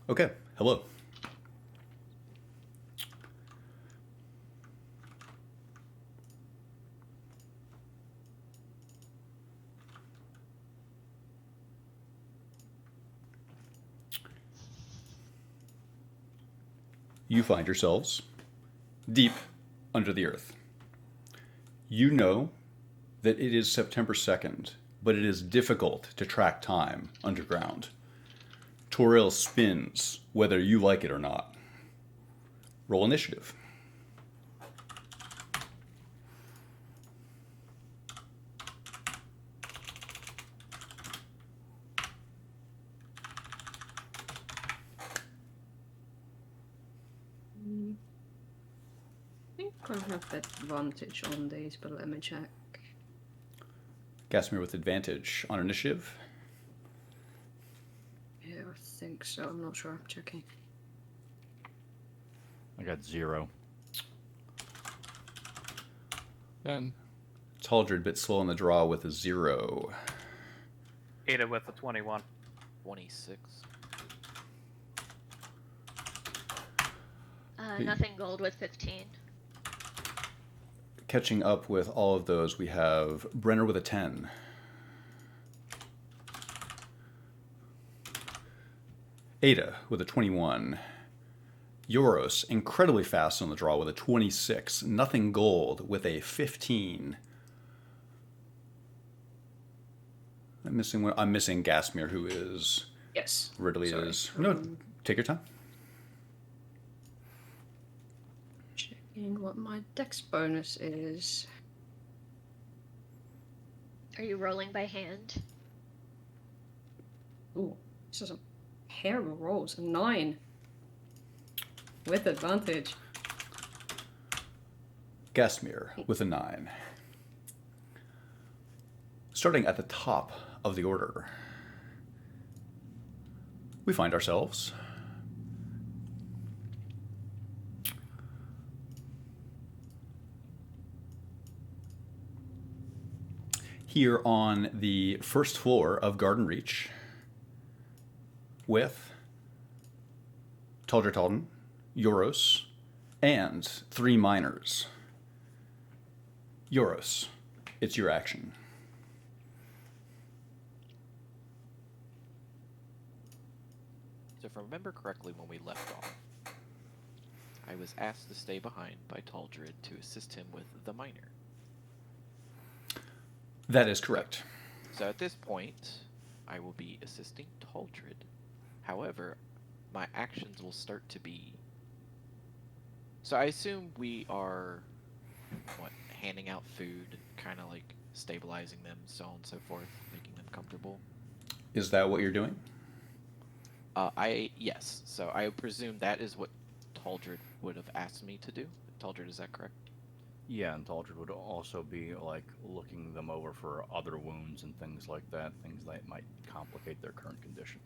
Okay, hello. You find yourselves deep under the earth. You know that it is September 2nd, but it is difficult to track time underground. Toril spins whether you like it or not. Roll initiative. I think I have advantage on these, but let me check. Gasmir with advantage on initiative. Yeah, I think so. I'm not sure. I'm checking. I got 0. Then Taldred a bit slow on the draw with a 0. Ada with a 21. 26. Nothing gold with 15. Catching up with all of those, we have Brenner with a 10. Ada with a 21. Euros, incredibly fast on the draw with a 26. Nothing gold with a 15. I'm missing Gasmir, who is... Yes. Ridley Sorry. is... No, take your time. Checking what my dex bonus is. Are you rolling by hand? Ooh, this is a pair of rolls. A 9. With advantage. Gasmir with a 9. Starting at the top of the order, we find ourselves here on the first floor of Garden Reach with Taldra Talden, Euros, and 3 miners. Euros, it's your action. So if I remember correctly when we left off, I was asked to stay behind by Taldred to assist him with the miner. That is correct. So at this point, I will be assisting Taldred. However, my actions will start to be... So I assume we are, handing out food, kind of like stabilizing them, so on and so forth, making them comfortable. Is that what you're doing? Yes. So I presume that is what Taldred would have asked me to do. Taldred, is that correct? Yeah, and Taldred would also be like looking them over for other wounds and things like that, things that might complicate their current condition.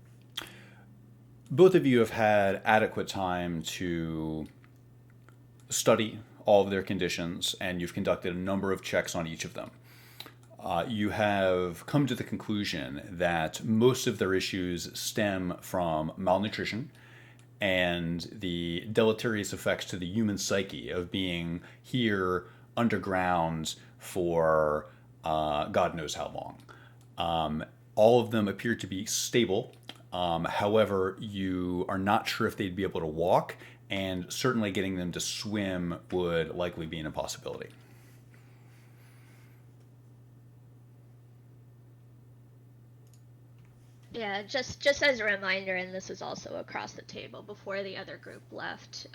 Both of you have had adequate time to study all of their conditions, and you've conducted a number of checks on each of them. You have come to the conclusion that most of their issues stem from malnutrition and the deleterious effects to the human psyche of being here underground for God knows how long. All of them appear to be stable. However, you are not sure if they'd be able to walk, and certainly getting them to swim would likely be an impossibility. Yeah, just as a reminder, and this is also across the table, before the other group left,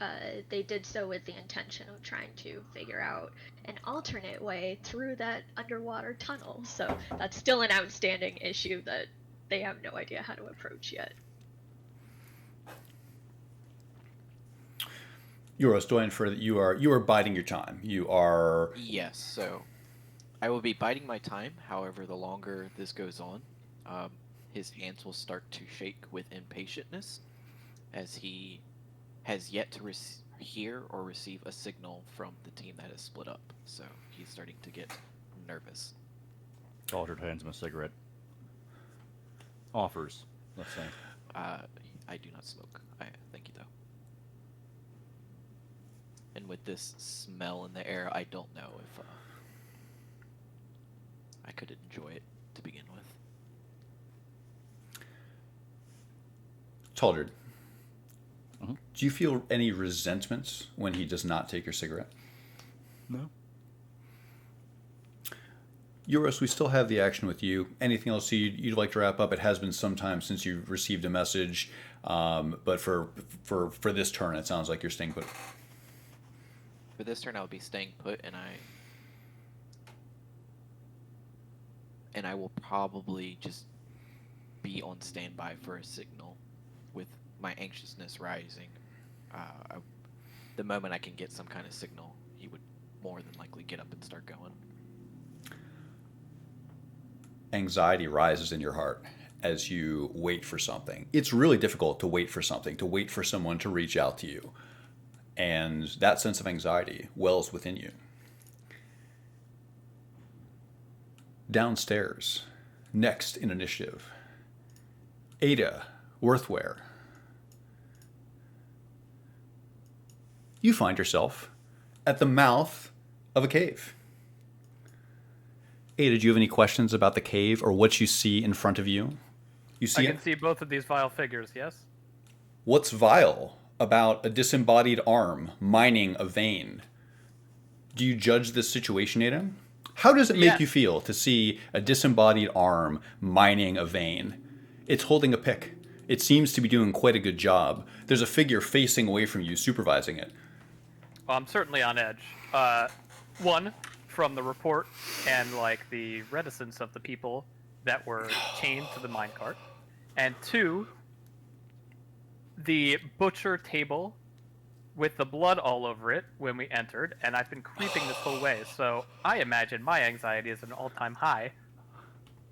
they did so with the intention of trying to figure out an alternate way through that underwater tunnel. So that's still an outstanding issue that they have no idea how to approach yet. Euros, do I infer that you are biding your time? You are... Yes, so I will be biding my time. However, the longer this goes on, his hands will start to shake with impatientness, as he has yet to hear or receive a signal from the team that has split up. So he's starting to get nervous. Taldred hands him a cigarette. Offers, let's say. I I do not smoke. I thank you though. And with this smell in the air, I don't know if I could enjoy it to begin with. Taldred, Mhm. do you feel any resentment when he does not take your cigarette? No. Euros, we still have the action with you. Anything else you'd like to wrap up? It has been some time since you received a message, but for this turn, it sounds like you're staying put. For this turn, I'll be staying put, and I will probably just be on standby for a signal, with my anxiousness rising. The moment I can get some kind of signal, he would more than likely get up and start going. Anxiety rises in your heart as you wait for something. It's really difficult to wait for something, to wait for someone to reach out to you. And that sense of anxiety wells within you. Downstairs, next in initiative, Ada Worthware. You find yourself at the mouth of a cave. Ada, do you have any questions about the cave or what you see in front of you? You see I can see both of these vile figures, yes? What's vile about a disembodied arm mining a vein? Do you judge this situation, Ada? How does it make you feel to see a disembodied arm mining a vein? It's holding a pick. It seems to be doing quite a good job. There's a figure facing away from you, supervising it. Well, I'm certainly on edge. One, from the report and like the reticence of the people that were chained to the minecart, and two, the butcher table with the blood all over it when we entered, and I've been creeping this whole way, so I imagine my anxiety is at an all-time high.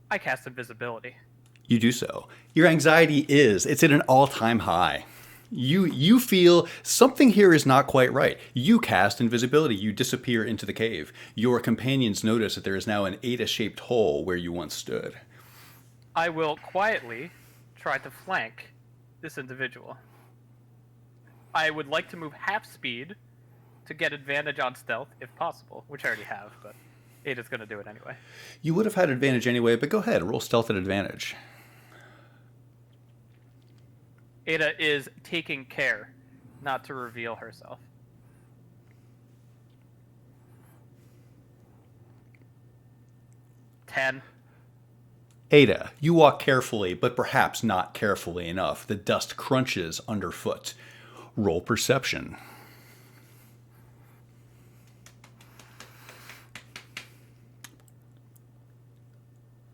I cast invisibility. You do so. Your anxiety it's at an all-time high. You feel something here is not quite right. You cast invisibility. You disappear into the cave. Your companions notice that there is now an Ada-shaped hole where you once stood. I will quietly try to flank this individual. I would like to move half speed to get advantage on stealth, if possible, which I already have, but Ada's going to do it anyway. You would have had advantage anyway, but go ahead. Roll stealth at advantage. Ada is taking care not to reveal herself. Ten. Ada, you walk carefully, but perhaps not carefully enough. The dust crunches underfoot. Roll perception.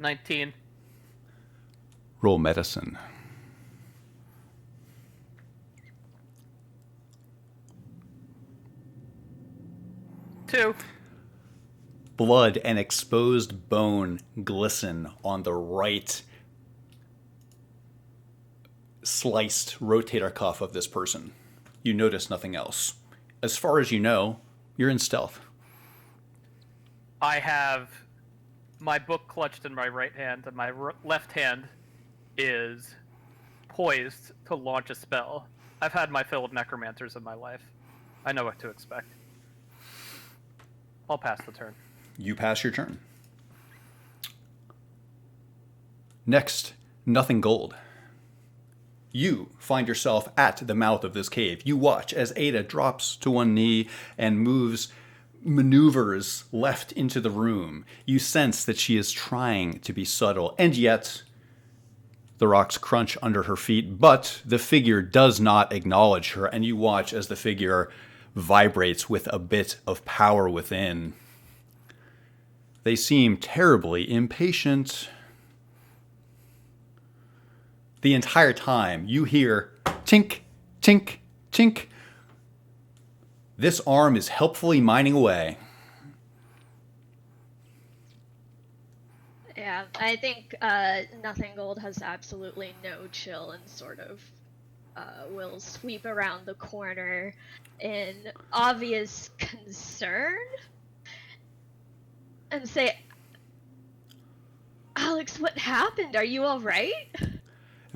$19. Roll medicine. $2. Blood and exposed bone glisten on the right sliced rotator cuff of this person. You notice nothing else. As far as you know, you're in stealth. I have my book clutched in my right hand, and my left hand is poised to launch a spell. I've had my fill of necromancers in my life. I know what to expect. I'll pass the turn. You pass your turn. Next, Nothing Gold. You find yourself at the mouth of this cave. You watch as Ada drops to one knee and maneuvers left into the room. You sense that she is trying to be subtle, and yet the rocks crunch under her feet, but the figure does not acknowledge her, and you watch as the figure vibrates with a bit of power within. They seem terribly impatient. The entire time, you hear tink, tink, tink. This arm is helpfully mining away. Yeah, I think Nothing Gold has absolutely no chill and sort of will sweep around the corner in obvious concern and say, Alex, what happened? Are you all right?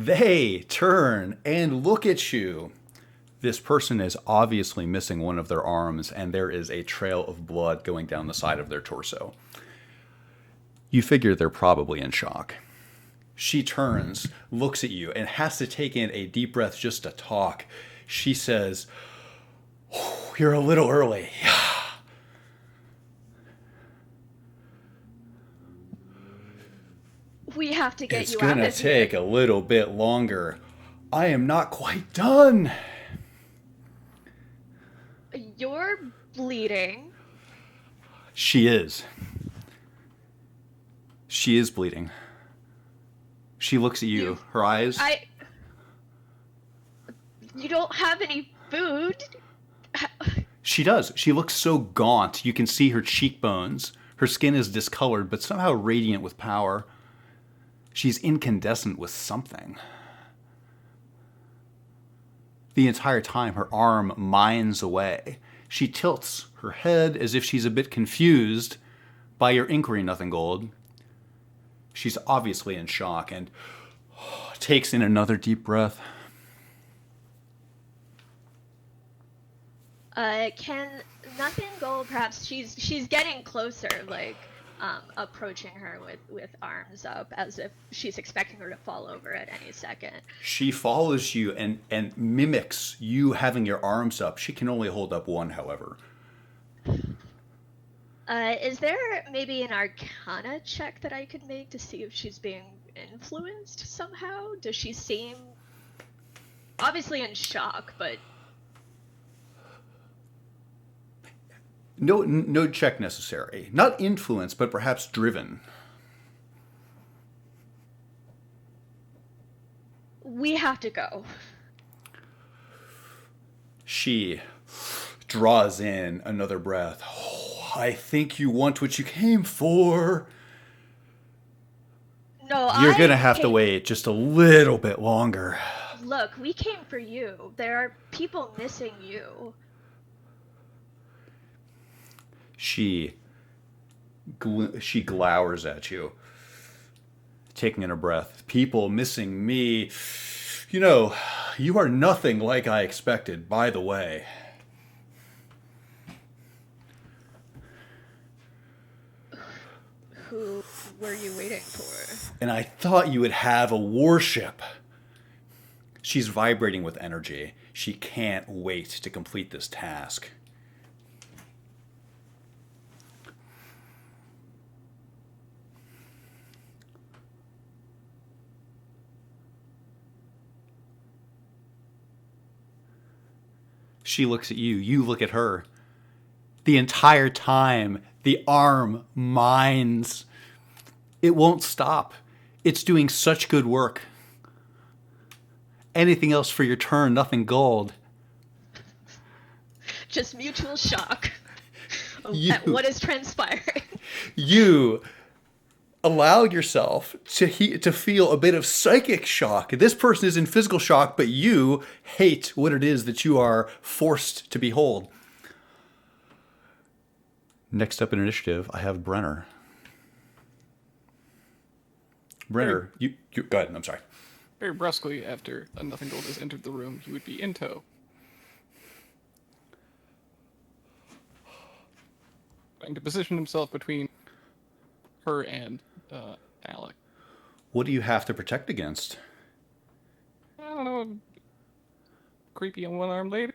They turn and look at you. This person is obviously missing one of their arms, and there is a trail of blood going down the side of their torso. You figure they're probably in shock. She turns, looks at you, and has to take in a deep breath just to talk. She says, "Oh, you're a little early." We have to get It's you out gonna of take here. a little bit longer. I am not quite done. You're bleeding. She is. She is bleeding. She looks at you. Her eyes. You don't have any food. She does. She looks so gaunt. You can see her cheekbones. Her skin is discolored, but somehow radiant with power. She's incandescent with something. The entire time, her arm mines away. She tilts her head as if she's a bit confused by your inquiry, Nothing Gold. She's obviously in shock and takes in another deep breath. Can Nothing Gold perhaps she's getting closer, like approaching her with arms up as if she's expecting her to fall over at any second. She follows you and mimics you having your arms up. She can only hold up one, however. Is there maybe an Arcana check that I could make to see if she's being influenced somehow? Does she seem obviously in shock, but No check necessary. Not influenced, but perhaps driven. we have to go. She draws in another breath. Oh, I think you want what you came for. No, You're gonna have to wait just a little bit longer. Look, we came for you. There are people missing you. She glowers at you, taking in a breath. People missing me. You know, you are nothing like I expected, by the way. Who were you waiting for? And I thought you would have a warship. She's vibrating with energy. She can't wait to complete this task. She looks at you. You look at her. The entire time, the arm mines. It won't stop. It's doing such good work. Anything else for your turn, Nothing Gold. Just mutual shock You- at what is transpiring. You allow yourself to feel a bit of psychic shock. This person is in physical shock, but you hate what it is that you are forced to behold. Next up in initiative, I have Brenner. Brenner, you go ahead. I'm sorry. Very brusquely, after a Nothing Gold has entered the room, he would be in tow. Trying to position himself between her and Alec. What do you have to protect against? I don't know. Creepy on one-armed lady.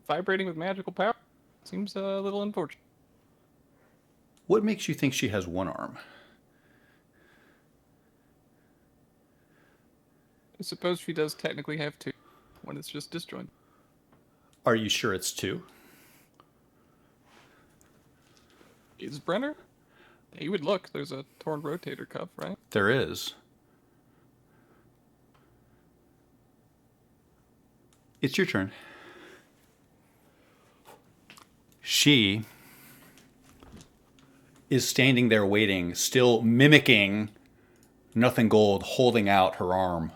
Vibrating with magical power. Seems a little unfortunate. What makes you think she has one arm? I suppose she does technically have two, when it's just disjointed. Are you sure it's two? Is Brenner? He would look. There's a torn rotator cuff, right? There is. It's your turn. She is standing there waiting, still mimicking Nothing Gold, holding out her arm.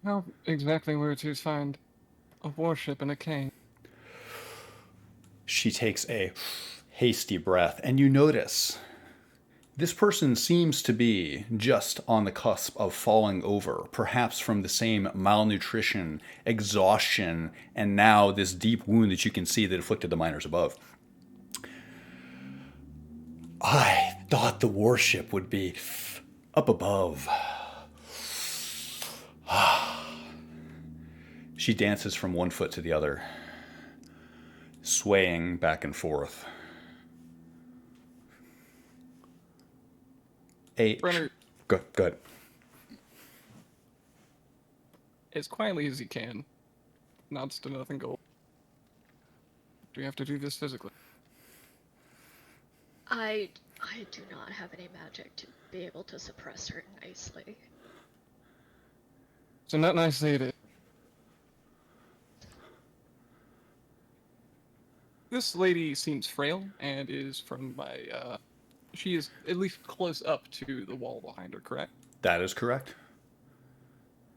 How exactly were to find a warship and a cane? She takes a hasty breath, and you notice This person seems to be just on the cusp of falling over, perhaps from the same malnutrition, exhaustion, and now this deep wound that you can see that afflicted the miners above. I thought the warship would be up above. She dances from one foot to the other, swaying back and forth. Brenner, Go ahead. as quietly as he can, nods to nothing gold. Do we have to do this physically? I do not have any magic to be able to suppress her nicely. So not nicely it is. This lady seems frail and is from my, she is at least close up to the wall behind her, correct? That is correct.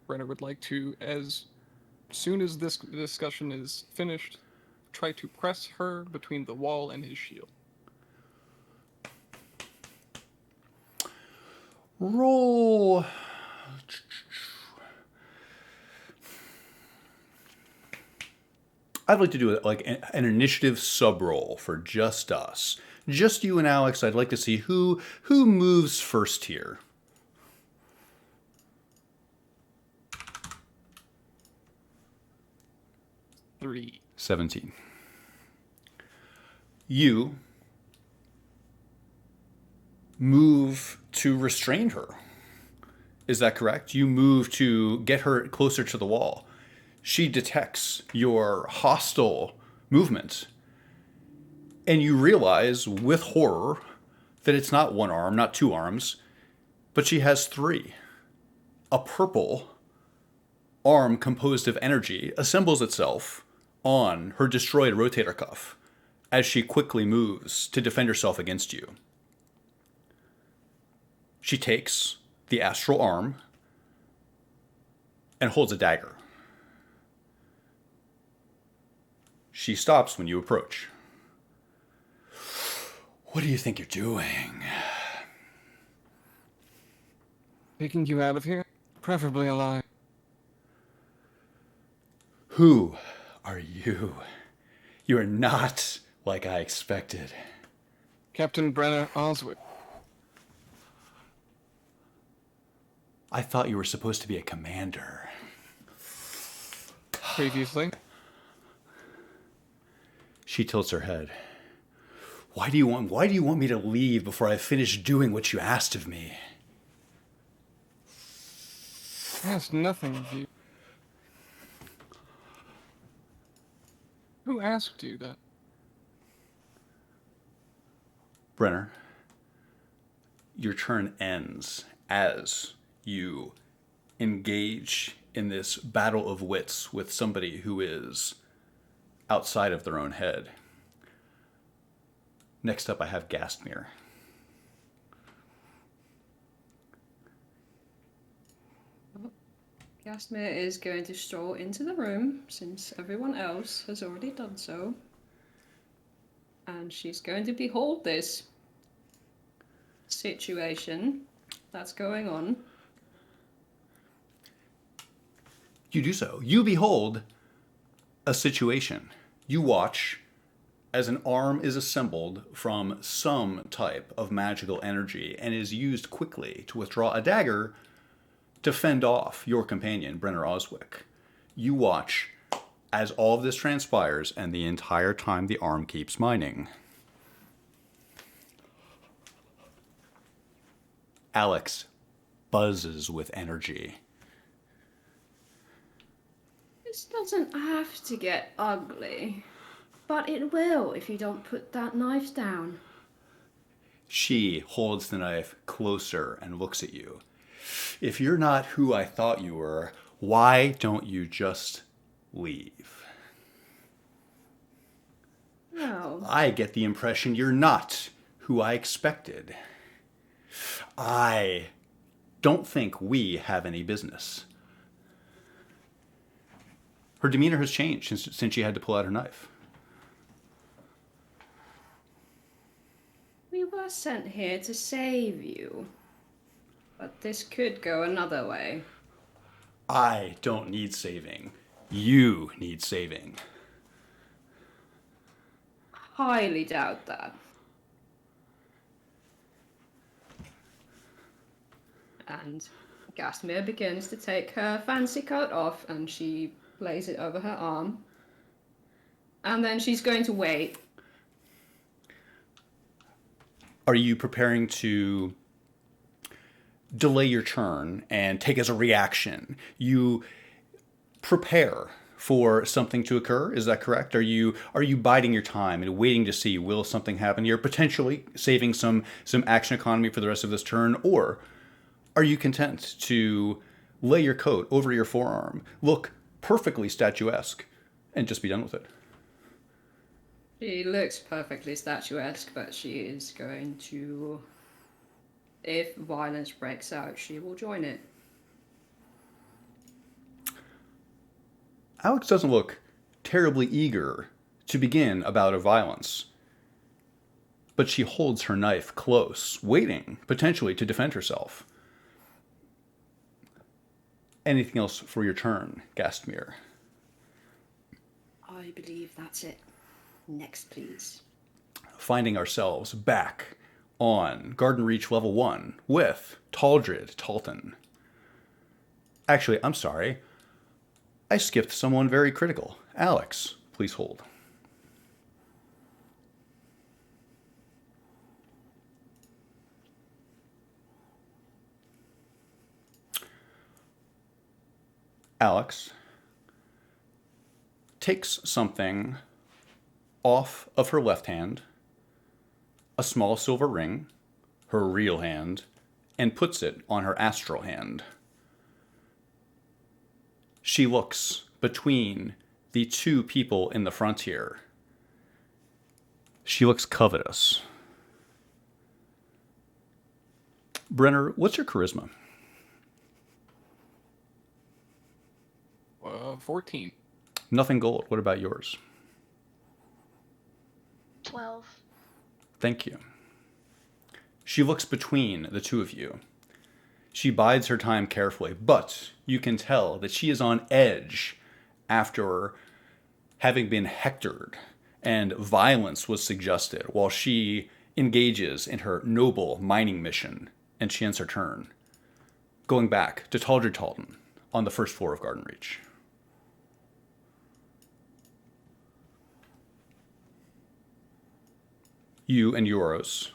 Brenner would like to, as soon as this discussion is finished, try to press her between the wall and his shield. Roll. I'd like to do it like an initiative sub-roll for just us. Just you and Alex. I'd like to see who moves first here. Three. 17. You move to restrain her. Is that correct? You move to get her closer to the wall. She detects your hostile movement. And you realize with horror that it's not one arm, not two arms, but she has three. A purple arm composed of energy assembles itself on her destroyed rotator cuff as she quickly moves to defend herself against you. She takes the astral arm and holds a dagger. She stops when you approach. What do you think you're doing? Taking you out of here, preferably alive. Who are you? You are not like I expected. Captain Brenner Oswick. I thought you were supposed to be a commander. Previously. She tilts her head. Why do you want me to leave before I finish doing what you asked of me? I asked nothing of you. Who asked you that? Brenner, your turn ends as you engage in this battle of wits with somebody who is outside of their own head. Next up, I have Gastmere. Gastmere is going to stroll into the room since everyone else has already done so. And she's going to behold this situation that's going on. You do so. You behold a situation. You watch as an arm is assembled from some type of magical energy and is used quickly to withdraw a dagger to fend off your companion, Brenner Oswick. You watch as all of this transpires, and the entire time the arm keeps mining. Alex buzzes with energy. This doesn't have to get ugly, but it will if you don't put that knife down. She holds the knife closer and looks at you. If you're not who I thought you were, why don't you just leave? No. I get the impression you're not who I expected. I don't think we have any business. Her demeanor has changed since she had to pull out her knife. We were was sent here to save you. But this could go another way. I don't need saving. You need saving. Highly doubt that. And Gasmere begins to take her fancy coat off and she lays it over her arm. And then she's going to wait. Are you preparing to delay your turn and take as a reaction? You prepare for something to occur, is that correct? Are you biding your time and waiting to see will something happen? You're potentially saving some action economy for the rest of this turn, or are you content to lay your coat over your forearm, look perfectly statuesque, and just be done with it? She looks perfectly statuesque, but she is going to... If violence breaks out, she will join it. Alex doesn't look terribly eager to begin a bout of violence, but she holds her knife close, waiting, potentially, to defend herself. Anything else for your turn, Gastmere? I believe that's it. Next, please. Finding ourselves back on Garden Reach level 1 with Taldred Talton. Actually, I'm sorry. I skipped someone very critical. Alex, please hold. Alex takes something off of her left hand, a small silver ring, her real hand, and puts it on her astral hand. She looks between the two people in the front here. She looks covetous. Brenner, what's your charisma? 14. Nothing gold. What about yours? 12. Thank you. She looks between the two of you. She bides her time carefully, but you can tell that she is on edge after having been hectored and violence was suggested while she engages in her noble mining mission, and she ends her turn. Going back to Taldred Talton on the first floor of Garden Reach. You and Euros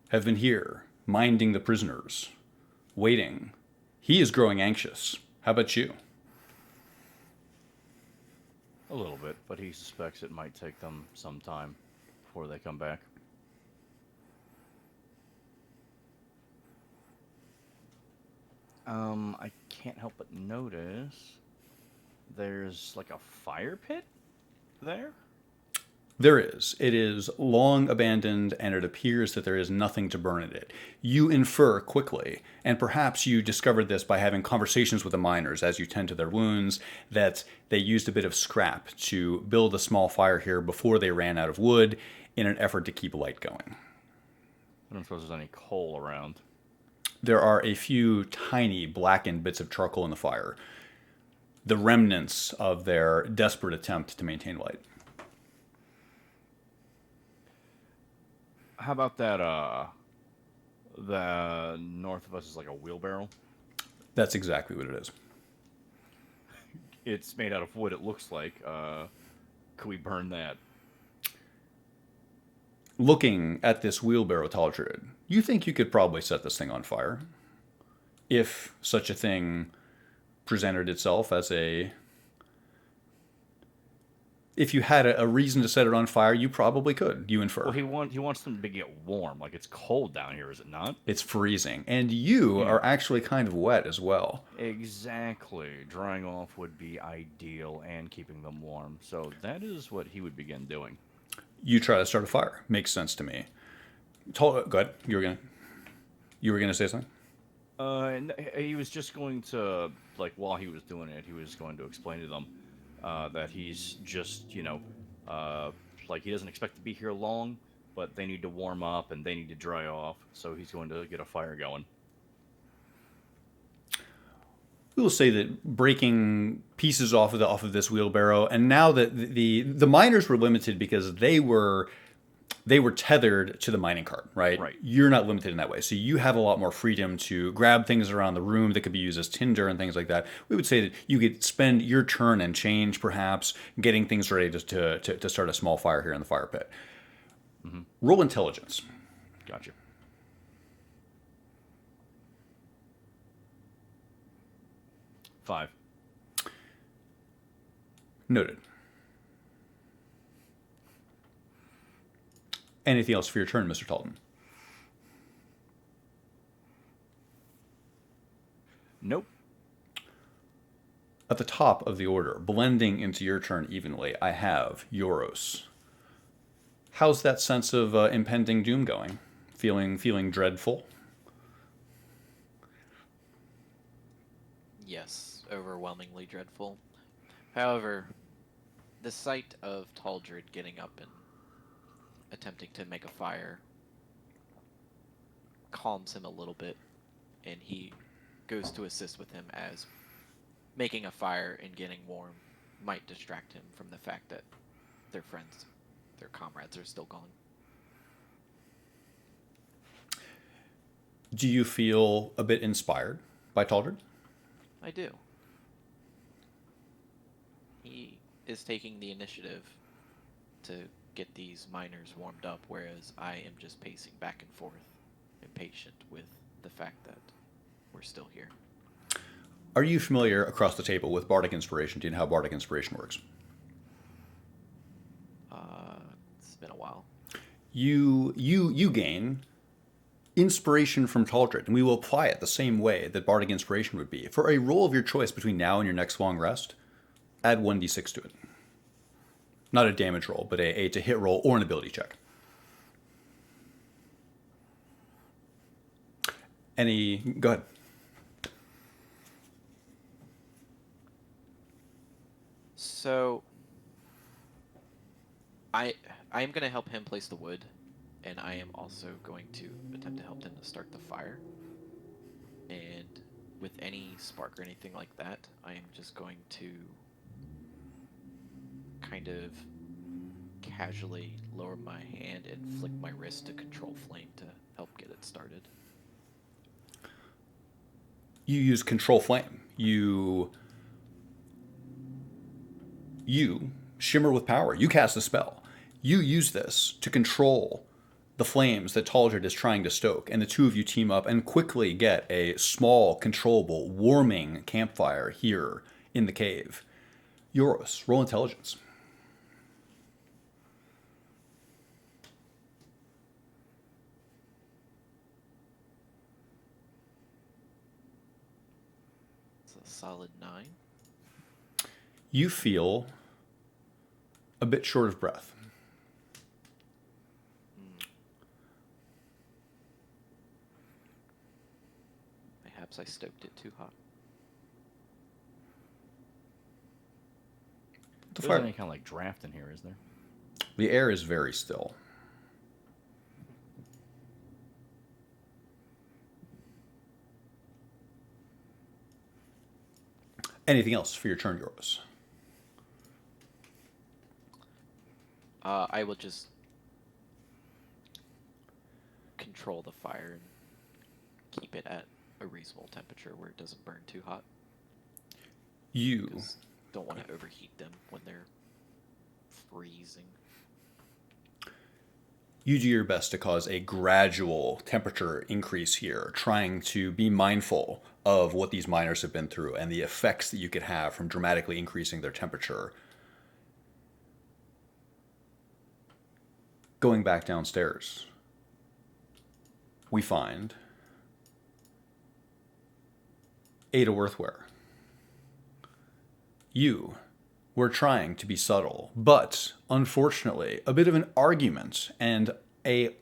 have been here, minding the prisoners, waiting. He is growing anxious. How about you? A little bit, but he suspects it might take them some time before they come back. I can't help but notice there's like a fire pit there. There is. It is long abandoned, and it appears that there is nothing to burn in it. You infer quickly, and perhaps you discovered this by having conversations with the miners as you tend to their wounds, that they used a bit of scrap to build a small fire here before they ran out of wood in an effort to keep light going. I don't suppose there's any coal around. There are a few tiny blackened bits of charcoal in the fire, the remnants of their desperate attempt to maintain light. How about that, the north of us is like a wheelbarrow? That's exactly what it is. It's made out of wood, it looks like. Could we burn that? Looking at this wheelbarrow, Taldred, you think you could probably set this thing on fire? If such a thing presented itself as a... If you had a reason to set it on fire, you probably could, you infer. Well, he wants them to get warm. Like, it's cold down here, is it not? It's freezing. And you are actually kind of wet as well. Exactly. Drying off would be ideal and keeping them warm. So that is what he would begin doing. You try to start a fire. Makes sense to me. Go ahead. You were gonna say something? And he was just going to, like, while he was doing it, he was going to explain to them that he's just, like, he doesn't expect to be here long, but they need to warm up and they need to dry off, so he's going to get a fire going. We will say that breaking pieces off of this wheelbarrow, and now that the miners were limited because they were tethered to the mining cart, right? Right. You're not limited in that way, so you have a lot more freedom to grab things around the room that could be used as tinder and things like that. We would say that you could spend your turn and change, perhaps, getting things ready to start a small fire here in the fire pit. Mm-hmm. Roll intelligence. Gotcha. Five. Noted. Anything else for your turn, Mr. Talton? Nope. At the top of the order, blending into your turn evenly, I have Yoros. How's that sense of impending doom going? Feeling dreadful? Yes, overwhelmingly dreadful. However, the sight of Taldred getting up and attempting to make a fire calms him a little bit, and he goes to assist with him, as making a fire and getting warm might distract him from the fact that their friends, their comrades, are still gone. Do you feel a bit inspired by Taldred? I do. He is taking the initiative to get these miners warmed up, whereas I am just pacing back and forth, impatient with the fact that we're still here. Are you familiar across the table with Bardic Inspiration? Do you know how Bardic Inspiration works? It's been a while. You gain inspiration from Taldred, and we will apply it the same way that Bardic Inspiration would be. For a roll of your choice between now and your next long rest, add 1d6 to it. Not a damage roll, but a to hit roll or an ability check. Go ahead. So, I am going to help him place the wood, and I am also going to attempt to help him to start the fire. And with any spark or anything like that, I am just going to kind of casually lower my hand and flick my wrist to control flame to help get it started. You use Control Flame. You shimmer with power. You cast a spell. You use this to control the flames that Taldred is trying to stoke, and the two of you team up and quickly get a small, controllable, warming campfire here in the cave. Yoros, roll intelligence. It's a solid 9. You feel a bit short of breath. Perhaps I stoked it too hot. The There's any kind of like draft in here, is there? The air is very still. Anything else for your turn, Yoros? I will just control the fire and keep it at a reasonable temperature where it doesn't burn too hot. You 'Cause don't want to overheat them when they're freezing. You do your best to cause a gradual temperature increase here, trying to be mindful of what these miners have been through and the effects that you could have from dramatically increasing their temperature. Going back downstairs, we find Ada Worthware. You were trying to be subtle, but unfortunately, a bit of an argument and a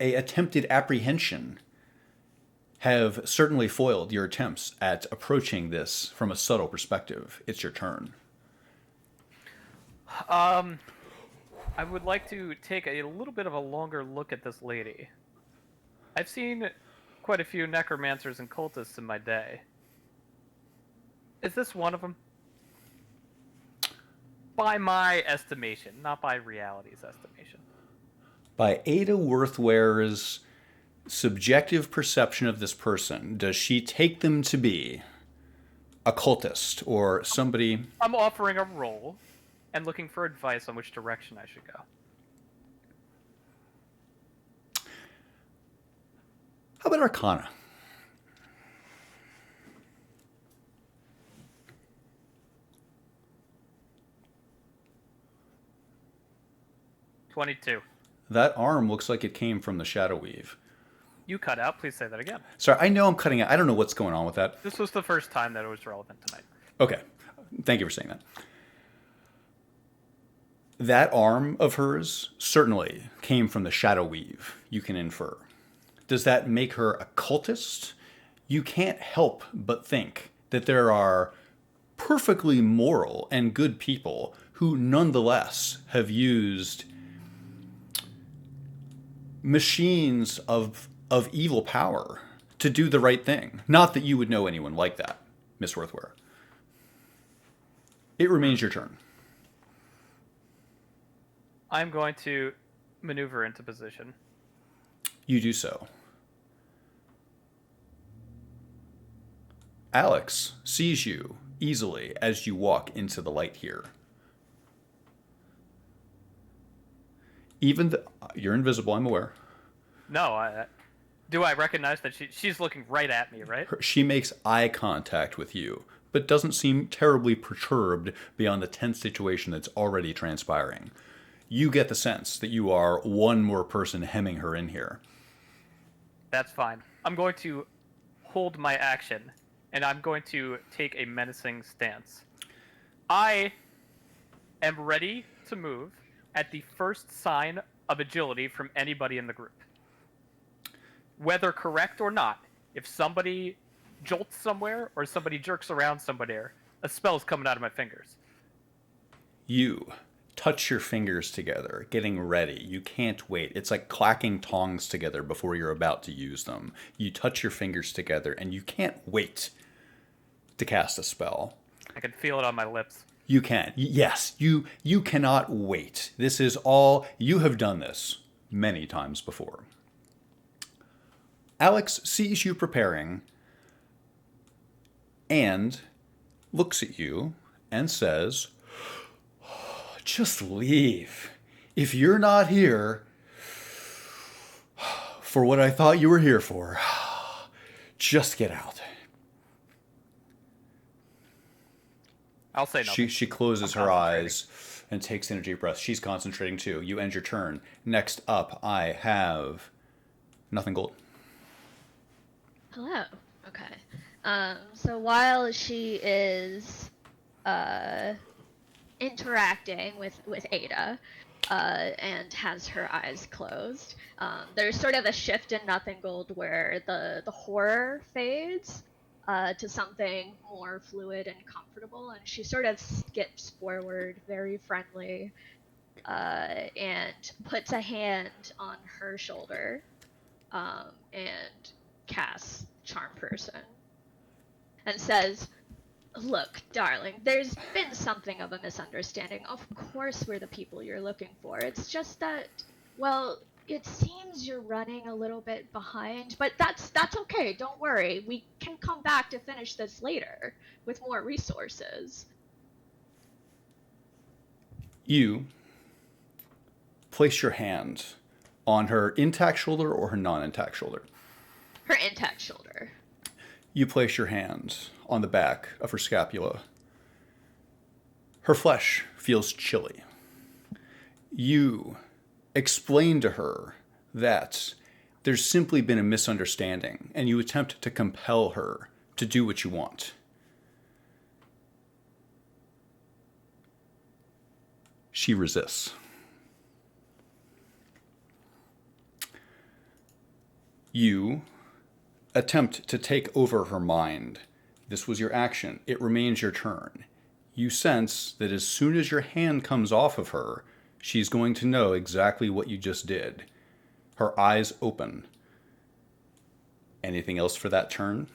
attempted apprehension have certainly foiled your attempts at approaching this from a subtle perspective. It's your turn. I would like to take a little bit of a longer look at this lady. I've seen quite a few necromancers and cultists in my day. Is this one of them? By my estimation, not by reality's estimation. By Ada Worthware's subjective perception of this person, does she take them to be a cultist or somebody? I'm offering a roll and looking for advice on which direction I should go. How about Arcana? 22. That arm looks like it came from the Shadow Weave. You cut out. Please say that again. Sorry, I know I'm cutting out. I don't know what's going on with that. This was the first time that it was relevant tonight. Okay. Thank you for saying that. That arm of hers certainly came from the Shadow Weave, you can infer. Does that make her a cultist? You can't help but think that there are perfectly moral and good people who nonetheless have used machines of evil power to do the right thing. Not that you would know anyone like that, Miss Worthware. It remains your turn. I'm going to maneuver into position. You do so. Alex sees you easily as you walk into the light here. You're invisible, I'm aware. No, do I recognize that she's looking right at me, right? She makes eye contact with you, but doesn't seem terribly perturbed beyond the tense situation that's already transpiring. You get the sense that you are one more person hemming her in here. That's fine. I'm going to hold my action, and I'm going to take a menacing stance. I am ready to move at the first sign of agility from anybody in the group. Whether correct or not, if somebody jolts somewhere or somebody jerks around somewhere, a spell's coming out of my fingers. You touch your fingers together, getting ready. You can't wait. It's like clacking tongs together before you're about to use them. You touch your fingers together, and you can't wait to cast a spell. I can feel it on my lips. You can. Yes, you cannot wait. This is all, you have done this many times before. Alex sees you preparing and looks at you and says, just leave. If you're not here for what I thought you were here for, just get out. I'll say nothing. She closes her eyes and takes in a deep breath. She's concentrating too. You end your turn. Next up, I have nothing gold. Hello. Okay. So while she is interacting with Ada and has her eyes closed, there's sort of a shift in Nothing Gold where the horror fades to something more fluid and comfortable, and she sort of skips forward, very friendly, and puts a hand on her shoulder and casts Charm Person and says, "Look, darling, there's been something of a misunderstanding. Of course we're the people you're looking for. It's just that, well, it seems you're running a little bit behind, but that's okay. Don't worry. We can come back to finish this later with more resources." You place your hand on her intact shoulder or her non-intact shoulder. Her intact shoulder. You place your hand on the back of her scapula. Her flesh feels chilly. You explain to her that there's simply been a misunderstanding, and you attempt to compel her to do what you want. She resists. You attempt to take over her mind. This was your action. It remains your turn. You sense that as soon as your hand comes off of her, She's going to know exactly what you just did. Her eyes open. Anything else for that turn?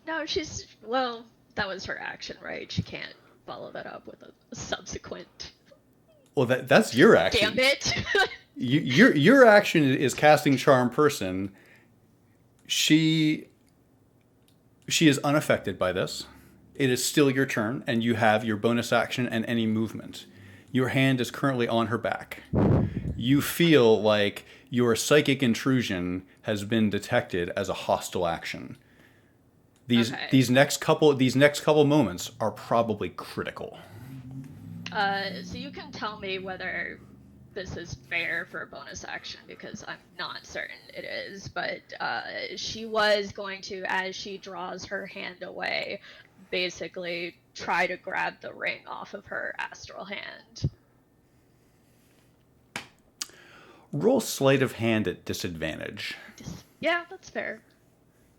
No, that was her action, right? She can't follow that up with a subsequent. Well, that's your action. Damn it! Your action is casting Charm Person. She is unaffected by this. It is still your turn, and you have your bonus action and any movement. Your hand is currently on her back. You feel like your psychic intrusion has been detected as a hostile action. These next couple moments are probably critical. So you can tell me whether this is fair for a bonus action, because I'm not certain it is, but she was going to, as she draws her hand away, basically try to grab the ring off of her astral hand. Roll sleight of hand at disadvantage. Yeah, that's fair.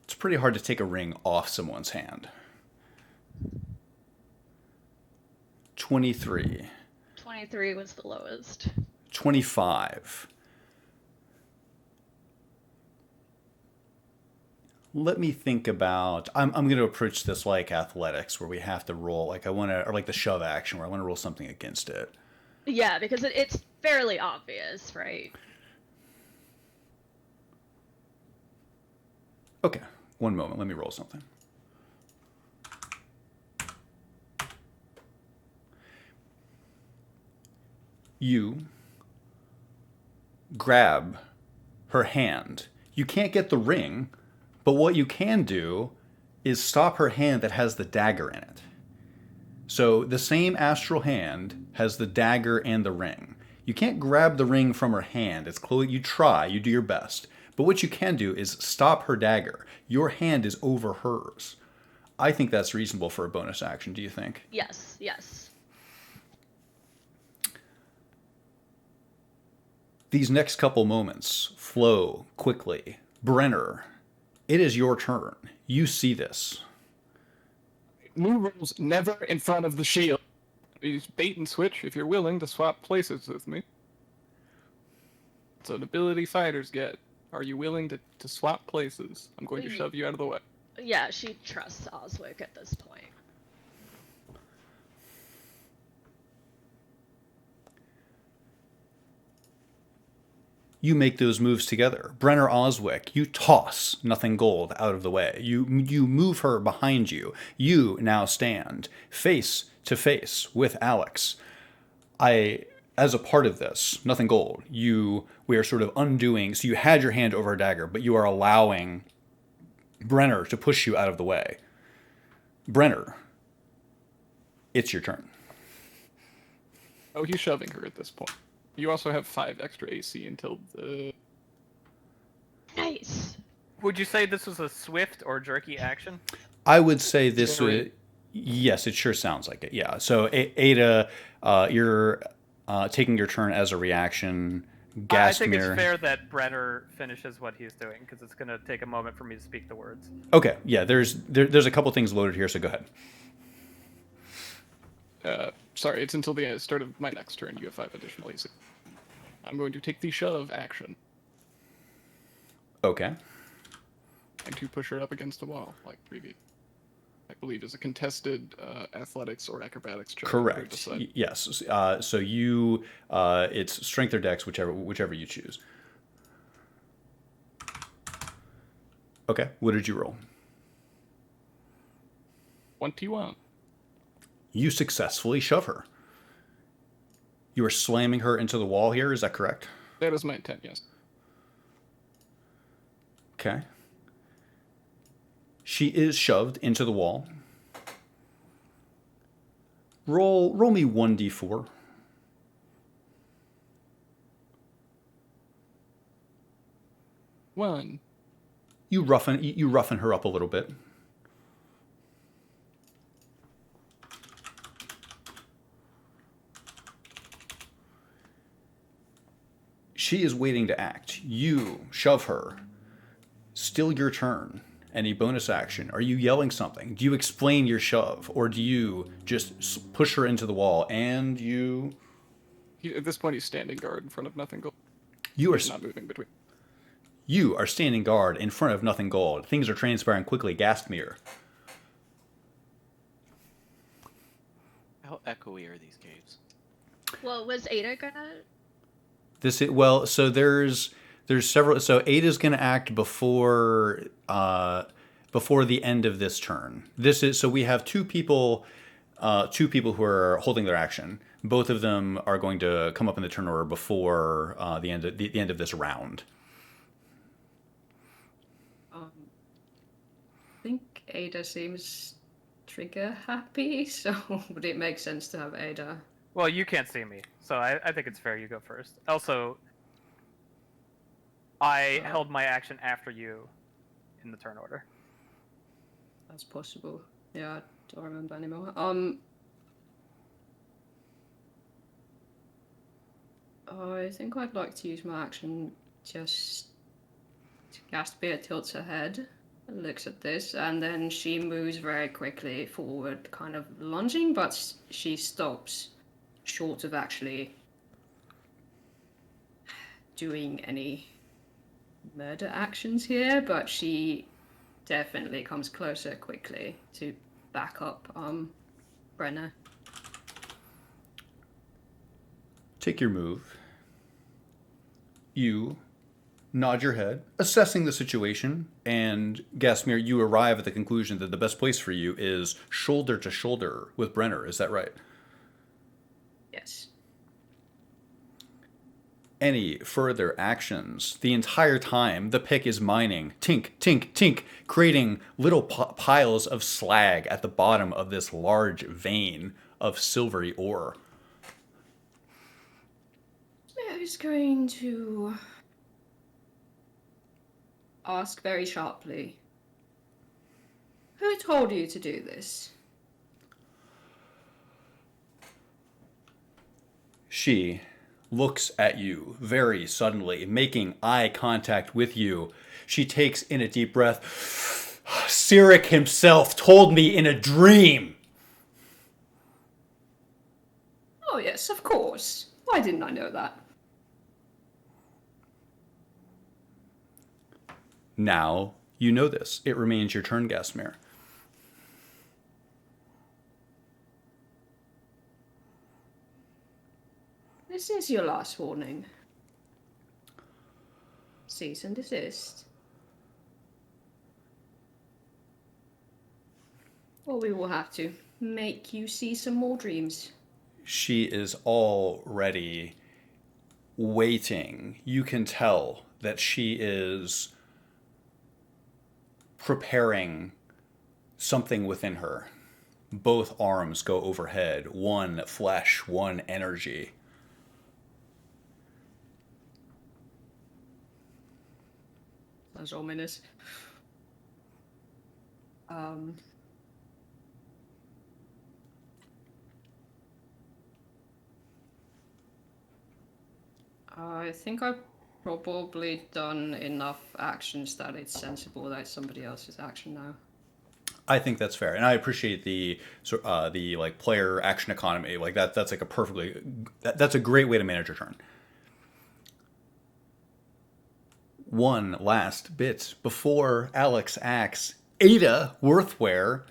It's pretty hard to take a ring off someone's hand. 23. 23 was the lowest. 25. Let me think about. I'm going to approach this like athletics, where we have to roll. Like or like the shove action, where I want to roll something against it. Yeah, because it's fairly obvious, right? Okay, one moment. Let me roll something. You grab her hand. You can't get the ring, but what you can do is stop her hand that has the dagger in it. So the same astral hand has the dagger and the ring. You can't grab the ring from her hand. It's close. You try. You do your best. But what you can do is stop her dagger. Your hand is over hers. I think that's reasonable for a bonus action. Do you think? Yes, yes. These next couple moments flow quickly. Brenner, it is your turn. You see this. New rules: never in front of the shield. Use bait and switch if you're willing to swap places with me. It's an ability fighters get. Are you willing to swap places? I'm going to shove you out of the way. Yeah, she trusts Oswick at this point. You make those moves together. Brenner Oswick, you toss Nothing Gold out of the way. You move her behind you. You now stand face to face with Alex. As a part of this, Nothing Gold, we are sort of undoing. So you had your hand over a dagger, but you are allowing Brenner to push you out of the way. Brenner, it's your turn. Oh, he's shoving her at this point. You also have 5 extra AC until the... Nice. Would you say this was a swift or jerky action? I would say this would... Yes, it sure sounds like it, yeah. So, Ada, you're taking your turn as a reaction. I think it's fair that Brenner finishes what he's doing, because it's going to take a moment for me to speak the words. Okay, yeah, there's a couple things loaded here, so go ahead. Sorry, it's until the start of my next turn. You have 5 additional AC. I'm going to take the shove action. Okay. And to push her up against a wall, like previous. I believe is a contested athletics or acrobatics check. Correct. Yes. So you, it's strength or dex, whichever you choose. Okay. What did you roll? 21. You successfully shove her. You are slamming her into the wall here. Is that correct? That is my intent. Yes. Okay. She is shoved into the wall. Roll me 1d4. One. You roughen her up a little bit. She is waiting to act. You shove her. Still your turn. Any bonus action? Are you yelling something? Do you explain your shove? Or do you just push her into the wall and you... At this point, he's standing guard in front of nothing gold. You are, He's not moving between. you are standing guard in front of nothing gold. Things are transpiring quickly. Gastmere. How echoey are these caves? Well, was Ada gonna? Well, so there's several. So Ada's going to act before the end of this turn. This is so we have two people who are holding their action. Both of them are going to come up in the turn order before the end of this round. I think Ada seems trigger happy, so would it make sense to have Ada? Well, you can't see me, so I think it's fair you go first. Also, I held my action after you in the turn order. That's possible. Yeah, I don't remember anymore. I think I'd like to use my action just to cast Beer tilts her head, looks at this, and then she moves very quickly forward, kind of lunging, but she stops short of actually doing any murder actions here, but she definitely comes closer quickly to back up Brenna. Take your move. You nod your head, assessing the situation, and Gastmere, you arrive at the conclusion that the best place for you is shoulder to shoulder with Brenner. Is that right? Yes. Any further actions? The entire time, the pick is mining, tink, tink, tink, creating little piles of slag at the bottom of this large vein of silvery ore. Who's going to ask very sharply, who told you to do this? She looks at you very suddenly, making eye contact with you. She takes in a deep breath. Cyric himself told me in a dream. Oh yes, of course. Why didn't I know that? Now you know this. It remains your turn, Gastmere. This is your last warning. Cease and desist. Or we will have to make you see some more dreams. She is already waiting. You can tell that she is preparing something within her. Both arms go overhead, one flesh, one energy. Sounds ominous. I think I've probably done enough actions that it's sensible that it's somebody else's action now. I think that's fair, and I appreciate the like player action economy. Like that's like that's a great way to manage your turn. One last bit before Alex acts. Ada Worthware,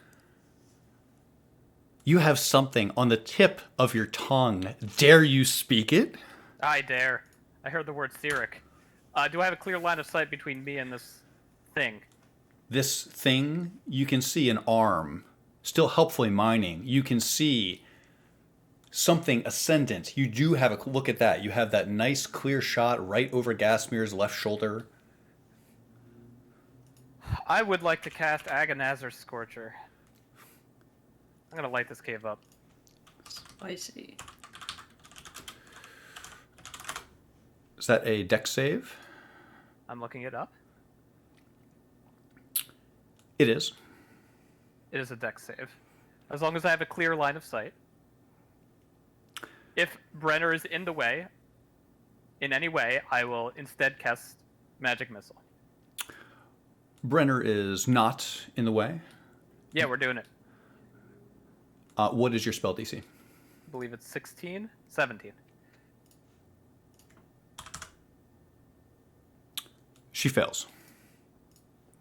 you have something on the tip of your tongue. Dare you speak it? I dare. I heard the word Cyric. Do I have a clear line of sight between me and this thing? This thing, you can see an arm, still helpfully mining. You can see something ascendant. You do have a look at that. You have that nice clear shot right over Gastmere's left shoulder. I would like to cast Agonazer's Scorcher. I'm gonna light this cave up. Spicy. Is that a dex save? I'm looking it up. It is. It is a dex save. As long as I have a clear line of sight. If Brenner is in the way, in any way, I will instead cast Magic Missile. Brenner is not in the way. Yeah, we're doing it. What is your spell DC? I believe it's 16, 17. She fails.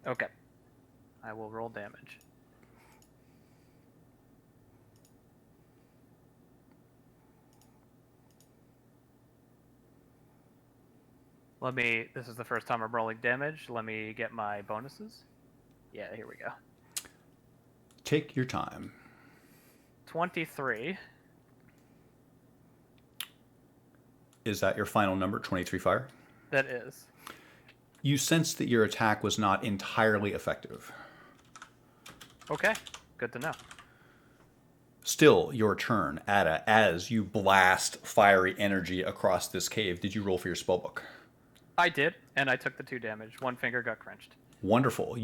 Okay. I will roll damage. This is the first time I'm rolling damage. Let me get my bonuses. Yeah, here we go. Take your time. 23. Is that your final number, 23 fire? That is. You sense that your attack was not entirely effective. Okay, good to know. Still, your turn, Ada, as you blast fiery energy across this cave. Did you roll for your spellbook? I did, and I took the 2 damage. One finger got crunched. Wonderful.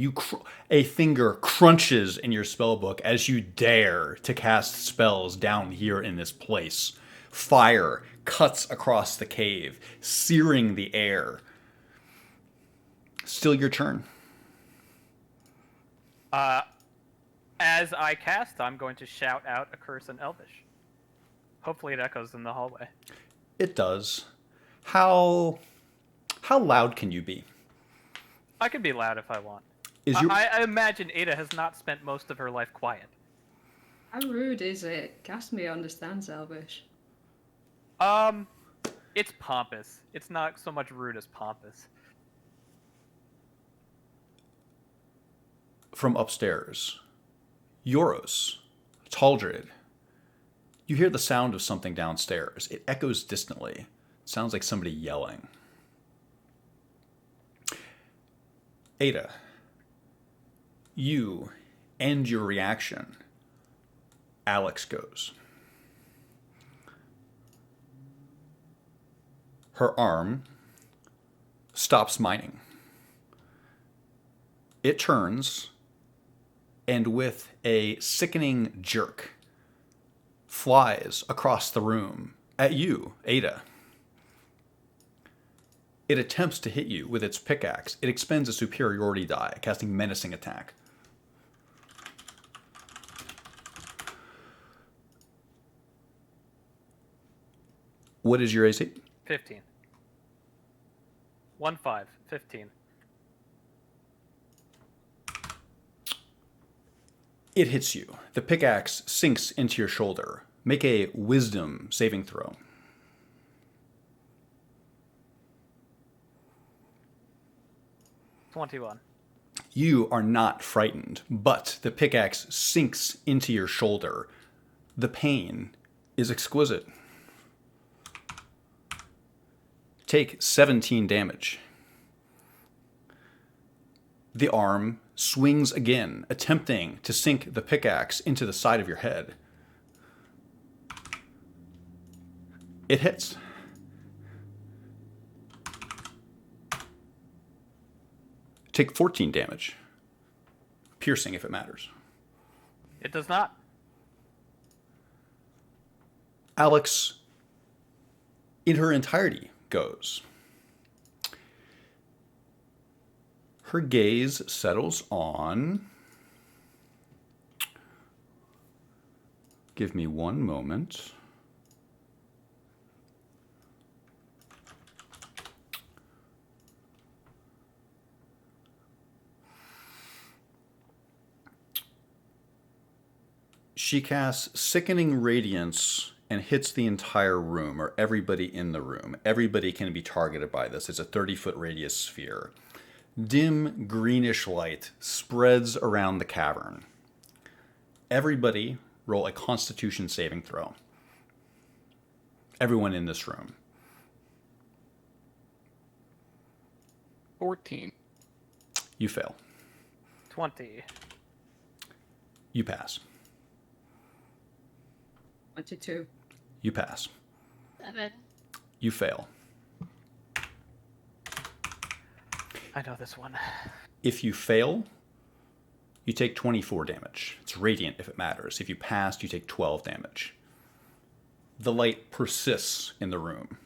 A finger crunches in your spellbook as you dare to cast spells down here in this place. Fire cuts across the cave, searing the air. Still your turn. As I cast, I'm going to shout out a curse in Elvish. Hopefully it echoes in the hallway. It does. How loud can you be? I can be loud if I want. Is your I imagine Ada has not spent most of her life quiet. How rude is it? Castamere understands Elvish. It's pompous. It's not so much rude as pompous. from upstairs? Yoros, Taldred. You hear the sound of something downstairs. It echoes distantly. It sounds like somebody yelling. Ada, you end your reaction. Alex goes. Her arm stops mining. It turns, and with a sickening jerk, flies across the room at you, Ada. It attempts to hit you with its pickaxe. It expends a superiority die, casting menacing attack. What is your AC? 15. 1-5. 15. It hits you. The pickaxe sinks into your shoulder. Make a wisdom saving throw. $21. You are not frightened, but the pickaxe sinks into your shoulder. The pain is exquisite. Take 17 damage. The arm swings again, attempting to sink the pickaxe into the side of your head. It hits. Take 14 damage. Piercing if it matters. It does not. Alex, in her entirety, goes. Her gaze settles on... Give me one moment. She casts Sickening Radiance and hits the entire room, or everybody in the room. Everybody can be targeted by this. It's a 30-foot radius sphere. Dim greenish light spreads around the cavern. Everybody roll a Constitution saving throw. Everyone in this room. 14. You fail. 20. You pass. 22. You pass. 7. You fail. I know this one. If you fail, you take 24 damage. It's radiant if it matters. If you pass, you take 12 damage. The light persists in the room.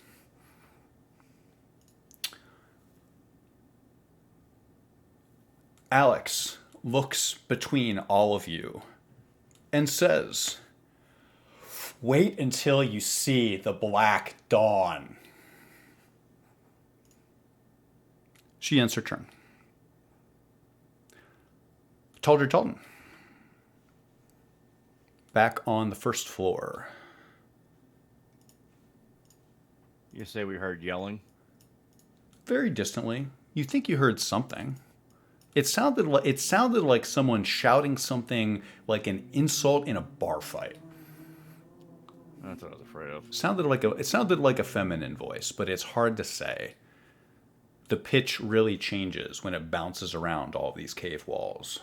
Alex looks between all of you and says, "Wait until you see the Black Dawn." She ends her turn. Taldred Talton. Back on the first floor. You say we heard yelling? Very distantly. You think you heard something. It sounded like someone shouting something like an insult in a bar fight. That's what I was afraid of. It sounded like a feminine voice, but it's hard to say. The pitch really changes when it bounces around all these cave walls.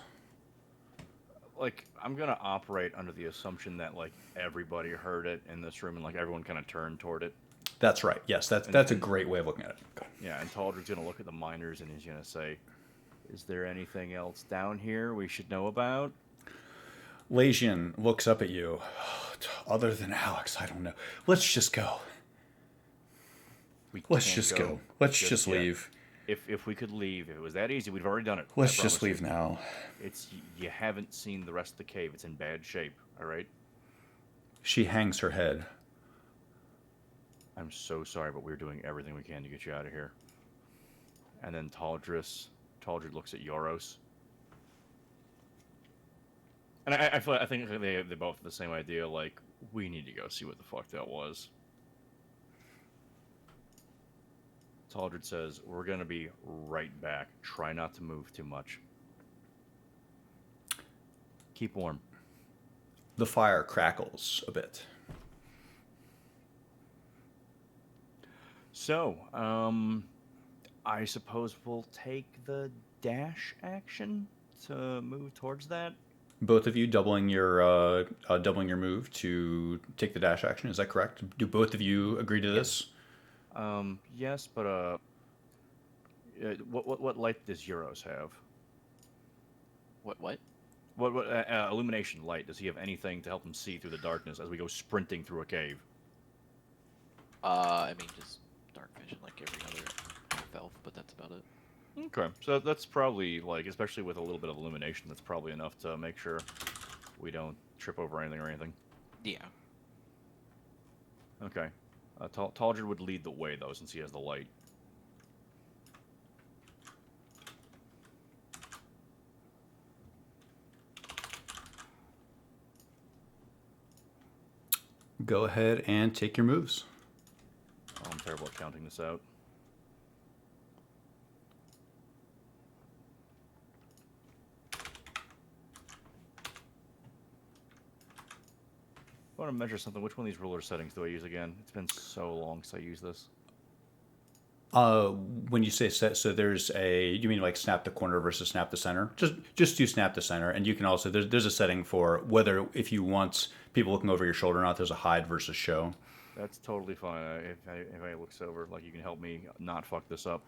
Like, I'm gonna operate under the assumption that like everybody heard it in this room and like everyone kind of turned toward it. That's right. Yes, that's a great way of looking at it. Okay. Yeah, and Taldred's gonna look at the miners and he's gonna say, "Is there anything else down here we should know about?" Lasian looks up at you. Other than Alex, I don't know. Let's just go. Let's just go. Let's just leave. If we could leave, if it was that easy, we'd already done it. Let's just leave now. You haven't seen the rest of the cave. It's in bad shape. All right. She hangs her head. I'm so sorry, but we're doing everything we can to get you out of here. And then Taldred looks at Yoros. And I think they both have the same idea, like, we need to go see what the fuck that was. Taldred says, "We're gonna be right back. Try not to move too much. Keep warm." The fire crackles a bit. So, I suppose we'll take the dash action to move towards that. Both of you doubling your move to take the dash action. Is that correct? Do both of you agree to this? Yes, but what light does Euros have? What? What illumination light does he have? Anything to help him see through the darkness as we go sprinting through a cave? I mean, just dark vision like every other elf, but that's about it. Okay, so that's probably like, especially with a little bit of illumination, that's probably enough to make sure we don't trip over anything or anything. Yeah. Okay. Taldred would lead the way, though, since he has the light. Go ahead and take your moves. Oh, I'm terrible at counting this out. I want to measure something. Which one of these ruler settings do I use again? It's been so long since I used this. When you say set, so there's you mean like snap the corner versus snap the center? Just do snap the center, and you can also there's a setting for whether if you want people looking over your shoulder or not. There's a hide versus show. That's totally fine. If I looks over, like, you can help me not fuck this up.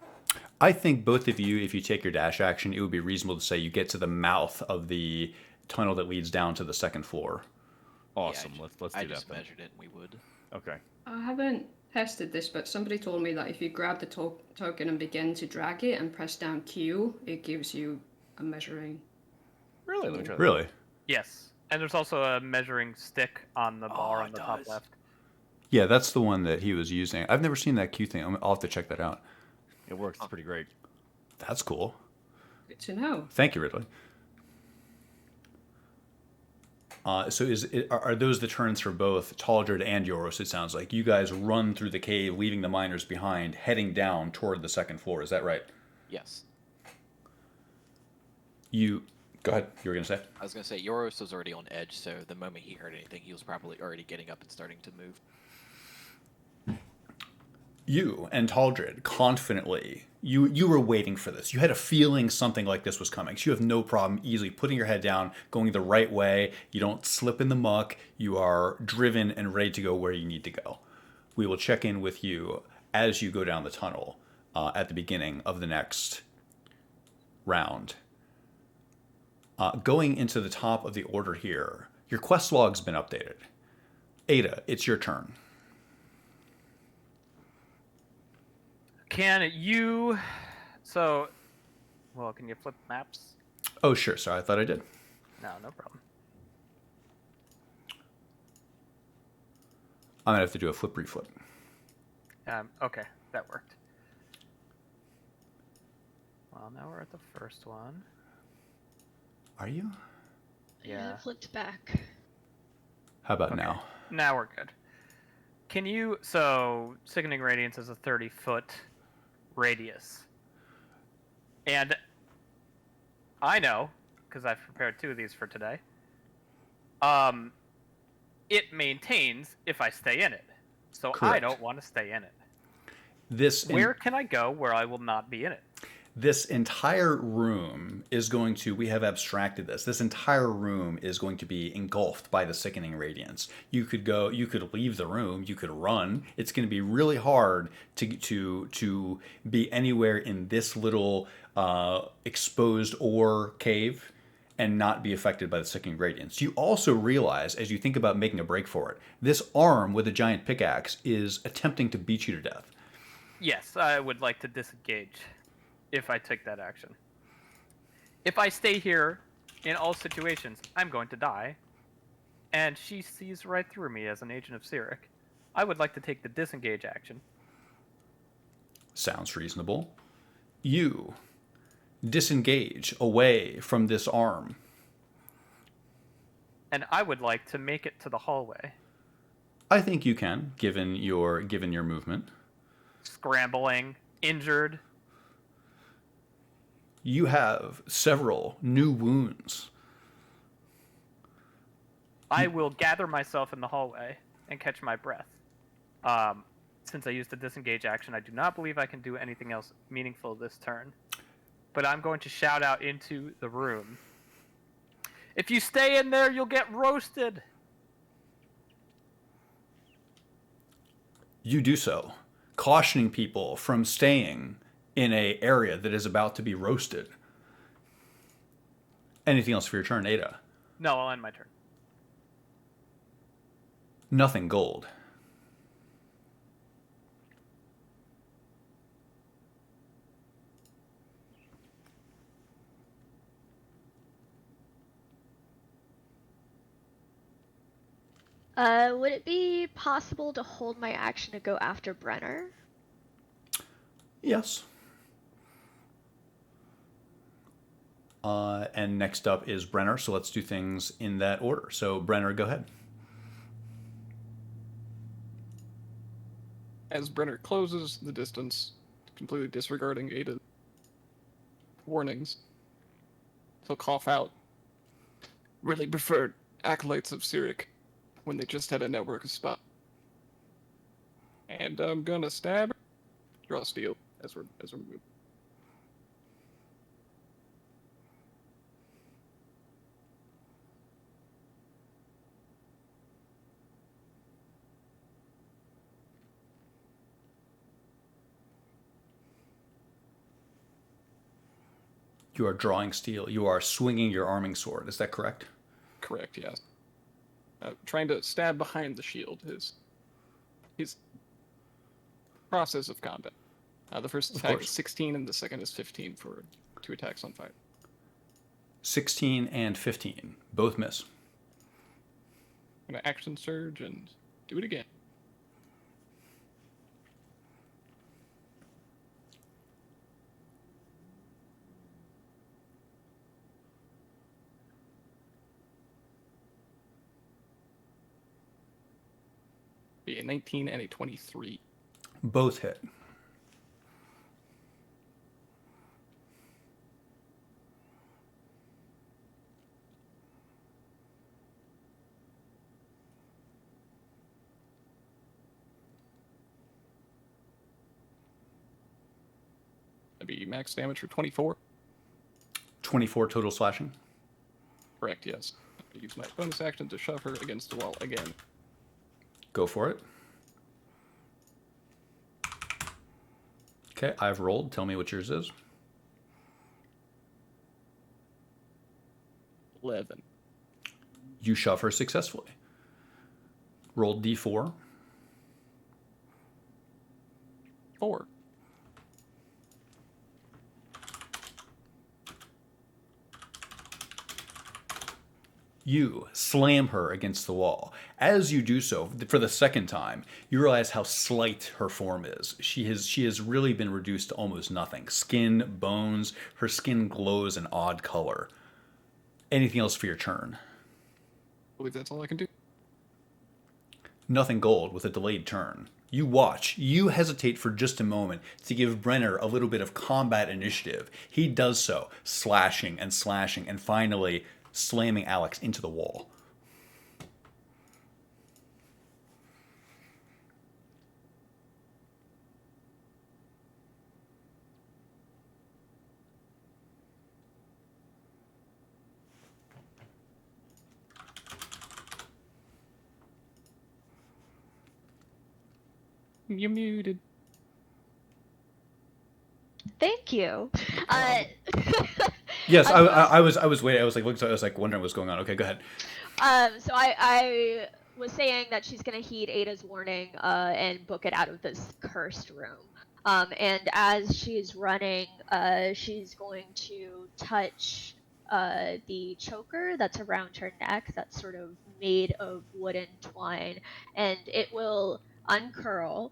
I think both of you, if you take your dash action, it would be reasonable to say you get to the mouth of the tunnel that leads down to the second floor. Awesome. Yeah, Let's do that. I just then. measured it, and we would. Okay. I haven't tested this, but somebody told me that if you grab the token and begin to drag it and press down Q, it gives you a measuring. Really? Let me try that. Really? Yes, and there's also a measuring stick on the bar on the top does. left. Yeah, that's the one that he was using. I've never seen that Q thing. I'll have to check that out. It works. It's pretty great. That's cool. Good to know. Thank you, Ridley. So are those the turns for both Taldred and Yoros? It sounds like you guys run through the cave, leaving the miners behind, heading down toward the second floor. Is that right? Yes. Go ahead. You were gonna say? I was gonna say Yoros was already on edge, so the moment he heard anything, he was probably already getting up and starting to move. You and Taldred confidently, you were waiting for this. You had a feeling something like this was coming. So you have no problem easily putting your head down, going the right way. You don't slip in the muck. You are driven and ready to go where you need to go. We will check in with you as you go down the tunnel at the beginning of the next round. Going into the top of the order here, your quest log's been updated. Ada, it's your turn. Can you... So... Well, can you flip maps? Oh, sure. Sorry, I thought I did. No, no problem. I'm going to have to do a flip reflip. Okay, that worked. Well, now we're at the first one. Are you? Yeah, it flipped back. How about Okay. now? Now we're good. Can you... So, Sickening Radiance is a 30-foot radius. And I know, because I've prepared 2 of these for today, it maintains if I stay in it. So I Correct. don't want to stay in it. Where Can I go where I will not be in it? This entire room is going to, we have abstracted this entire room is going to be engulfed by the sickening radiance. You could leave the room, you could run. It's going to be really hard to be anywhere in this little exposed ore cave and not be affected by the sickening radiance. You also realize, as you think about making a break for it, this arm with a giant pickaxe is attempting to beat you to death. Yes, I would like to disengage if I take that action. If I stay here in all situations, I'm going to die. And she sees right through me as an agent of Cyric. I would like to take the disengage action. Sounds reasonable. You disengage away from this arm. And I would like to make it to the hallway. I think you can, given your movement. Scrambling, injured. You have several new wounds. I will gather myself in the hallway and catch my breath. Since I used the disengage action, I do not believe I can do anything else meaningful this turn. But I'm going to shout out into the room. If you stay in there, you'll get roasted. You do so, cautioning people from staying in an area that is about to be roasted. Anything else for your turn, Ada? No, I'll end my turn. Nothing gold. Would it be possible to hold my action to go after Brenner? Yes. And next up is Brenner, so let's do things in that order. So, Brenner, go ahead. As Brenner closes the distance, completely disregarding Ada's warnings, he'll cough out. Really preferred acolytes of Cyric when they just had a network of spot. And I'm gonna stab her. Draw steel as we're moving. You are drawing steel. You are swinging your arming sword. Is that correct? Correct, yes. Trying to stab behind the shield, his process of combat. The first attack is 16 and the second is 15 for 2 attacks on fire. 16 and 15. Both miss. I'm gonna action surge and do it again. Be a 19 and a 23. Both hit. That'd be max damage for 24. 24 total slashing. Correct, yes. I use my bonus action to shove her against the wall again. Go for it. Okay, I've rolled. Tell me what yours is. 11. You shove her successfully. Roll d4. 4. You slam her against the wall. As you do so, for the second time, you realize how slight her form is. She has really been reduced to almost nothing. Skin, bones, her skin glows an odd color. Anything else for your turn? I believe that's all I can do. Nothing gold with a delayed turn. You watch. You hesitate for just a moment to give Brenner a little bit of combat initiative. He does so, slashing, and finally slamming Alex into the wall. You're muted. Thank you. Yes, I'm- I was waiting. I was like wondering what's going on. Okay, go ahead. So I was saying that she's gonna heed Ada's warning and book it out of this cursed room. And as she's running, she's going to touch the choker that's around her neck, that's sort of made of wooden twine, and it will uncurl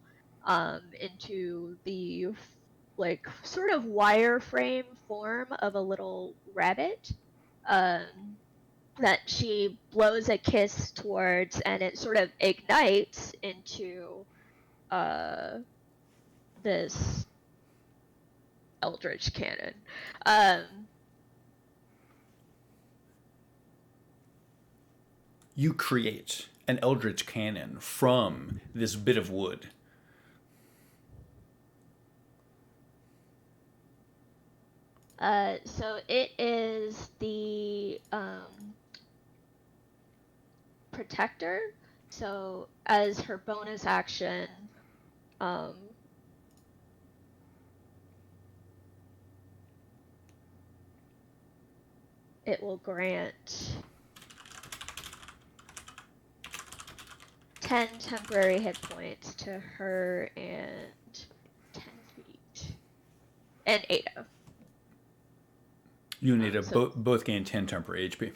into the like sort of wireframe form of a little rabbit. That she blows a kiss towards, and it sort of ignites into this eldritch cannon. You create an eldritch cannon from this bit of wood. So it is the protector. So as her bonus action, it will grant 10 temporary hit points to her and 10 feet. And Ada. You need to So- both gain 10 temporary HP.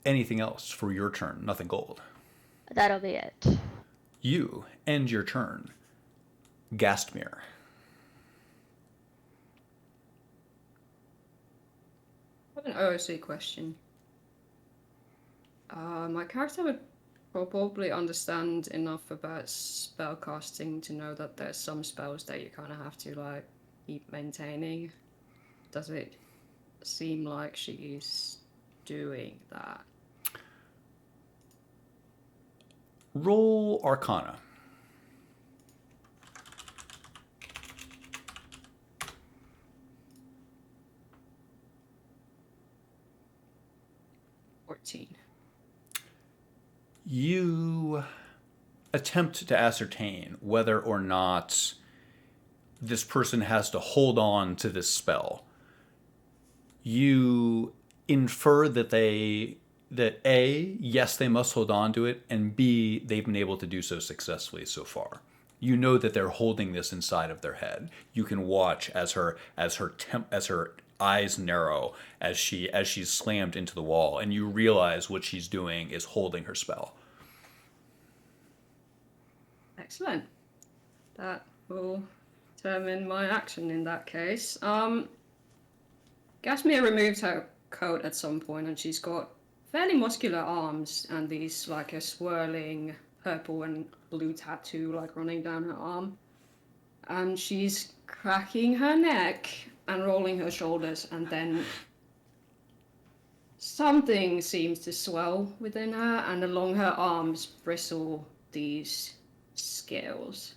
Anything else for your turn? Nothing gold. That'll be it. You end your turn. Gastmere. I have an OOC question. My character would probably understand enough about spellcasting to know that there's some spells that you kind of have to like keep maintaining. Does it seem like she's doing that? Roll Arcana. You attempt to ascertain whether or not this person has to hold on to this spell. You infer that A, yes, they must hold on to it, and B, they've been able to do so successfully so far. You know that they're holding this inside of their head. You can watch as her eyes narrow as she's slammed into the wall, and you realize what she's doing is holding her spell. Excellent. That will determine my action in that case. Gasmere removed her coat at some point, and she's got fairly muscular arms and these like a swirling purple and blue tattoo like running down her arm. And she's cracking her neck and rolling her shoulders, and then something seems to swell within her, and along her arms bristle these scales.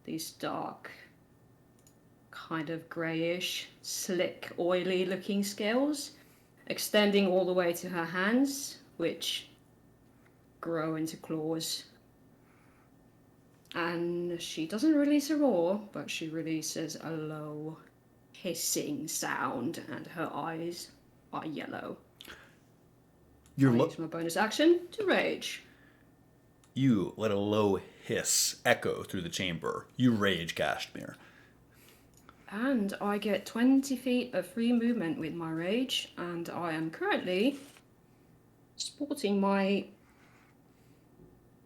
These dark, kind of greyish, slick, oily looking scales, extending all the way to her hands, which grow into claws. And she doesn't release a roar, but she releases a low, hissing sound, and her eyes are yellow. I use my bonus action to rage. You let a low hiss echo through the chamber. You rage, Gashmere. And I get 20 feet of free movement with my rage, and I am currently sporting my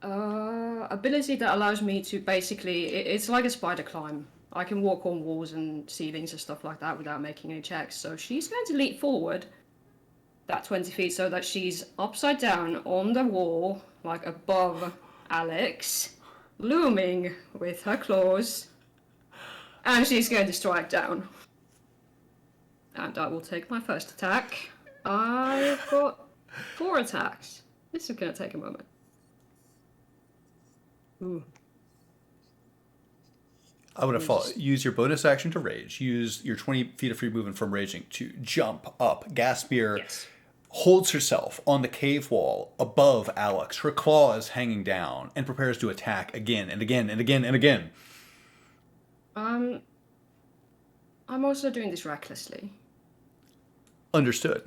ability that allows me to basically, it's like a spider climb. I can walk on walls and ceilings and stuff like that without making any checks. So she's going to leap forward that 20 feet so that she's upside down on the wall, like above Alex, looming with her claws. And she's going to strike down. And I will take my first attack. I've got 4 attacks. This is going to take a moment. Ooh. I want to use your bonus action to rage. Use your 20 feet of free movement from raging to jump up. Gaspir holds herself on the cave wall above Alex, her claws hanging down, and prepares to attack again and again and again and again. I'm also doing this recklessly. Understood.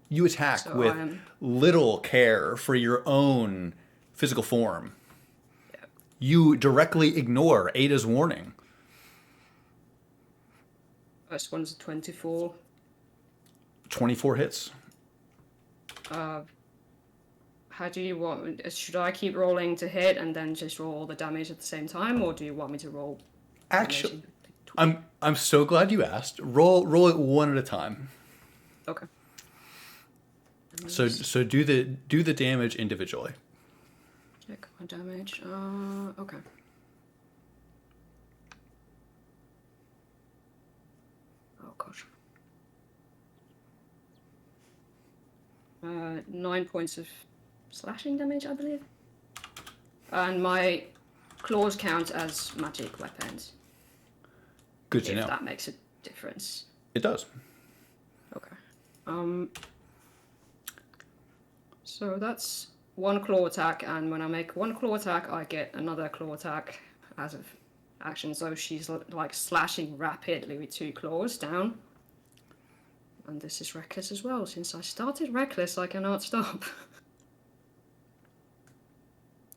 You attack So with little care for your own physical form. You directly ignore Ada's warning. First one's a 24. 24 hits. How do you want? Should I keep rolling to hit and then just roll all the damage at the same time, or do you want me to roll? Actually, I'm so glad you asked. Roll it one at a time. Okay. So do the damage individually. Check my damage. Okay. Oh gosh. 9 points of slashing damage, I believe. And my claws count as magic weapons. Good to know. If that makes a difference. It does. Okay. So that's 1 claw attack, and when I make 1 claw attack, I get another claw attack as of action. So she's like slashing rapidly with 2 claws down. And this is reckless as well. Since I started reckless, I cannot stop.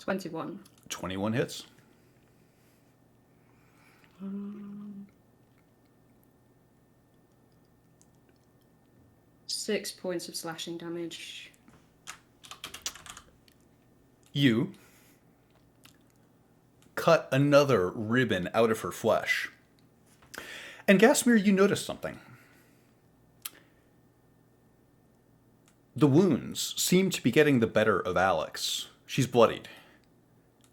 21. 21 hits. 6 points of slashing damage. You cut another ribbon out of her flesh. And Gasmir, you notice something. The wounds seem to be getting the better of Alex. She's bloodied.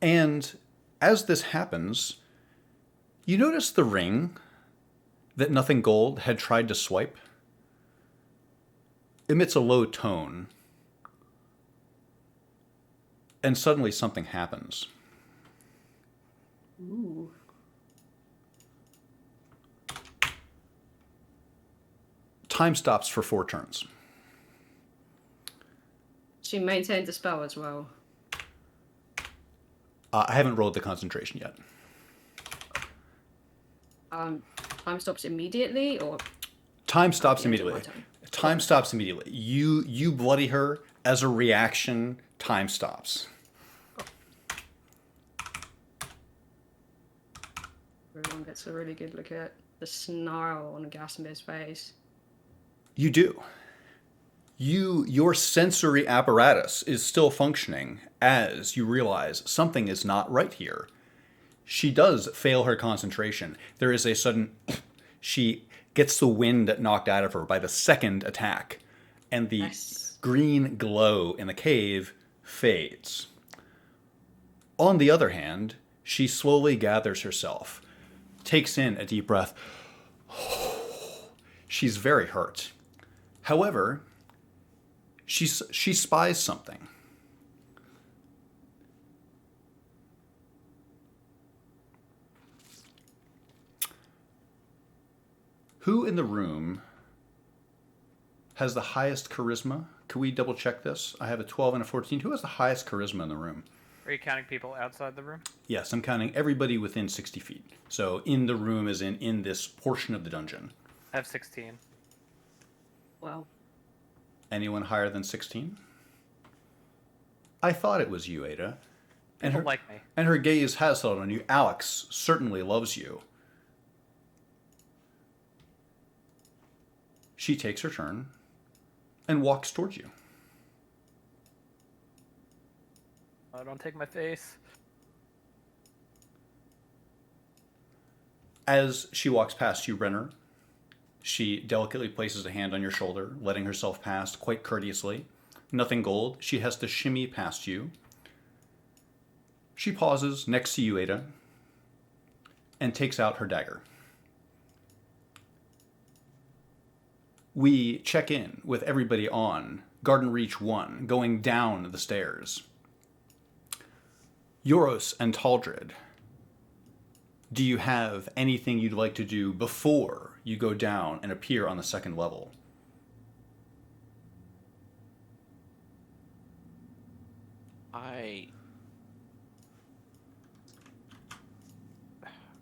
And as this happens, you notice the ring that Nothing Gold had tried to swipe emits a low tone. And suddenly something happens. Ooh. Time stops for 4 turns. She maintained the spell as well. I haven't rolled the concentration yet. Time stops immediately, or Time stops the end of my immediately. turn? Time stops immediately. You bloody her. As a reaction, time stops. Everyone gets a really good look at the snarl on Gasmir's face. You do. Your sensory apparatus is still functioning as you realize something is not right here. She does fail her concentration. There is a sudden... She gets the wind knocked out of her by the second attack, and the green glow in the cave fades. On the other hand, she slowly gathers herself, takes in a deep breath. She's very hurt. However, she spies something. Who in the room has the highest charisma? Can we double check this? I have a 12 and a 14. Who has the highest charisma in the room? Are you counting people outside the room? Yes, I'm counting everybody within 60 feet. So in the room is in this portion of the dungeon. I have 16. Well, Anyone higher than 16? I thought it was you, Ada. And People her, like me. and her gaze has settled on you. Alex certainly loves you. She takes her turn and walks towards you. Don't take my face. As she walks past you, Renner, she delicately places a hand on your shoulder, letting herself pass quite courteously. Nothing gold. She has to shimmy past you. She pauses next to you, Ada, and takes out her dagger. We check in with everybody on Garden Reach 1, going down the stairs. Euros and Taldred, do you have anything you'd like to do before you go down and appear on the second level?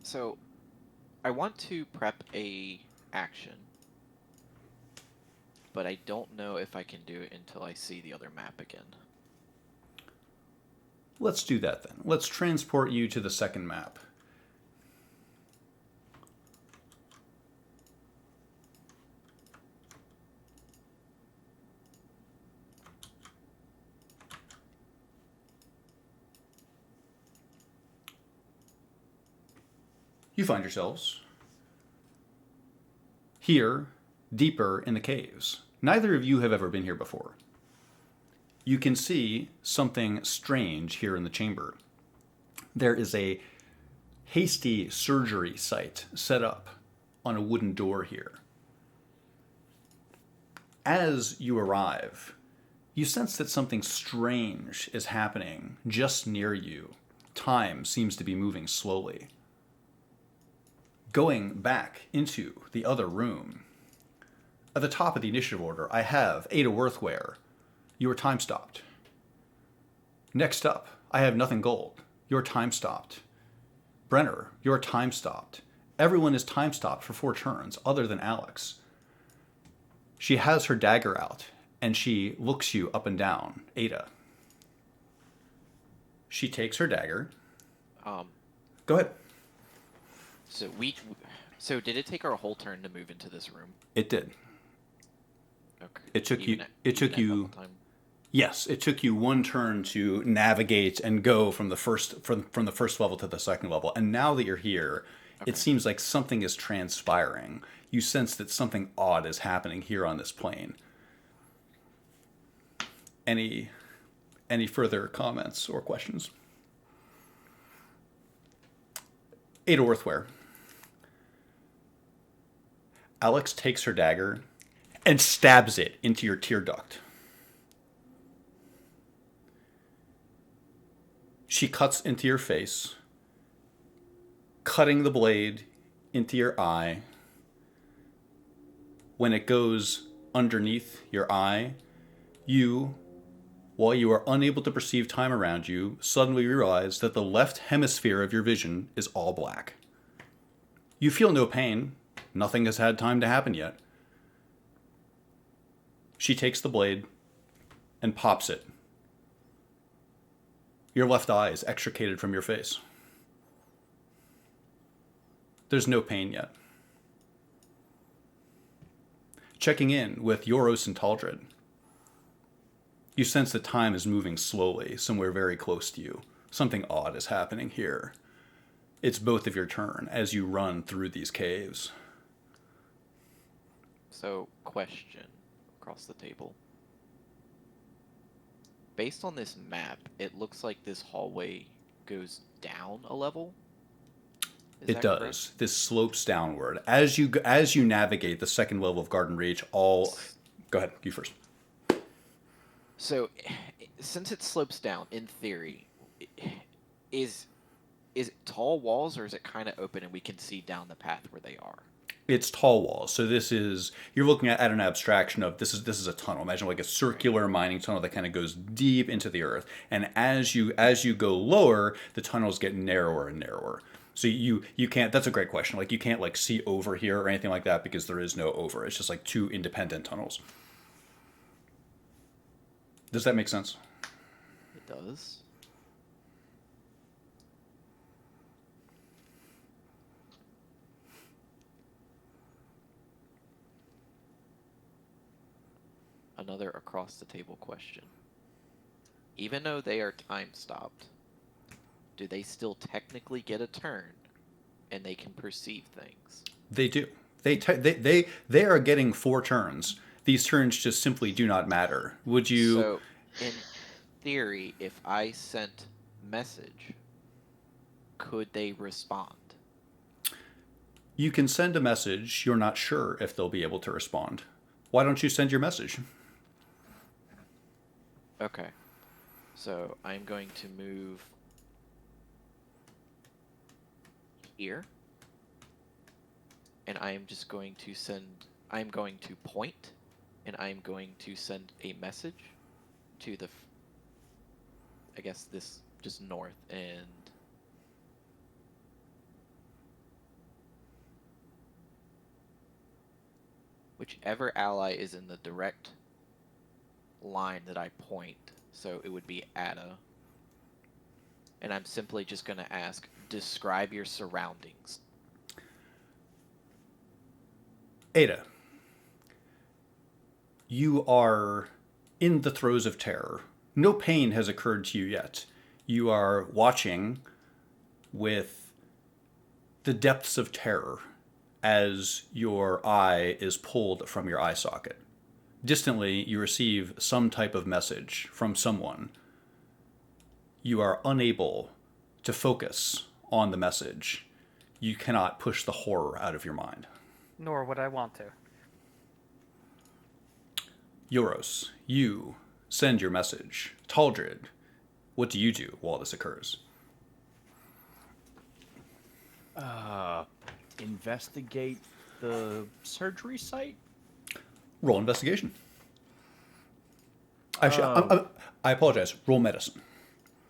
So, I want to prep a action, but I don't know if I can do it until I see the other map again. Let's do that then. Let's transport you to the second map. You find yourselves here, deeper in the caves. Neither of you have ever been here before. You can see something strange here in the chamber. There is a hasty surgery site set up on a wooden door here. As you arrive, you sense that something strange is happening just near you. Time seems to be moving slowly. Going back into the other room, at the top of the initiative order, I have Ada Worthware. You are time stopped. Next up, I have Nothing Gold. You're time stopped. Brenner, you're time stopped. Everyone is time stopped for 4 turns, other than Alex. She has her dagger out, and she looks you up and down. Ada. She takes her dagger. Go ahead. So did it take her a whole turn to move into this room? It did. Okay. It took Even you. at- It took even at you. double time? Yes, it took you 1 turn to navigate and go from the first level to the second level. And now that you're here, it seems like something is transpiring. You sense that something odd is happening here on this plane. Any further comments or questions? Ada Worthware. Alex takes her dagger and stabs it into your tear duct. She cuts into your face, cutting the blade into your eye. When it goes underneath your eye, you, while you are unable to perceive time around you, suddenly realize that the left hemisphere of your vision is all black. You feel no pain. Nothing has had time to happen yet. She takes the blade and pops it. Your left eye is extricated from your face. There's no pain yet. Checking in with Euros and Taldred. You sense that time is moving slowly, somewhere very close to you. Something odd is happening here. It's both of your turn as you run through these caves. So, question across the table. Based on this map, it looks like this hallway goes down a level. It does. Correct? This slopes downward as you navigate the second level of Garden Reach. Go ahead, you first. So, since it slopes down, in theory, is it tall walls or is it kind of open and we can see down the path where they are? It's tall walls. So you're looking at an abstraction of this is a tunnel. Imagine like a circular mining tunnel that kind of goes deep into the earth. And as you go lower, the tunnels get narrower and narrower. So you can't. That's a great question. Like you can't like see over here or anything like that because there is no over. It's just like 2 independent tunnels. Does that make sense? It does. another across the table question. Even though they are time stopped, do they still technically get a turn and they can perceive things? They do. They are getting 4 turns. These turns just simply do not matter. Would you? So, in theory, if I sent message, could they respond? You can send a message. You're not sure if they'll be able to respond. Why don't you send your message? Okay. So I'm going to move here. And I am just going to I'm going to point, and I'm going to send a message to I guess this just north, and whichever ally is in the direct line that I point. So it would be Ada. And I'm simply just going to ask, describe your surroundings. Ada, you are in the throes of terror. No pain has occurred to you yet. You are watching with the depths of terror as your eye is pulled from your eye socket. Distantly, you receive some type of message from someone. You are unable to focus on the message. You cannot push the horror out of your mind. Nor would I want to. Euros, you send your message. Taldrid, what do you do while this occurs? Investigate the surgery site? Roll investigation. Actually, I apologize. Roll medicine.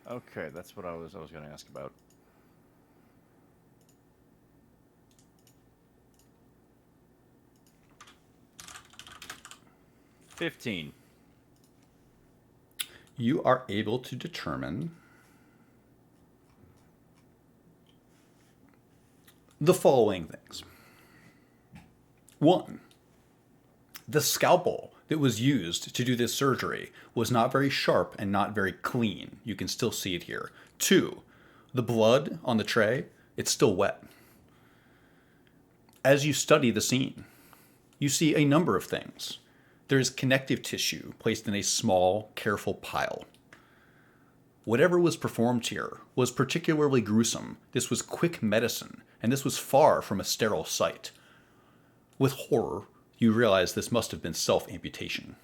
Okay, that's what I was going to ask about. $15. You are able to determine the following things. 1. The scalpel that was used to do this surgery was not very sharp and not very clean. You can still see it here. 2. The blood on the tray, it's still wet. As you study the scene, you see a number of things. There is connective tissue placed in a small, careful pile. Whatever was performed here was particularly gruesome. This was quick medicine, and this was far from a sterile site. With horror, you realize this must have been self-amputation.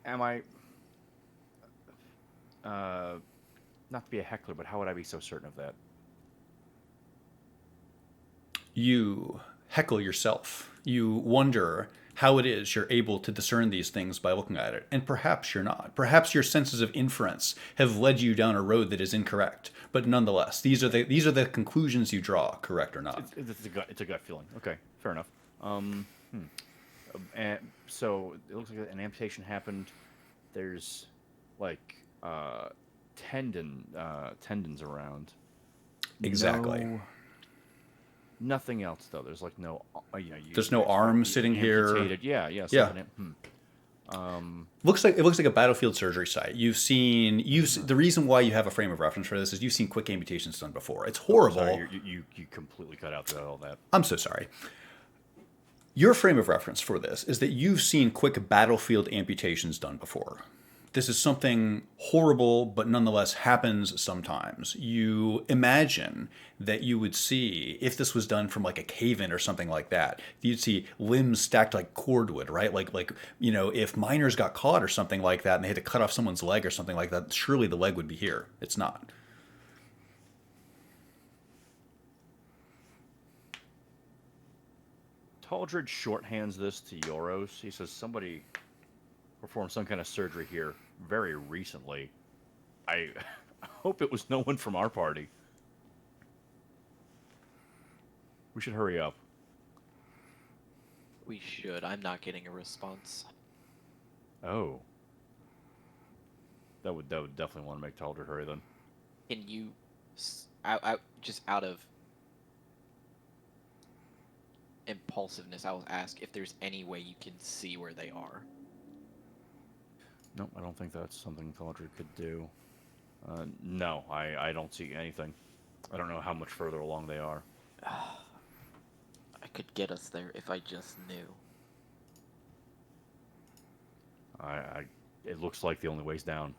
Am I... not to be a heckler, but how would I be so certain of that? You heckle yourself. You wonder how it is you're able to discern these things by looking at it. And perhaps you're not. Perhaps your senses of inference have led you down a road that is incorrect. But nonetheless, these are the conclusions you draw, correct or not. It's a gut feeling. Okay, fair enough. And so it looks like an amputation happened. There's like tendons around. Exactly. Nothing else though. There's like no, there's no arm sitting amputated. here. Yeah. Looks like a battlefield surgery site. The reason why you have a frame of reference for this is you've seen quick amputations done before. It's horrible. Sorry, you completely cut out all that. I'm so sorry. Your frame of reference for this is that you've seen quick battlefield amputations done before. This is something horrible, but nonetheless happens sometimes. You imagine that you would see, if this was done from like a cave-in or something like that, you'd see limbs stacked like cordwood, right? Like if miners got caught or something like that and they had to cut off someone's leg or something like that, surely the leg would be here. It's not. Taldred shorthands this to Euros. He says somebody performed some kind of surgery here very recently. I hope it was no one from our party. We should hurry up. We should. I'm not getting a response. Oh. That would definitely want to make Taldred hurry then. Can you, out just out of impulsiveness, I will ask if there's any way you can see where they are. Nope, I don't think that's something Theldred could do. No, I don't see anything. I don't know how much further along they are. I could get us there if I just knew. It looks like the only way's down.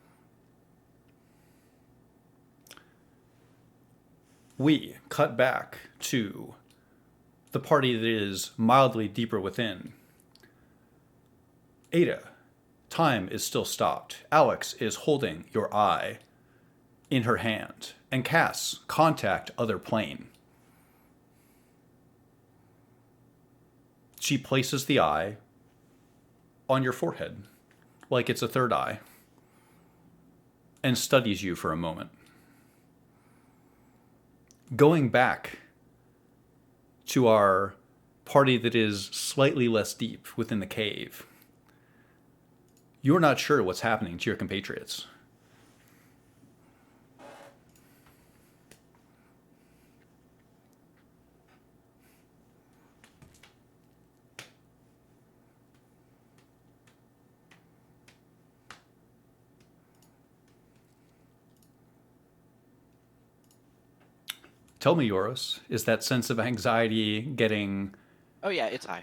We cut back to the party that is mildly deeper within. Ada, time is still stopped. Alex is holding your eye in her hand and casts Contact Other Plane. She places the eye on your forehead, like it's a third eye, and studies you for a moment. Going back to our party that is slightly less deep within the cave, you're not sure what's happening to your compatriots. Tell me, Yoros, is that sense of anxiety getting... Oh yeah, it's high.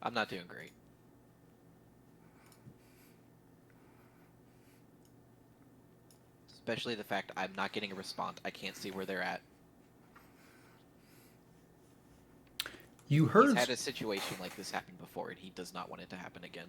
I'm not doing great. Especially the fact I'm not getting a response. I can't see where they're at. You heard... He's had a situation like this happen before, and he does not want it to happen again.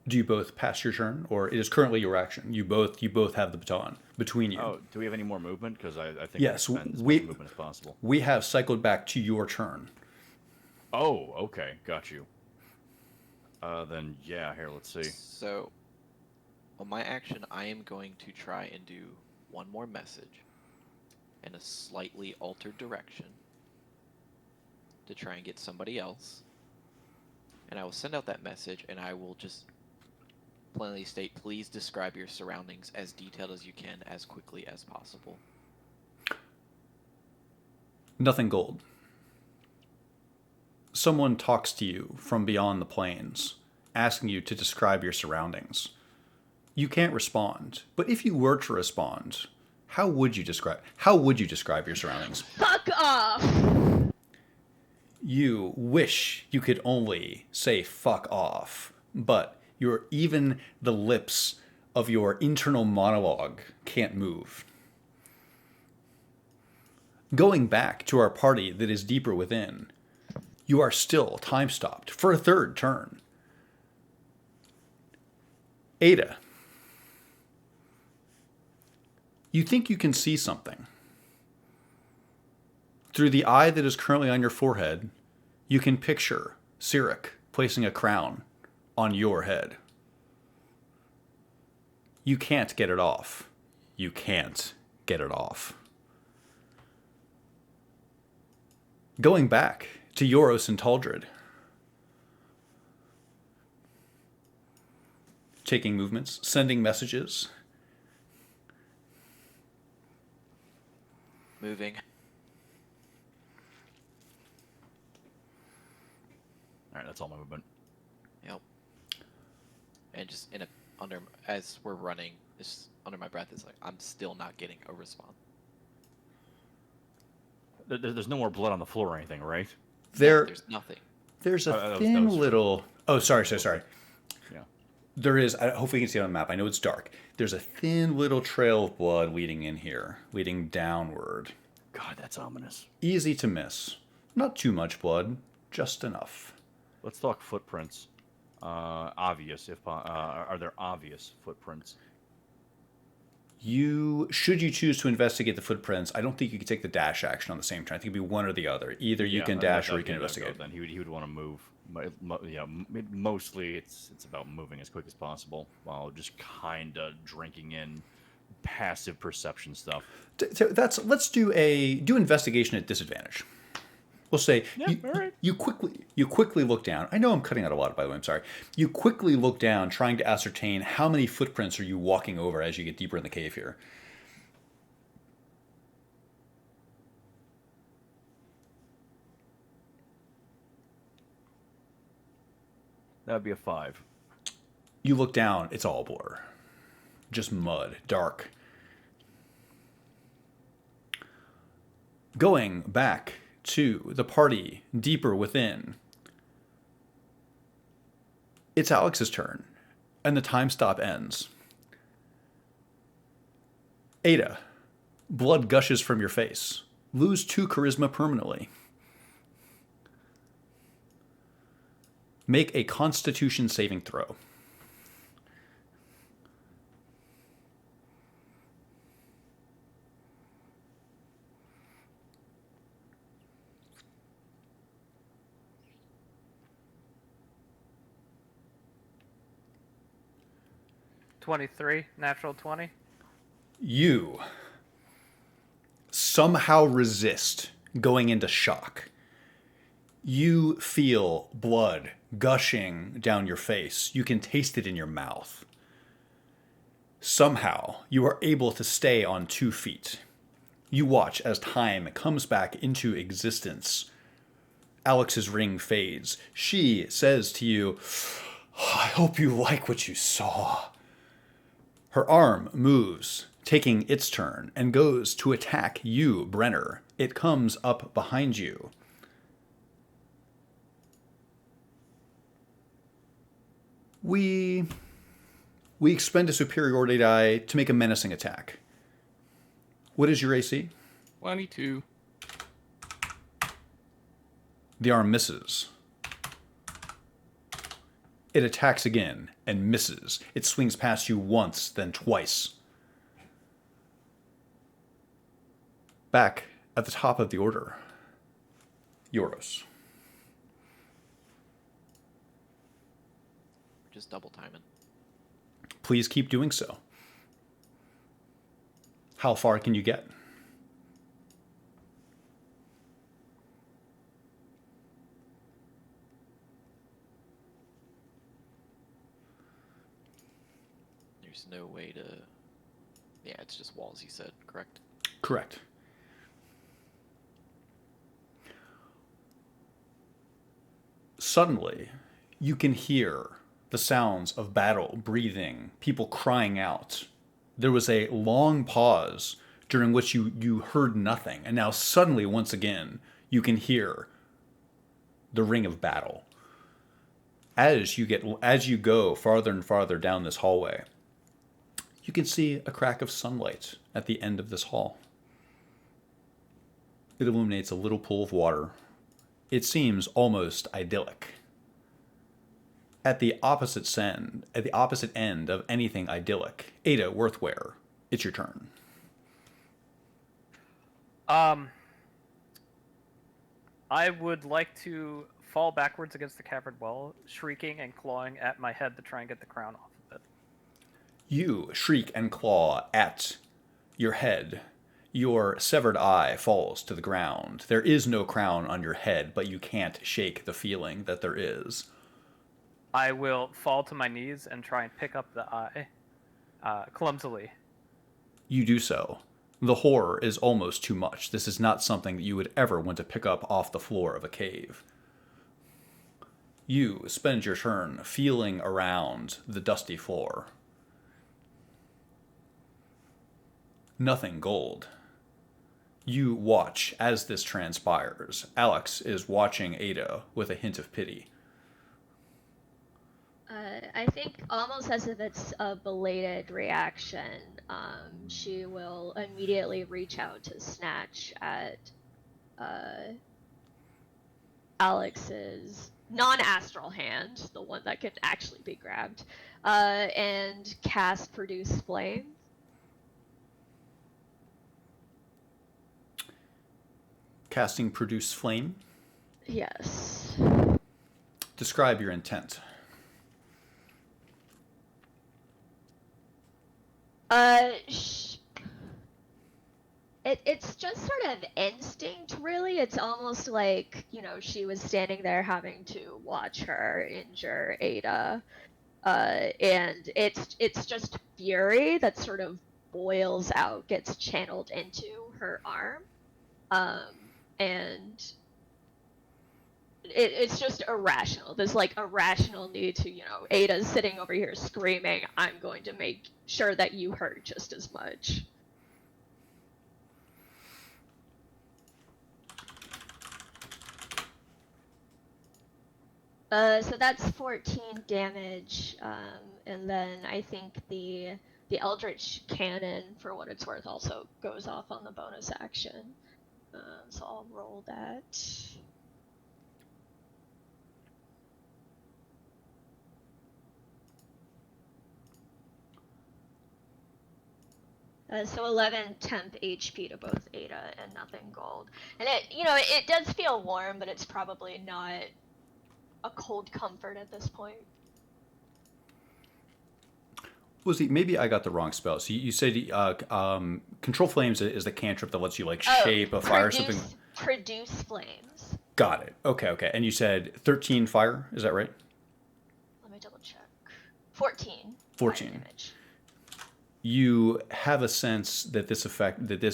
Do you both pass your turn, or it is currently your action? You both have the baton between you. Oh, do we have any more movement? Because I think Yes, we spend as we- much movement as possible. We have cycled back to your turn. Oh, okay, got you. Then yeah, here, let's see. So, on my action, I am going to try and do one more message in a slightly altered direction to try and get somebody else. And I will send out that message, and I will just plainly state, please describe your surroundings as detailed as you can, as quickly as possible. Nothing gold. Someone talks to you from beyond the plains, asking you to describe your surroundings. You can't respond, but if you were to respond, how would you describe your surroundings? Fuck off! You wish you could only say fuck off, but even the lips of your internal monologue can't move. Going back to our party that is deeper within, you are still time stopped for a third turn. Ada, you think you can see something. Through the eye that is currently on your forehead, you can picture Cyric placing a crown on your head. You can't get it off. You can't get it off. Going back to Yoros and Taldred. Taking movements, sending messages. Moving. All right, that's all my movement. Yep. And just as we're running, just under my breath, it's like I'm still not getting a response. There's no more blood on the floor or anything, right? There's nothing. There's a that thin was- little... Oh, sorry. Yeah. There is... Hopefully you can see it on the map. I know it's dark. There's a thin little trail of blood leading in here, leading downward. God, that's ominous. Easy to miss. Not too much blood, just enough. Let's talk footprints. Obvious, are there obvious footprints? Should you choose to investigate the footprints, I don't think you can take the dash action on the same turn. I think it'd be one or the other. Either you can dash or you can investigate. Then he would want to move. Mostly it's about moving as quick as possible while just kind of drinking in passive perception stuff. Let's do investigation at disadvantage. We'll say Yeah, all right. you quickly look down. I know I'm cutting out a lot, by the way. I'm sorry. You quickly look down, trying to ascertain how many footprints are you walking over as you get deeper in the cave here. That would be a 5. You look down. It's all blur, just mud, dark. Going back to the party deeper within, it's Alex's turn, and the time stop ends. Ada, blood gushes from your face. Lose 2 charisma permanently. Make a Constitution saving throw. Natural 20. You somehow resist going into shock. You feel blood gushing down your face. You can taste it in your mouth. Somehow, you are able to stay on 2 feet. You watch as time comes back into existence. Alex's ring fades. She says to you, "I hope you like what you saw." Her arm moves, taking its turn, and goes to attack you, Brenner. It comes up behind you. We expend a superiority die to make a menacing attack. What is your AC? 22. The arm misses. It attacks again and misses. It swings past you once, then twice. Back at the top of the order, Euros. Just double timing. Please keep doing so. How far can you get? There's no way to... Yeah, it's just walls, you said, correct? Correct. Suddenly, you can hear the sounds of battle, breathing, people crying out. There was a long pause during which you heard nothing, and now suddenly, once again, you can hear the ring of battle. As you go farther and farther down this hallway, you can see a crack of sunlight at the end of this hall. It illuminates a little pool of water. It seems almost idyllic. At the opposite end of anything idyllic, Ada Worthware, it's your turn. I would like to fall backwards against the cavern wall, shrieking and clawing at my head to try and get the crown off of it. You shriek and claw at your head. Your severed eye falls to the ground. There is no crown on your head, but you can't shake the feeling that there is. I will fall to my knees and try and pick up the eye, clumsily. You do so. The horror is almost too much. This is not something that you would ever want to pick up off the floor of a cave. You spend your turn feeling around the dusty floor. Nothing gold. You watch as this transpires. Alex is watching Ada with a hint of pity. I think almost as if it's a belated reaction, she will immediately reach out to snatch at Alex's non-astral hand, the one that could actually be grabbed, and cast Produce Flame. Casting Produce Flame. Yes. Describe your intent. It's just sort of instinct, really. It's almost like, she was standing there having to watch her injure Ada. And it's just fury that sort of boils out, gets channeled into her arm. And it's just irrational. There's like irrational need to, Ada's sitting over here screaming, I'm going to make sure that you hurt just as much. So that's 14 damage, and then I think the Eldritch Cannon, for what it's worth, also goes off on the bonus action. So I'll roll that. So 11 temp HP to both Ada and nothing gold. And it does feel warm, but it's probably not a cold comfort at this point. Maybe I got the wrong spell. So you said Control Flames is the cantrip that lets you shape a fire or something. Produce flames. Got it. Okay. And you said 13 fire. Is that right? Let me double check. 14. 14. Damage. You have a sense that this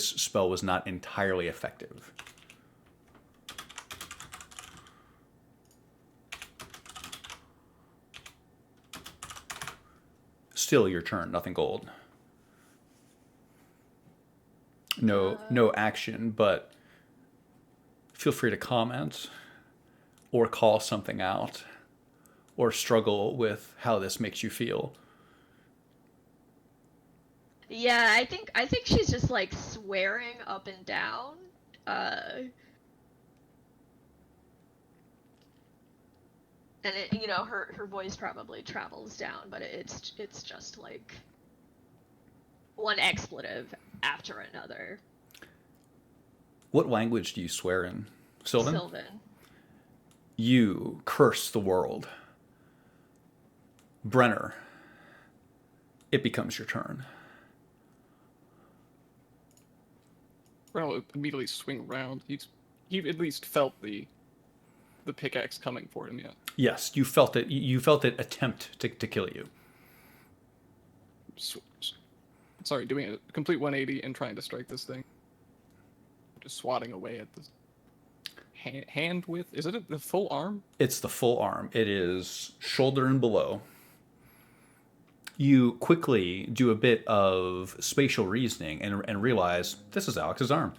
spell was not entirely effective. Still your turn, nothing gold. No action, but feel free to comment or call something out or struggle with how this makes you feel. Yeah, I think she's just like swearing up and down. And her voice probably travels down, but it's just like one expletive after another. What language do you swear in? Sylvan? Sylvan. You curse the world. Brenner, it becomes your turn. Ren will immediately swing around. He at least felt the pickaxe coming for him, yeah. Yes, you felt it. You felt it attempt to kill you. Sorry, doing a complete 180 and trying to strike this thing. Just swatting away at this hand width. Is it the full arm? It's the full arm. It is shoulder and below. You quickly do a bit of spatial reasoning and realize this is Alex's arm.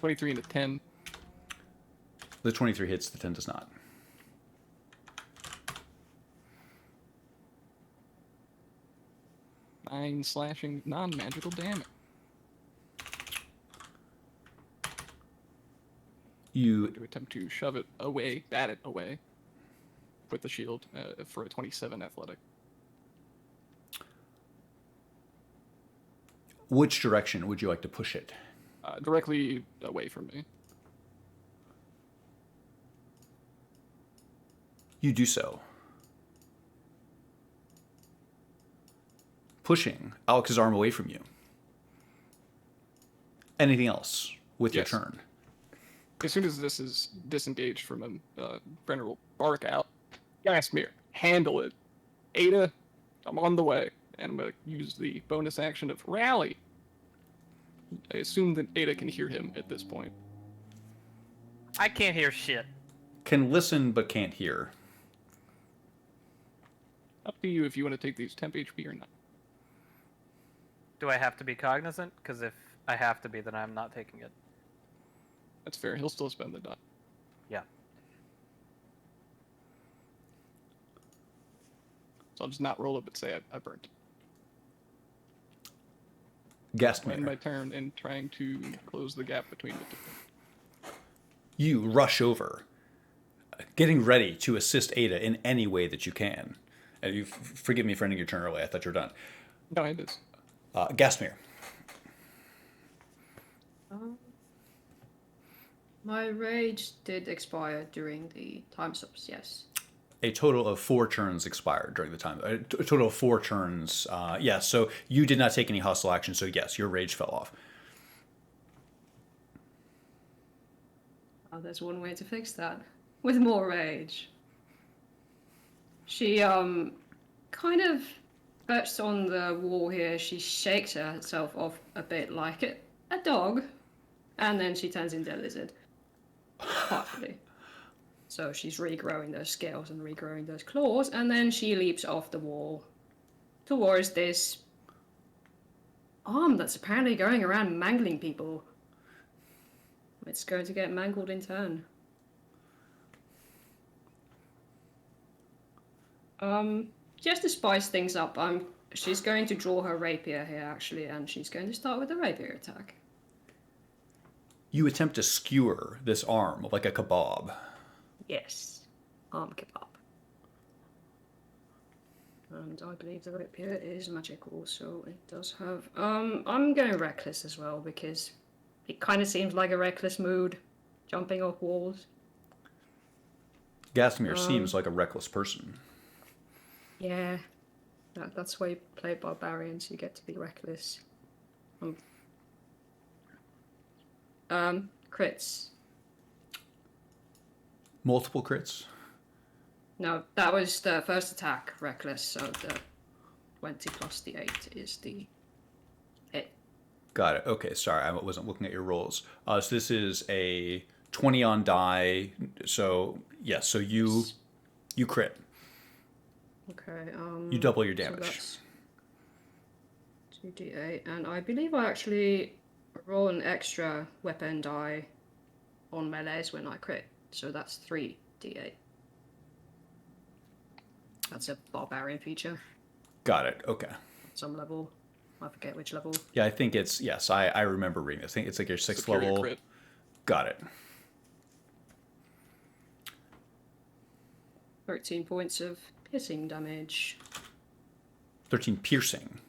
$23 into 10. The 23 hits, the 10 does not. Nine slashing non-magical damage. You To attempt to shove it away, bat it away with the shield for a 27 athletic. Which direction would you like to push it? Directly away from me. You do so. Pushing Alex's arm away from you. Anything else with your Yes. turn? As soon as this is disengaged from him, Brenner will bark out, Gasmir, handle it. Ada, I'm on the way. And I'm going to use the bonus action of rally. I assume that Ada can hear him at this point. I can't hear shit. Can listen but can't hear. Up to you if you want to take these temp HP or not. Do I have to be cognizant? Because if I have to be, then I'm not taking it. That's fair. He'll still spend the die. Yeah. So I'll just not roll it, but say I burnt. End my Gastmere, turn in trying to close the gap between the two. you rush over, getting ready to assist Ada in any way that you can. And you forgive me for ending your turn early. I thought you were done. No, it is. Gastmere. My rage did expire during the time stops, yes. A total of 4 turns expired during the time. A total of 4 turns. Yes, so you did not take any hostile action, so yes, your rage fell off. Oh, there's one way to fix that. With more rage. She, kind of perched on the wall here. She shakes herself off a bit like a dog. And then she turns into a lizard. Partially. So she's regrowing those scales and regrowing those claws. And then she leaps off the wall towards this arm that's apparently going around mangling people. It's going to get mangled in turn. Just to spice things up, she's going to draw her rapier here, actually, and she's going to start with a rapier attack. You attempt to skewer this arm like a kebab. Yes. Arm kebab. And I believe the rapier is magical, so it does have... I'm going reckless as well, because it kind of seems like a reckless mood, jumping off walls. Gasmir seems like a reckless person. Yeah. That's why you play barbarians, you get to be reckless. Crits. Multiple crits? No, that was the first attack, reckless, so the 20 plus the 8 is the hit. Got it. Okay, sorry, I wasn't looking at your rolls. So this is a 20 on die, so yes, so you crit. Okay, You double your damage. So that's 2d8, and I believe I actually roll an extra weapon die on melees when I crit, so that's 3d8. That's a barbarian feature. Got it. Okay. Some level. I forget which level. Yeah, I think it's, yes, I remember reading this. I think it's like your 6th Superior level. crit. Got it. 13 points of piercing damage. 13 piercing.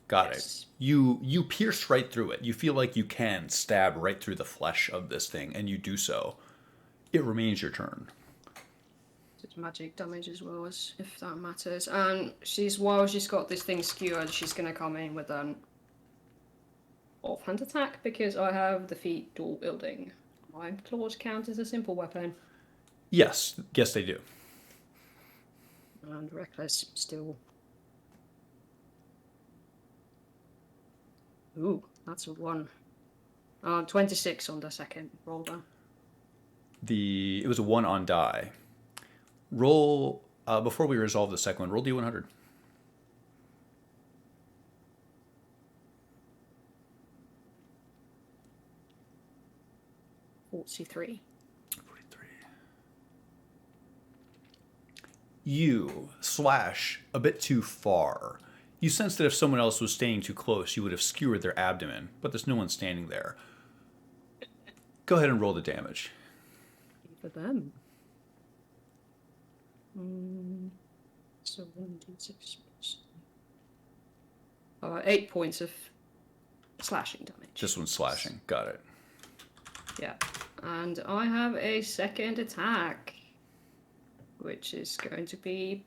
Got Yes. it. You pierce right through it. You feel like you can stab right through the flesh of this thing, and you do so. It remains your turn. It's magic damage as well, as if that matters. And while she's got this thing skewered, she's gonna come in with an offhand attack because I have the feat dual wielding. My claws count as a simple weapon. Yes, they do. And reckless still. Ooh, that's a 1. 26 on the second roll down. It was a 1 on die. Roll, before we resolve the second one, roll D100. Forty-three. You slash a bit too far. You sense that if someone else was staying too close, you would have skewered their abdomen, but there's no one standing there. Go ahead and roll the damage. For them. So 1d6. 8 points of slashing damage. This one's slashing. Got it. Yeah. And I have a second attack, which is going to be...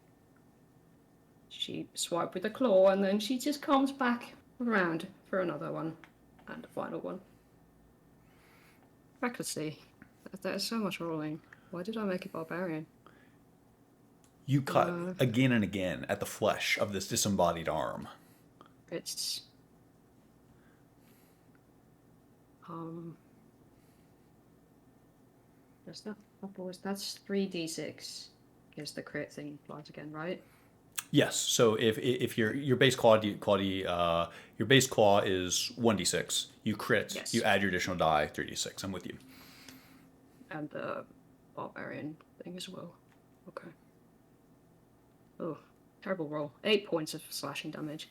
She swiped with a claw, and then she just comes back around for another one. And a final one. Recklessly. There's so much rolling. Why did I make it barbarian? You cut again and again at the flesh of this disembodied arm. It's... That's 3d6. Is the crit thing applies again, right? Yes. So if your base claw your base claw is 1d6, you crit, Yes. you add your additional die 3d6. I'm with you. And the barbarian thing as well. Okay. Oh, terrible roll. 8 points of slashing damage.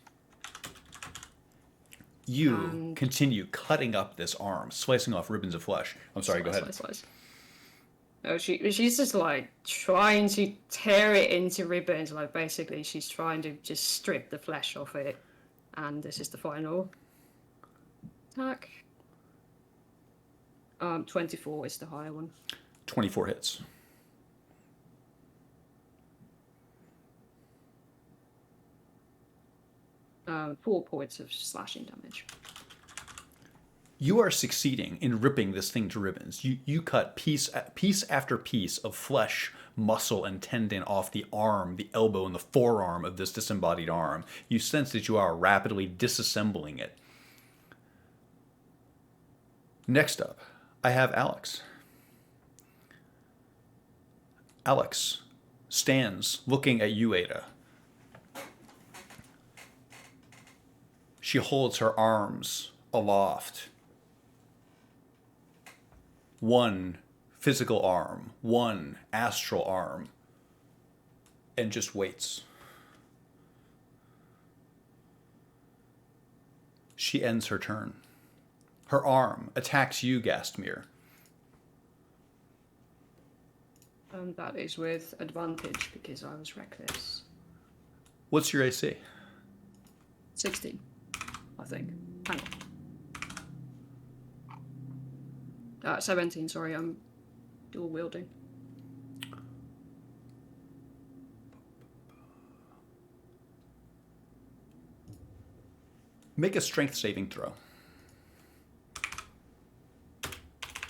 You continue cutting up this arm, slicing off ribbons of flesh. I'm sorry, go ahead. Slice. No, she's just like trying to tear it into ribbons. Like basically, she's trying to just strip the flesh off it. And this is the final attack. 24 is the higher one. 24 hits. 4 points of slashing damage. You are succeeding in ripping this thing to ribbons. You cut piece after piece of flesh, muscle, and tendon off the arm, the elbow, and the forearm of this disembodied arm. You sense that you are rapidly disassembling it. Next up, I have Alex. Alex stands looking at you, Ada. She holds her arms aloft. One physical arm, one astral arm, and just waits. She ends her turn. Her arm attacks you, Gastmir. And that is with advantage because I was reckless. What's your AC? 16, I think. Hang on. 17, sorry, I'm dual wielding. Make a strength saving throw. I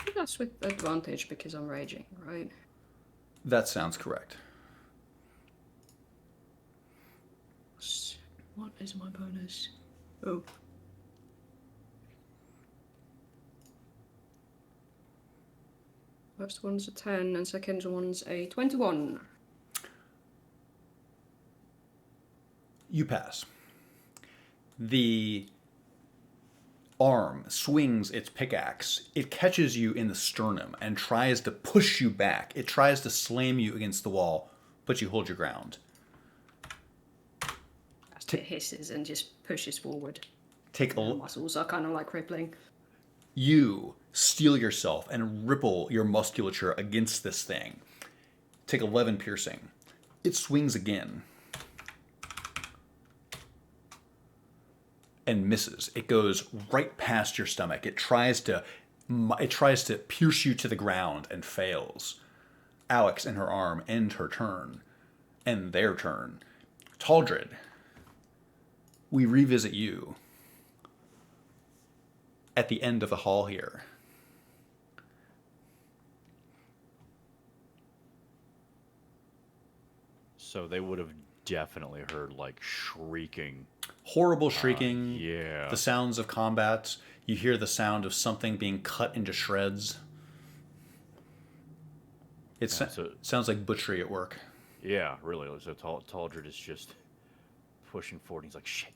think that's with advantage because I'm raging, right? That sounds correct. What is my bonus? Oh. First one's a 10 and second one's a 21. You pass. The arm swings its pickaxe. It catches you in the sternum and tries to push you back. It tries to slam you against the wall, but you hold your ground. It hisses and just pushes forward. Take The a muscles are kind of like crippling. You steel yourself and ripple your musculature against this thing. Take 11 piercing. It swings again. And misses. It goes right past your stomach. It tries to pierce you to the ground and fails. Alex and her arm end her turn. End their turn. Taldred, we revisit you at the end of the hall here. So they would have definitely heard like shrieking. Horrible shrieking. Yeah. The sounds of combat. You hear the sound of something being cut into shreds. It sounds like butchery at work. Yeah, really. So Taldred is just pushing forward. He's like, shit.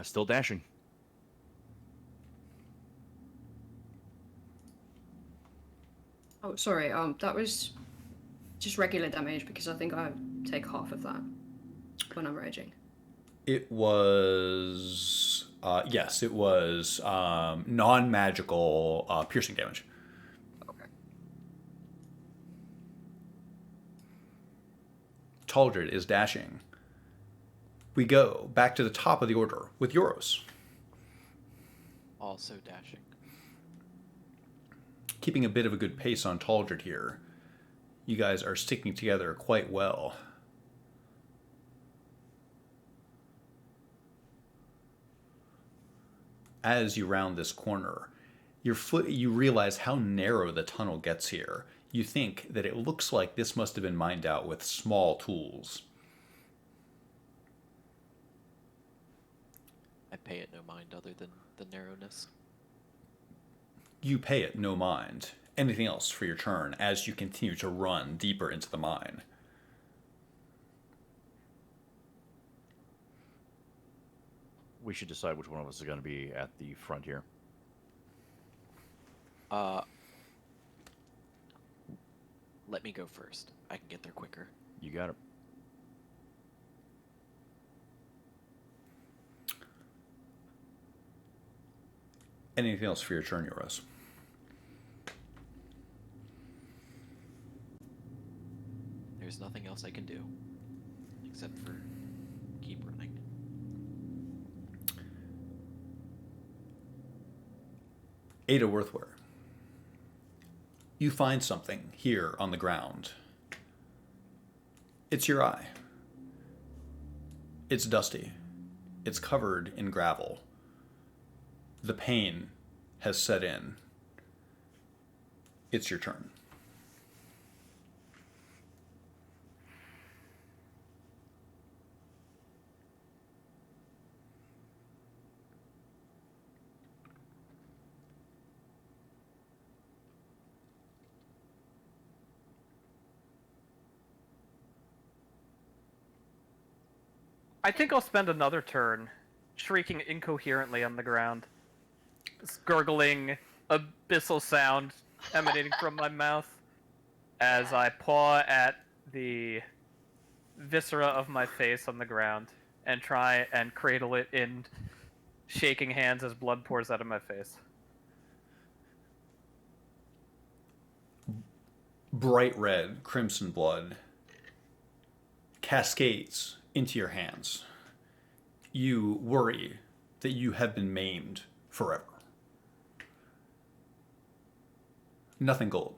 Still dashing. Oh, sorry, that was just regular damage because I think I take half of that when I'm raging. It was... yes, it was non-magical piercing damage. Okay. Taldred is dashing. We go back to the top of the order with Euros. Also dashing. Keeping a bit of a good pace on Taldred here. You guys are sticking together quite well. As you round this corner, you realize how narrow the tunnel gets here. You think that it looks like this must have been mined out with small tools. I pay it no mind other than the narrowness. You pay it no mind. Anything else for your turn as you continue to run deeper into the mine? We should decide which one of us is going to be at the front here. Let me go first. I can get there quicker. You got it. Anything else for your turn, Euros? There's nothing else I can do except for keep running. Ada Worthware. You find something here on the ground. It's your eye. It's dusty. It's covered in gravel. The pain has set in. It's your turn. I think I'll spend another turn shrieking incoherently on the ground. This gurgling, abyssal sound emanating from my mouth as I paw at the viscera of my face on the ground and try and cradle it in shaking hands as blood pours out of my face. Bright red, crimson blood cascades into your hands. You worry that you have been maimed forever. Nothing gold.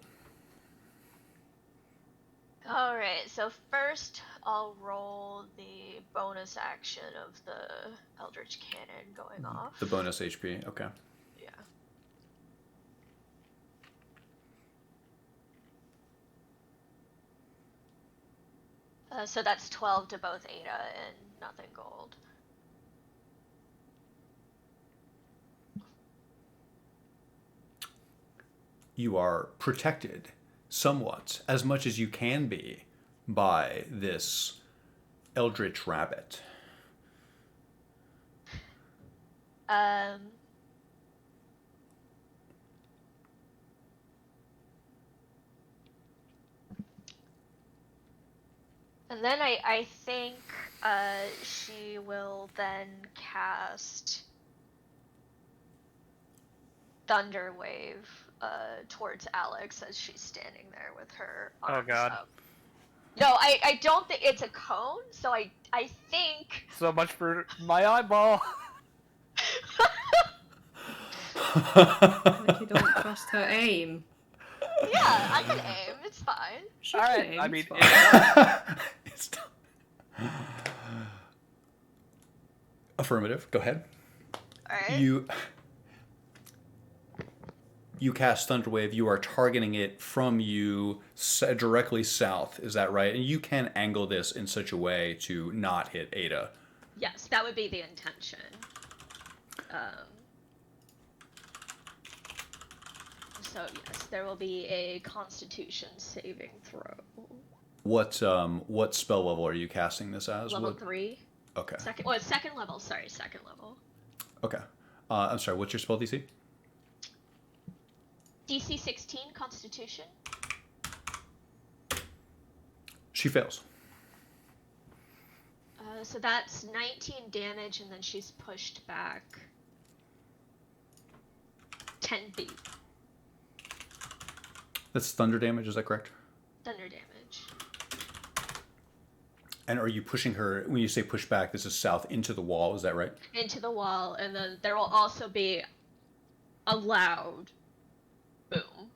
Alright, so first I'll roll the bonus action of the Eldritch Cannon going off. The bonus HP, okay. Yeah. So that's 12 to both Ada and nothing gold. You are protected somewhat, as much as you can be, by this eldritch rabbit. And then I think she will then cast Thunder Wave towards Alex as she's standing there with her arms God. up. No, I don't think it's a cone, so I think... So much for my eyeball! Like you don't trust her aim. Yeah, I can aim, it's fine. She Alright, can aim, I it's mean, fine. It's affirmative. Go ahead. Alright. You cast Thunderwave. You are targeting it from you directly south. Is that right? And you can angle this in such a way to not hit Ada. Yes, that would be the intention. So yes, there will be a Constitution saving throw. What spell level are you casting this as? Level 3. Okay. Second level. Sorry, second level. Okay. I'm sorry. What's your spell DC? DC 16 Constitution. She fails. So that's 19 damage, and then she's pushed back 10 feet. That's thunder damage. Is that correct? Thunder damage. And are you pushing her? When you say push back, this is south into the wall. Is that right? Into the wall, and then there will also be a loud boom.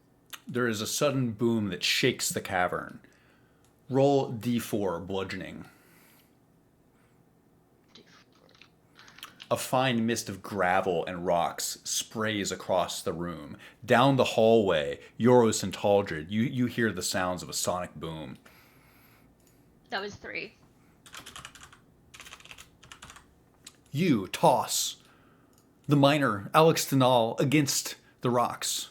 There is a sudden boom that shakes the cavern. Roll D4 bludgeoning. A fine mist of gravel and rocks sprays across the room. Down the hallway, Yoros and Taldred, you hear the sounds of a sonic boom. That was 3. You toss the miner, Alex Denal, against the rocks.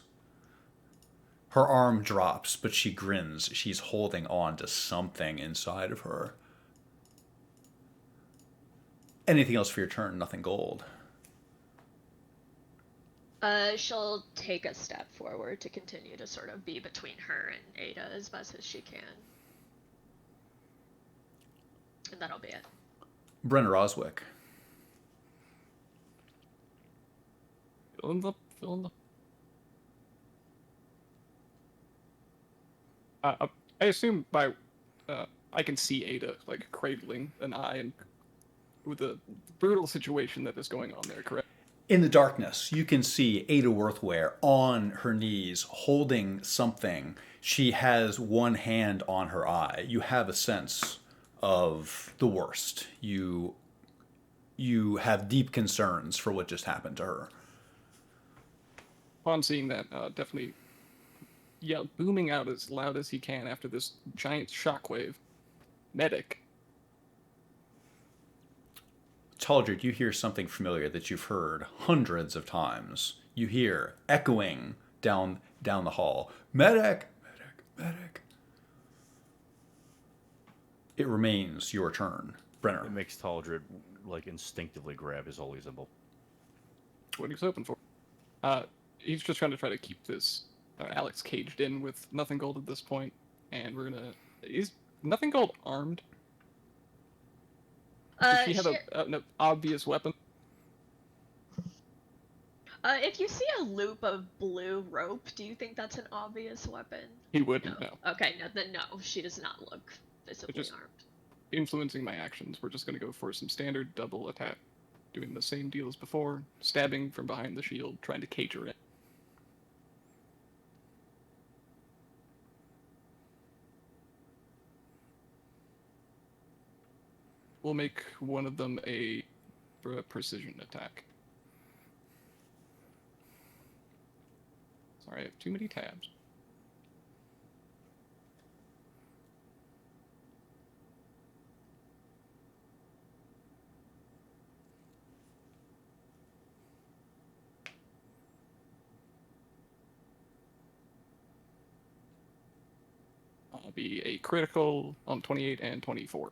Her arm drops, but she grins. She's holding on to something inside of her. Anything else for your turn? Nothing gold. She'll take a step forward to continue to sort of be between her and Ada as best as she can. And that'll be it. Brenner Oswick. Filling up. I assume by I can see Ada like cradling an eye and with the brutal situation that is going on there, correct? In the darkness, you can see Ada Worthware on her knees holding something. She has one hand on her eye. You have a sense of the worst. You have deep concerns for what just happened to her. Upon seeing that, definitely booming out as loud as he can after this giant shockwave. Medic. Taldred, you hear something familiar that you've heard hundreds of times. You hear echoing down the hall. Medic! Medic! Medic! It remains your turn. Brenner. It makes Taldred like instinctively grab his holy symbol. What he's hoping for. He's just trying to keep this Alex caged in with Nothing Gold at this point, and we're gonna. Is Nothing Gold armed? Does she have an obvious weapon? If you see a loop of blue rope, do you think that's an obvious weapon? He wouldn't know. Okay, then no, she does not look visibly armed. Influencing my actions, we're just gonna go for some standard double attack, doing the same deal as before, stabbing from behind the shield, trying to cage her in. We'll make one of them a precision attack. Sorry, I have too many tabs. I'll be a critical on 28 and 24.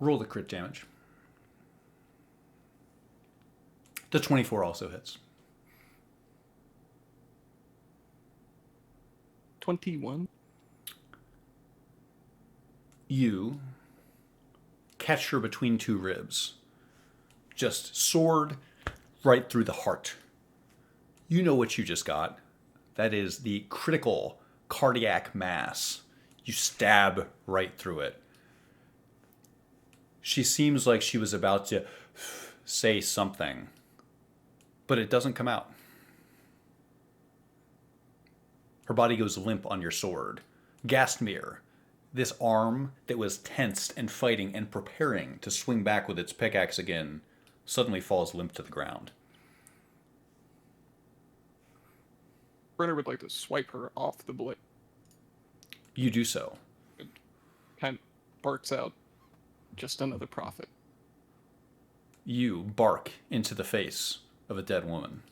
Roll the crit damage. The 24 also hits. 21. You catch her between two ribs. Just sword right through the heart. You know what you just got. That is the critical cardiac mass. You stab right through it. She seems like she was about to say something, but it doesn't come out. Her body goes limp on your sword. Gastmir, this arm that was tensed and fighting and preparing to swing back with its pickaxe again, suddenly falls limp to the ground. Brenner would like to swipe her off the blade. You do so. It kind of barks out, just another prophet. You bark into the face of a dead woman.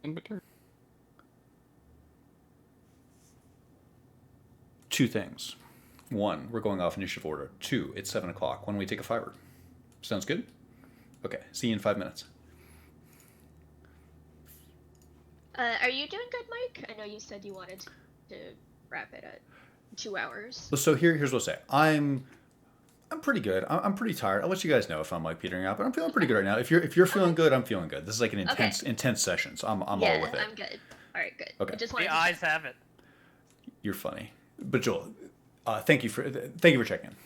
And return. Two things. One, we're going off initiative order. Two, it's 7 o'clock. Why don't we take a fiver? Sounds good? Okay, see you in 5 minutes. Are you doing good, Mike? I know you said you wanted to wrap it at 2 hours. So here's what I'll say. I'm pretty good. I'm pretty tired. I'll let you guys know if I'm like petering out, but I'm feeling pretty good right now. If you're feeling good, I'm feeling good. This is like an intense session, so I'm all with it. I'm good. All right, good. Okay. I just The wanted eyes have it. You're funny, but Joel, thank you for checking in.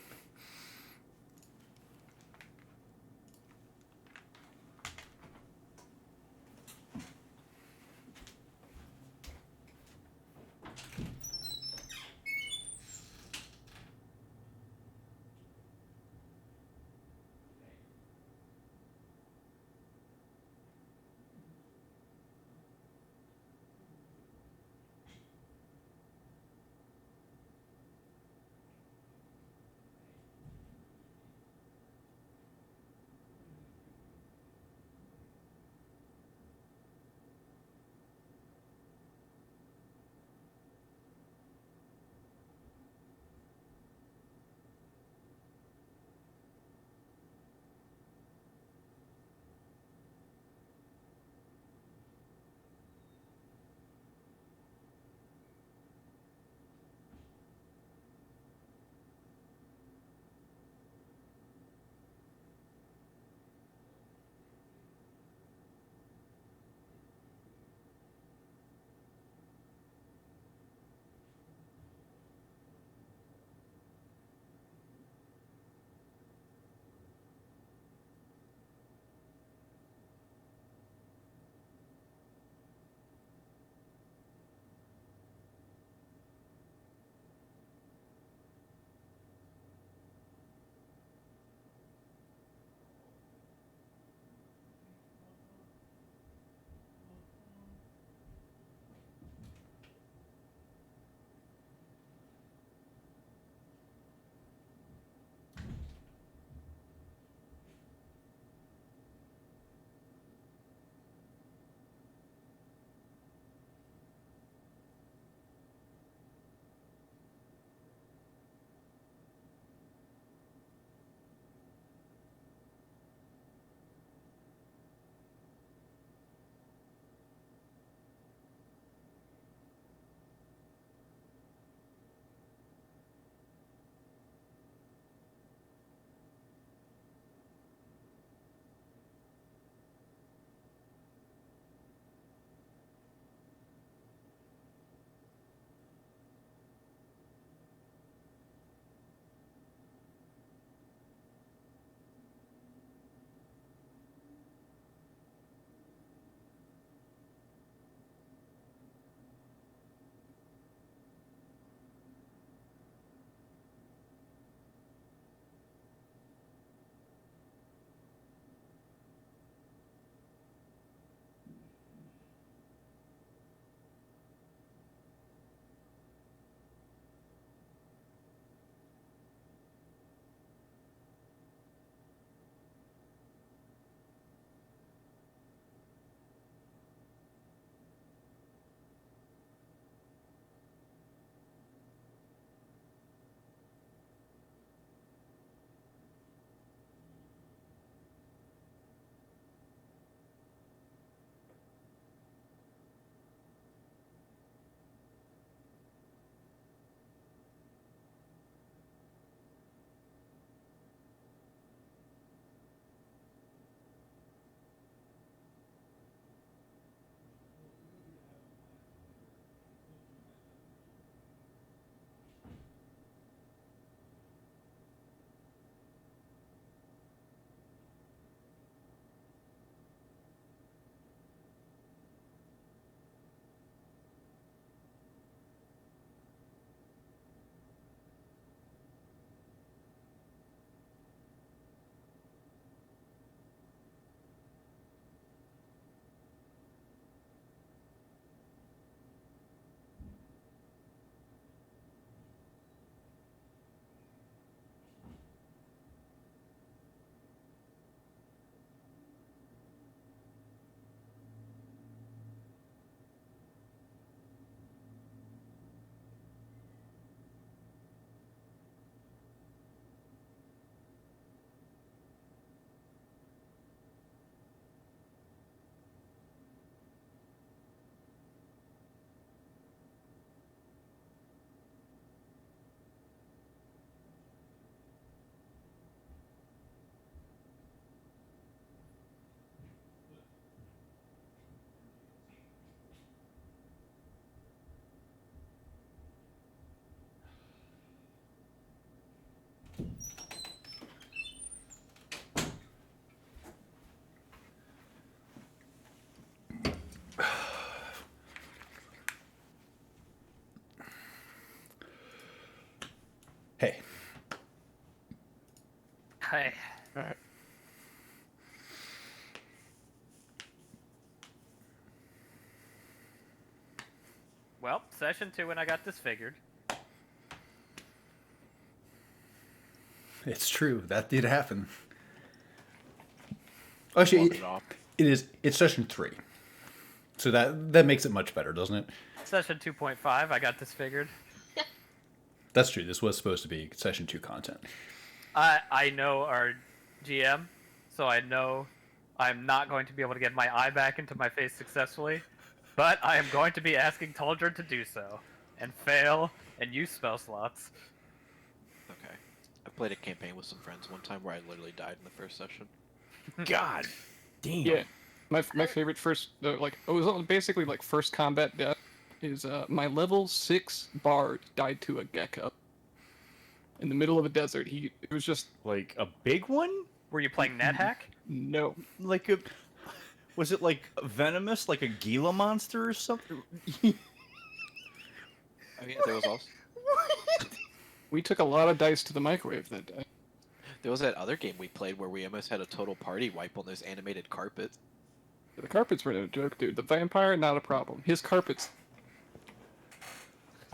Hey. Alright. Well, session 2 when I got disfigured. It's true. That did happen. Actually, Walk it off. it's session 3. So that makes it much better, doesn't it? Session 2.5, I got disfigured. That's true. This was supposed to be session 2 content. I know our GM, so I know I'm not going to be able to get my eye back into my face successfully, but I am going to be asking Taldred to do so, and fail, and use spell slots. Okay. I played a campaign with some friends one time where I literally died in the first session. God damn. Yeah. My favorite first, it was basically like first combat death is my level 6 bard died to a gecko. In the middle of a desert. It was just, Like a big one? Were you playing NetHack? no. Like a... Was it like venomous, like a Gila monster or something? Oh yeah, there was also We took a lot of dice to the microwave that day. there was that other game we played where we almost had a total party wipe on those animated carpets. The carpets were no joke, dude. The vampire, not a problem. His carpets,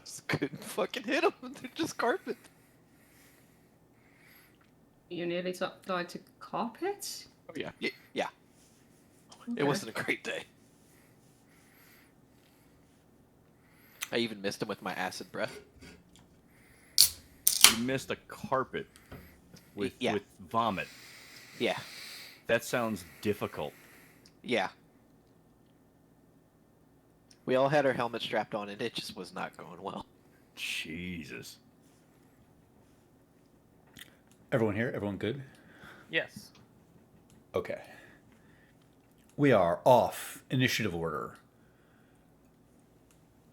Just couldn't fucking hit them. They're just carpet. You nearly died to carpets? oh yeah. Yeah. It Okay. wasn't a great day. I even missed him with my acid breath. You missed a carpet with Yeah. with vomit. Yeah. That sounds difficult. Yeah. We all had our helmets strapped on and it just was not going well. Jesus. Everyone here? Everyone good? Yes. Okay. We are off initiative order.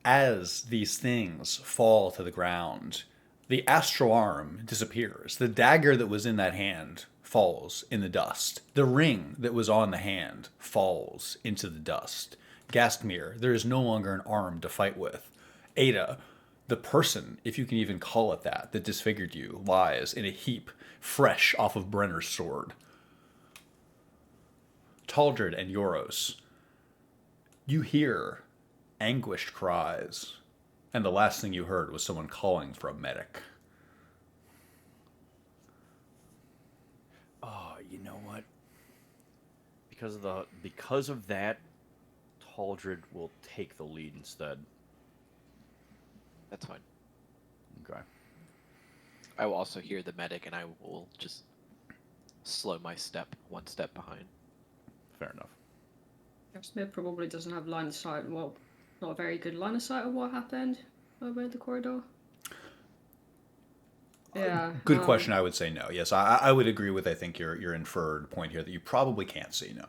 As these things fall to the ground, the astral arm disappears. The dagger that was in that hand falls in the dust. The ring that was on the hand falls into the dust. Gastmir, there is no longer an arm to fight with. Ada, the person, if you can even call it that disfigured you, lies in a heap, fresh off of Brenner's sword. Taldred and Yoros, you hear anguished cries, and the last thing you heard was someone calling for a medic. Oh, you know what? Because of that, Taldred will take the lead instead. That's fine. Okay. I will also hear the medic and I will just slow my step one step behind. Fair enough. Smith probably doesn't have line of sight. Well, not a very good line of sight of what happened over the corridor. Yeah. Good question. I would say no. Yes, I would agree with, I think, your inferred point here that you probably can't see, no.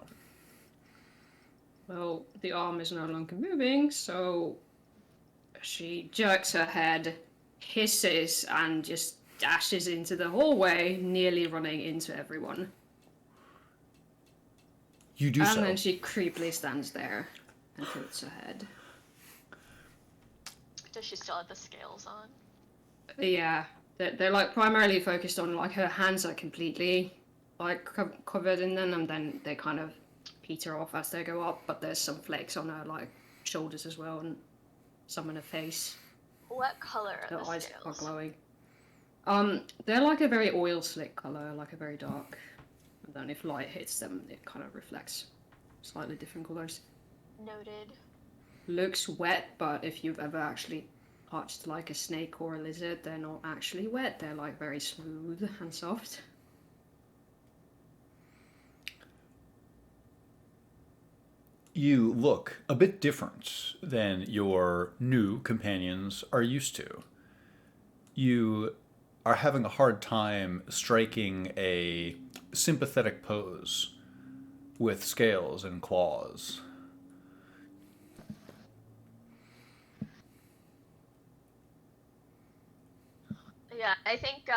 Well, the arm is no longer moving, so she jerks her head, hisses, and just dashes into the hallway, nearly running into everyone. You do And so. then she creepily stands there and tilts her head. Does she still have the scales on? Yeah, they're like primarily focused on like her hands are completely like covered in them, and then they kind of peter off as they go up. But there's some flakes on her like shoulders as well, and some on her face. What color are Her the eyes are scales? glowing. They're like a very oil slick color, like a very dark. And then if light hits them, it kind of reflects slightly different colors. Noted. Looks wet, but if you've ever actually touched like a snake or a lizard, they're not actually wet. They're like very smooth and soft. You look a bit different than your new companions are used to. You are having a hard time striking a sympathetic pose with scales and claws. Yeah, I think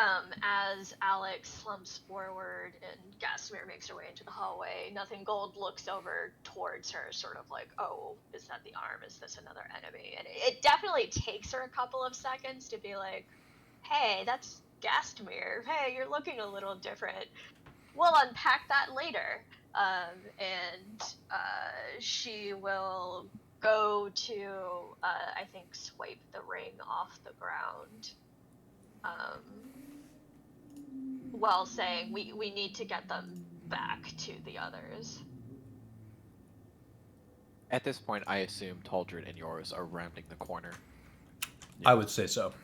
as Alex slumps forward and Gasmir makes her way into the hallway, Nothing Gold looks over towards her, sort of like, oh, is that the arm? Is this another enemy? And it definitely takes her a couple of seconds to be like, hey, that's Gastmere, hey, you're looking a little different. We'll unpack that later. And she will go to, I think, swipe the ring off the ground. While saying, we need to get them back to the others. At this point, I assume Taldred and Yoros are rounding the corner. I would say so.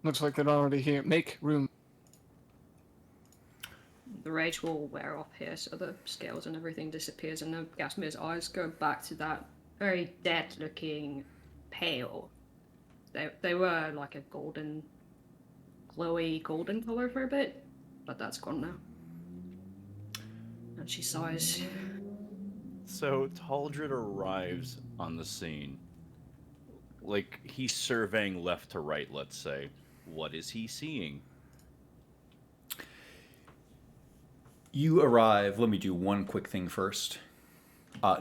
Looks like they're already here. Make room. The rage will wear off here, so the scales and everything disappears, and the Gasmir's eyes go back to that very dead-looking pale. They were like a golden, glowy golden color for a bit, but that's gone now. And she sighs. So Taldred arrives on the scene. Like, he's surveying left to right, let's say. What is he seeing? You arrive. Let me do one quick thing first.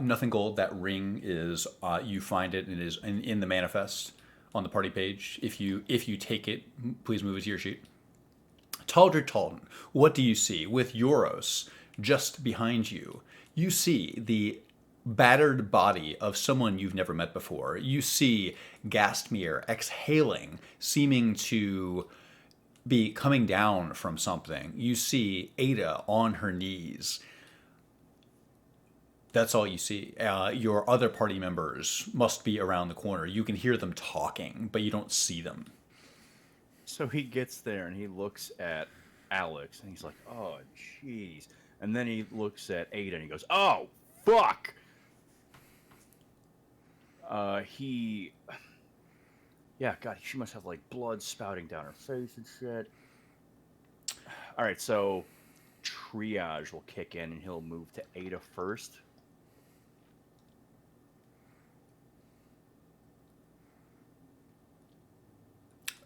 Nothing gold. That ring is. You find it. And it is in the manifest on the party page. If you take it, please move it to your sheet. Taldred Talden, what do you see? With Yoros just behind you, you see the battered body of someone you've never met before. You see Gastmere exhaling, seeming to be coming down from something. You see Ada on her knees. That's all you see. Your other party members must be around the corner. You can hear them talking, but you don't see them. So he gets there and he looks at Alex and he's like, oh, jeez. And then he looks at Ada and he goes, oh, fuck! Yeah, God, she must have, like, blood spouting down her face and shit. Alright, so triage will kick in and he'll move to Ada first.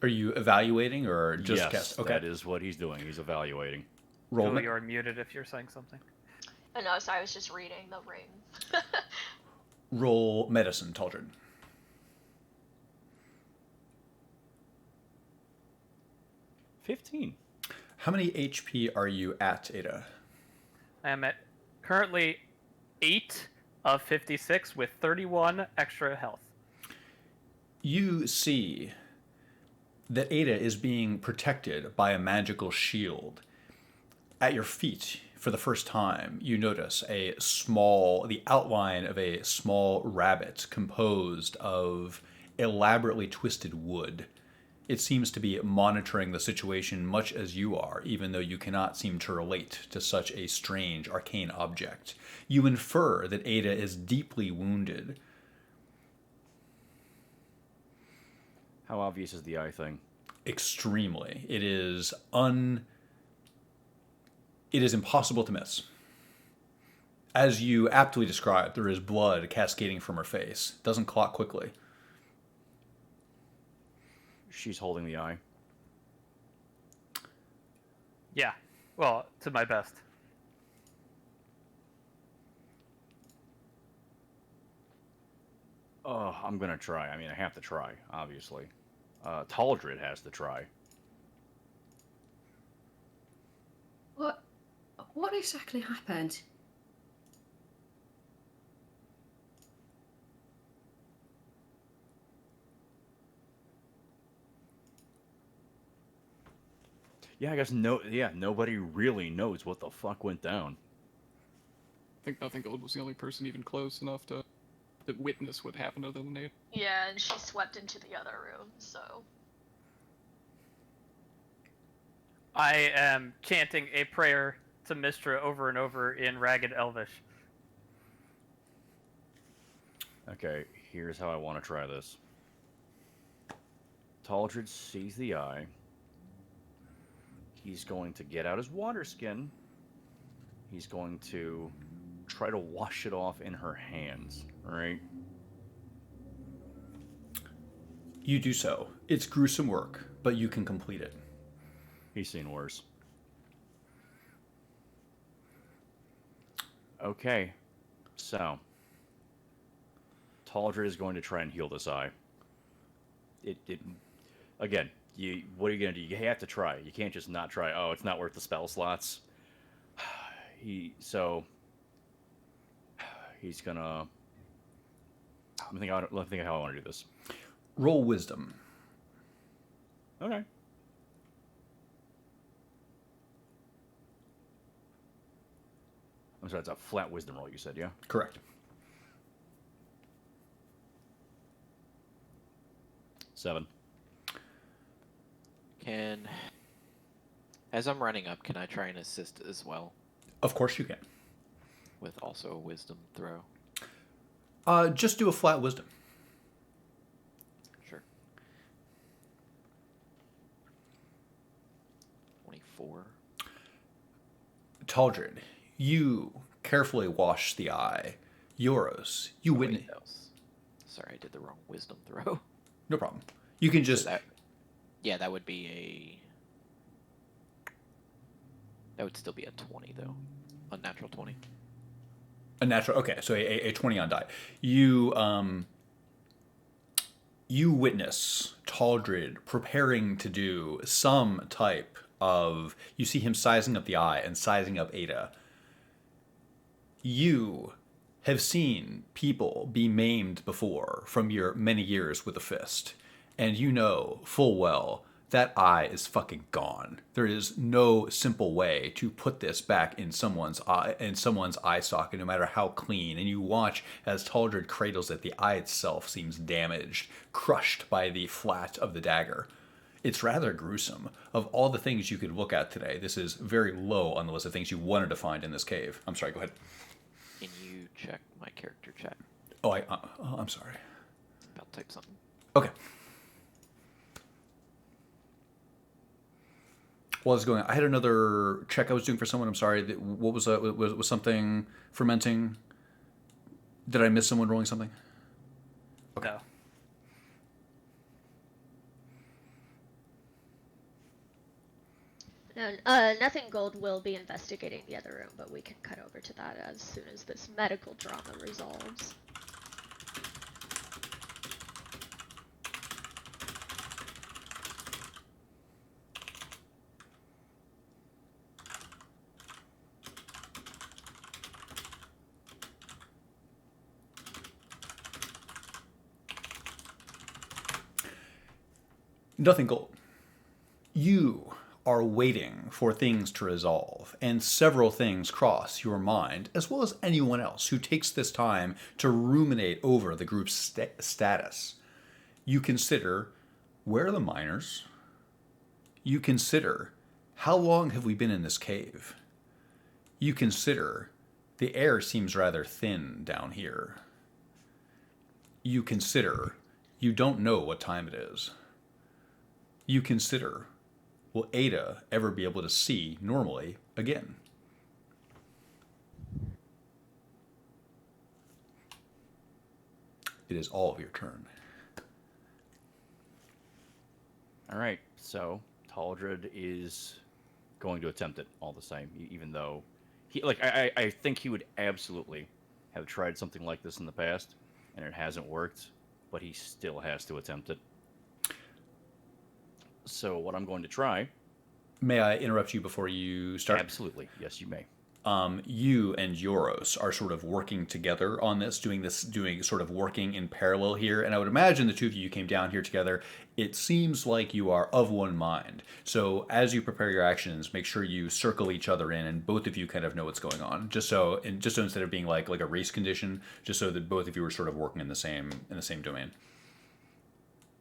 Are you evaluating or just yes, cast? Okay. that is what he's doing. He's evaluating. Roll Julie, me- you're muted if you're saying something. Oh no, so I was just reading the ring. Roll medicine, Taldred. 15. How many HP are you at, Ada? I am at currently 8 of 56 with 31 extra health. You see that Ada is being protected by a magical shield. At your feet, for the first time, you notice the outline of a small rabbit composed of elaborately twisted wood. It seems to be monitoring the situation much as you are, even though you cannot seem to relate to such a strange arcane object. You infer that Ada is deeply wounded. How obvious is the eye thing? Extremely. It is impossible to miss. As you aptly described, there is blood cascading from her face. Doesn't clot quickly. She's holding the eye. Yeah, well, to my best. Oh, I'm gonna try. I mean, I have to try, obviously. Taldred has to try. What exactly happened? Yeah, I guess nobody really knows what the fuck went down. I think Nothing Gold was the only person even close enough to witness what happened other than Nate. Yeah, and she swept into the other room, so. I am chanting a prayer to Mistra over and over in Ragged Elvish. Okay, here's how I want to try this. Taldred sees the eye. He's going to get out his water skin. He's going to try to wash it off in her hands, right? You do so. It's gruesome work, but you can complete it. He's seen worse. Okay, so Taldred is going to try and heal this eye. It again. What are you gonna do? You have to try. You can't just not try. Oh, it's not worth the spell slots. He's gonna. Let me think how I want to do this. Roll wisdom. Okay. I'm sorry, it's a flat wisdom roll. You said, yeah. Correct. 7. As I'm running up, can I try and assist as well Of course you can. with also a wisdom throw? Just do a flat wisdom. Sure. 24. Taldred, you carefully wash the eye. Euros, you Oh, wait, witness. sorry, I did the wrong wisdom throw. No problem. You can just. That would be that would still be a 20 though. Unnatural 20. A natural, okay, so a 20 on die. You witness Taldred preparing to do some type of. You see him sizing up the eye and sizing up Ada. You have seen people be maimed before from your many years with a fist, and you know full well that eye is fucking gone. There is no simple way to put this back in someone's eye socket, no matter how clean. And you watch as Taldred cradles it. The eye itself seems damaged, crushed by the flat of the dagger. It's rather gruesome. Of all the things you could look at today, this is very low on the list of things you wanted to find in this cave. I'm sorry, go ahead. Can you check my character chat? Oh, I'm sorry. I'll type something. Okay. While I was going, I had another check I was doing for someone. I'm sorry. What was that? Was something fermenting? Did I miss someone rolling something? No. No, nothing gold will be investigating the other room, but we can cut over to that as soon as this medical drama resolves. Nothing gold. You are waiting for things to resolve, and several things cross your mind, as well as anyone else who takes this time to ruminate over the group's status. You consider, where are the miners? You consider, how long have we been in this cave? You consider, the air seems rather thin down here. You consider, you don't know what time it is. You consider, will Ada ever be able to see normally again? It is all of your turn. All right, so Taldred is going to attempt it all the same, even though I think he would absolutely have tried something like this in the past, and it hasn't worked, but he still has to attempt it. So what I'm going to try. May I interrupt you before you start? Absolutely, yes, you may. You and Euros are sort of working together on this, doing sort of working in parallel here. And I would imagine the two of you came down here together. It seems like you are of one mind. So as you prepare your actions, make sure you circle each other in, and both of you kind of know what's going on. Just so instead of being like a race condition, just so that both of you are sort of working in the same domain.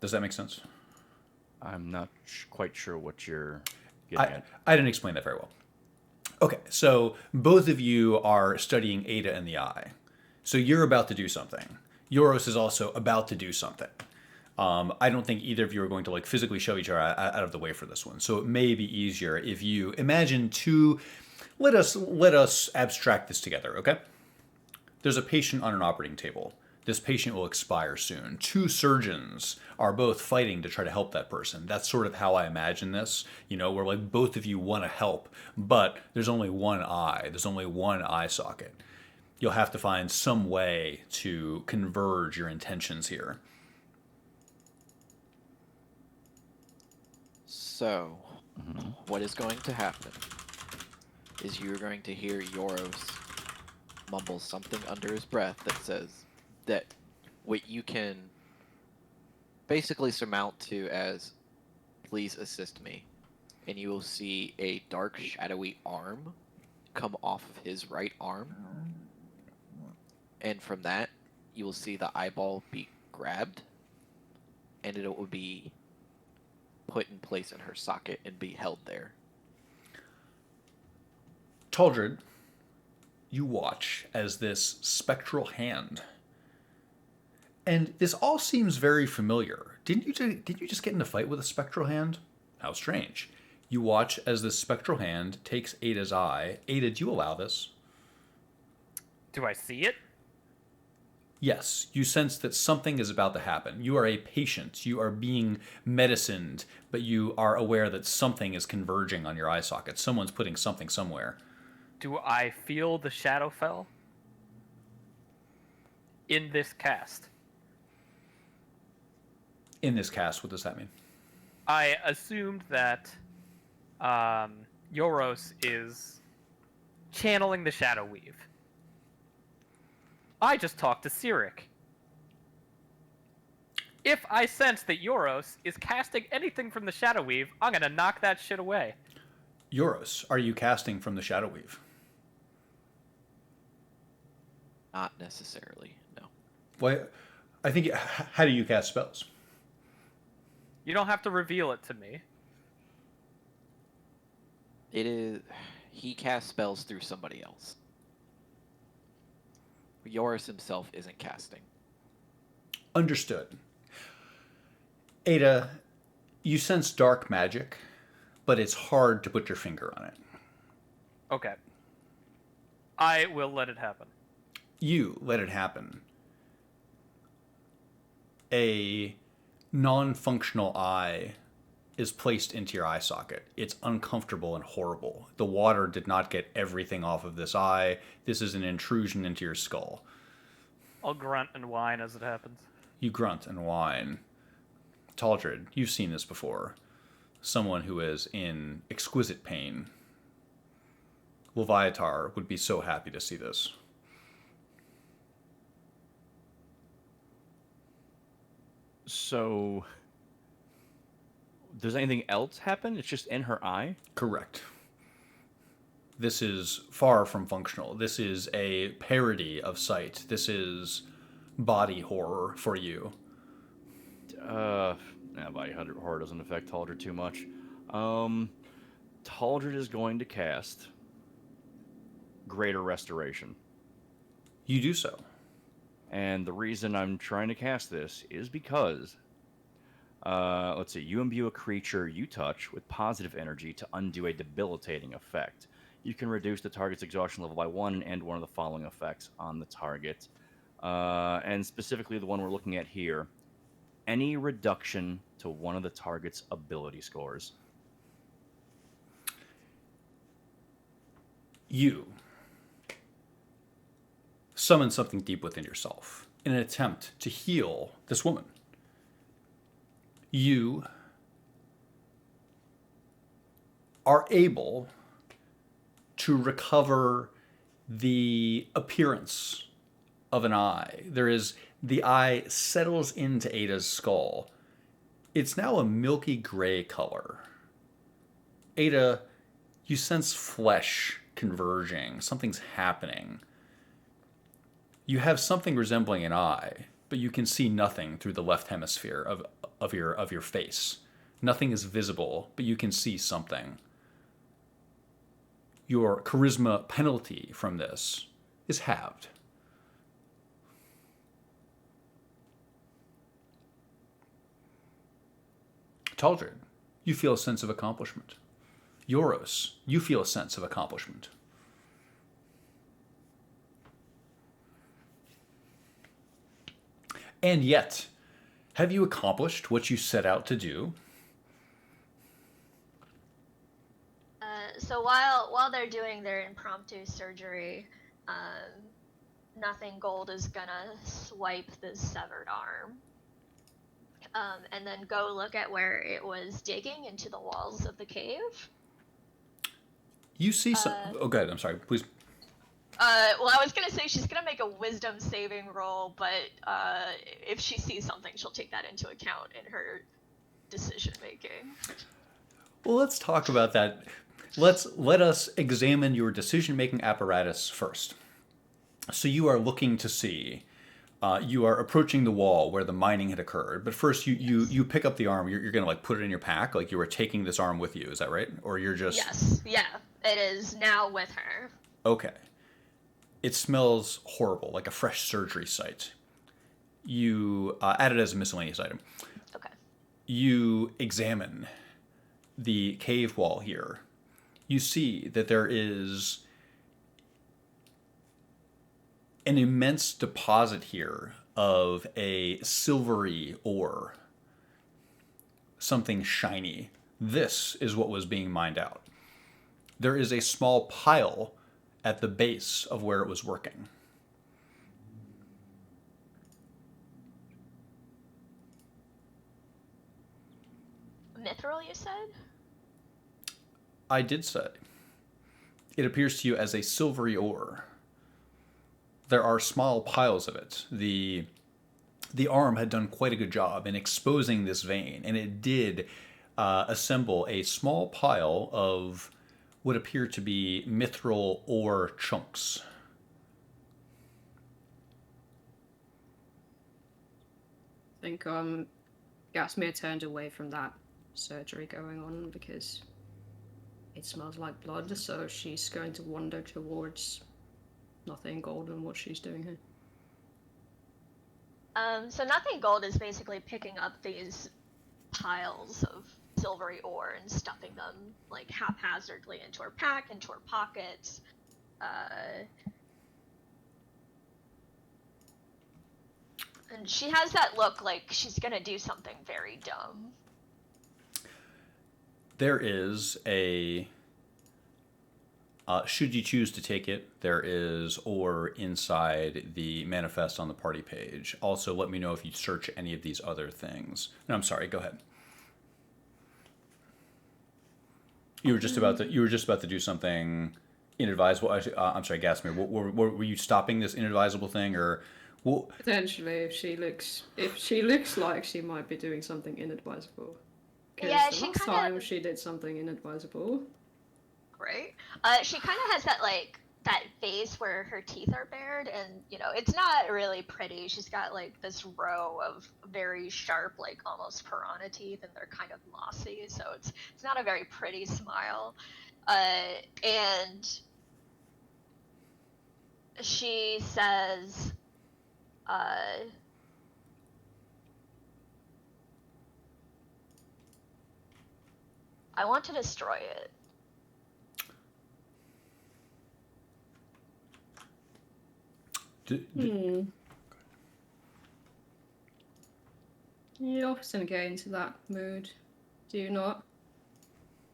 Does that make sense? I'm not quite sure what you're getting at. I didn't explain that very well. Okay, so both of you are studying Ada in the eye. So you're about to do something. Euros is also about to do something. I don't think either of you are going to physically show each other out of the way for this one. So it may be easier if you imagine two. Let us abstract this together, okay? There's a patient on an operating table. This patient will expire soon. Two surgeons are both fighting to try to help that person. That's sort of how I imagine this, where both of you want to help, but there's only one eye. There's only one eye socket. You'll have to find some way to converge your intentions here. So, what is going to happen is you're going to hear Yoros mumble something under his breath that says that what you can basically surmount to as, please assist me. And you will see a dark, shadowy arm come off of his right arm. And from that, you will see the eyeball be grabbed, and it will be put in place in her socket and be held there. Taldred, you watch as this spectral hand, and this all seems very familiar. Didn't you just get in a fight with a spectral hand? How strange. You watch as this spectral hand takes Ada's eye. Ada, do you allow this? Do I see it? Yes, you sense that something is about to happen. You are a patient. You are being medicined, but you are aware that something is converging on your eye socket. Someone's putting something somewhere. Do I feel the Shadowfell in this cast? In this cast, what does that mean? I assumed that Yoros is channeling the Shadow Weave. I just talked to Cyric. If I sense that Yoros is casting anything from the Shadow Weave, I'm gonna knock that shit away. Euros, are you casting from the Shadow Weave? Not necessarily, no. Why? I think. How do you cast spells? You don't have to reveal it to me. It is... He casts spells through somebody else. Yoris himself isn't casting. Understood. Ada, you sense dark magic, but it's hard to put your finger on it. Okay. I will let it happen. You let it happen. A non-functional eye is placed into your eye socket. It's uncomfortable and horrible. The water did not get everything off of this eye. This is an intrusion into your skull. I'll grunt and whine as it happens. You grunt and whine. Taldred, you've seen this before. Someone who is in exquisite pain. Leviatar would be so happy to see this. So, does anything else happen? It's just in her eye? Correct. This is far from functional. This is a parody of sight. This is body horror for you. Body horror doesn't affect Taldred too much. Taldred is going to cast Greater Restoration. You do so. And the reason I'm trying to cast this is because, let's see, you imbue a creature you touch with positive energy to undo a debilitating effect. You can reduce the target's exhaustion level by 1 and end one of the following effects on the target. And specifically the one we're looking at here, any reduction to one of the target's ability scores. You summon something deep within yourself in an attempt to heal this woman. You are able to recover the appearance of an eye. The eye settles into Ada's skull. It's now a milky gray color. Ada, you sense flesh converging. Something's happening. You have something resembling an eye, but you can see nothing through the left hemisphere of your face. Nothing is visible, but you can see something. Your charisma penalty from this is halved. Taldred, you feel a sense of accomplishment. Yoros, you feel a sense of accomplishment. And yet, have you accomplished what you set out to do? So while they're doing their impromptu surgery, Nothing Gold is gonna swipe the severed arm. And then go look at where it was digging into the walls of the cave. You see some. Oh, go ahead. I'm sorry. Please. Well, I was gonna say she's gonna make a wisdom saving roll, but if she sees something, she'll take that into account in her decision making. Well, let's talk about that. Let us examine your decision-making apparatus first. So you are looking to see. You are approaching the wall where the mining had occurred, but first you pick up the arm. You're gonna like put it in your pack, like you were taking this arm with you. Is that right? Or you're just Yes, yeah, it is now with her. okay. It smells horrible, like a fresh surgery site. You add it as a miscellaneous item. Okay. You examine the cave wall here. You see that there is an immense deposit here of a silvery ore. Something shiny. This is what was being mined out. There is a small pile at the base of where it was working. Mithril, you said? I did say. It appears to you as a silvery ore. There are small piles of it. The arm had done quite a good job in exposing this vein, and it did assemble a small pile of what appear to be mithril ore chunks. I think Gasmir turned away from that surgery going on because it smells like blood, so she's going to wander towards Nothing Gold and what she's doing here. So Nothing Gold is basically picking up these piles of silvery ore and stuffing them like haphazardly into her pack, into her pockets. And she has that look like she's gonna do something very dumb. There is a... should you choose to take it, there is ore inside the manifest on the party page. Also, let me know if you search any of these other things. No, I'm sorry. Go ahead. You were just about to do something inadvisable. I'm sorry, Gasmir. Were you stopping this inadvisable thing, or? Well, potentially, if she looks like she might be doing something inadvisable. Yeah, the last time she did something inadvisable. Right? She kind of has that face where her teeth are bared, and it's not really pretty. She's got like this row of very sharp, like almost piranha teeth, and they're kind of mossy, so it's not a very pretty smile. And she says, I want to destroy it. You often get into that mood, do you not?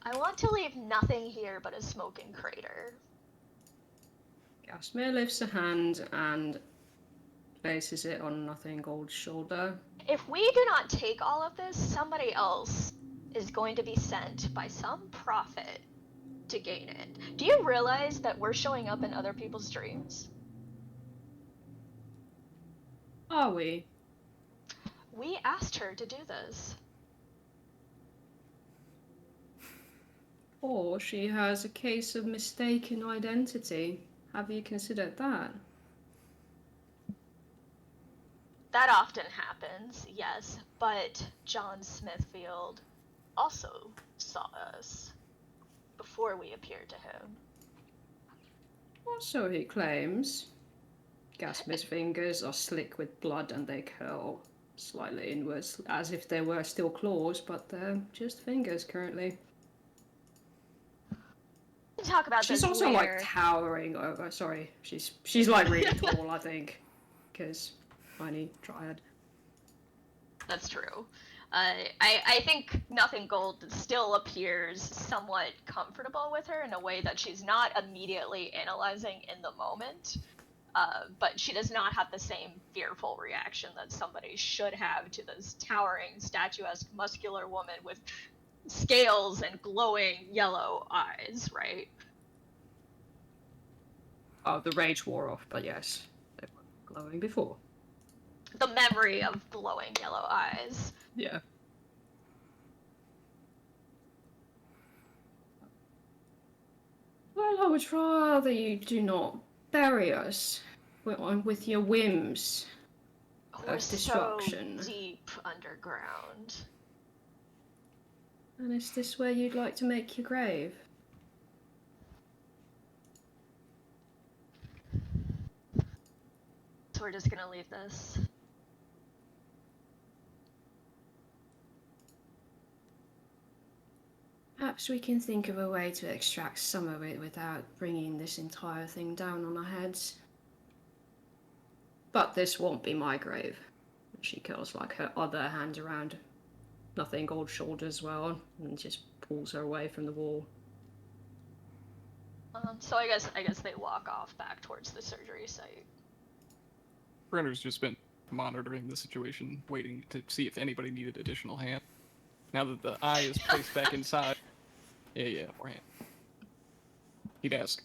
I want to leave nothing here but a smoking crater. Gasmir lifts a hand and places it on Nothing Gold's shoulder. If we do not take all of this, somebody else is going to be sent by some prophet to gain it. Do you realize that we're showing up in other people's dreams? Are we? We asked her to do this. Or she has a case of mistaken identity. Have you considered that? That often happens, yes, but John Smithfield also saw us before we appeared to him. Well, so he claims. Gasmir's fingers are slick with blood and they curl slightly inwards, as if they were still claws, but they're just fingers currently. We can talk about She's this also later. like towering over. Sorry, she's like really tall, I think, because tiny dryad. That's true. I think Nothing Gold still appears somewhat comfortable with her in a way that she's not immediately analyzing in the moment. but she does not have the same fearful reaction that somebody should have to this towering, statuesque, muscular woman with scales and glowing yellow eyes, right? Oh, the rage wore off, but yes, they were glowing before. The memory of glowing yellow eyes. Yeah. Well, I would rather you do not bury us with your whims We're of destruction. so deep underground. And is this where you'd like to make your grave? So we're just gonna leave this. Perhaps we can think of a way to extract some of it without bringing this entire thing down on our heads. But this won't be my grave. She curls like her other hand around nothing gold shoulders well and just pulls her away from the wall. So I guess they walk off back towards the surgery site. Brenner's just been monitoring the situation, waiting to see if anybody needed additional hand. Now that the eye is placed back inside, yeah, more hand. He'd ask,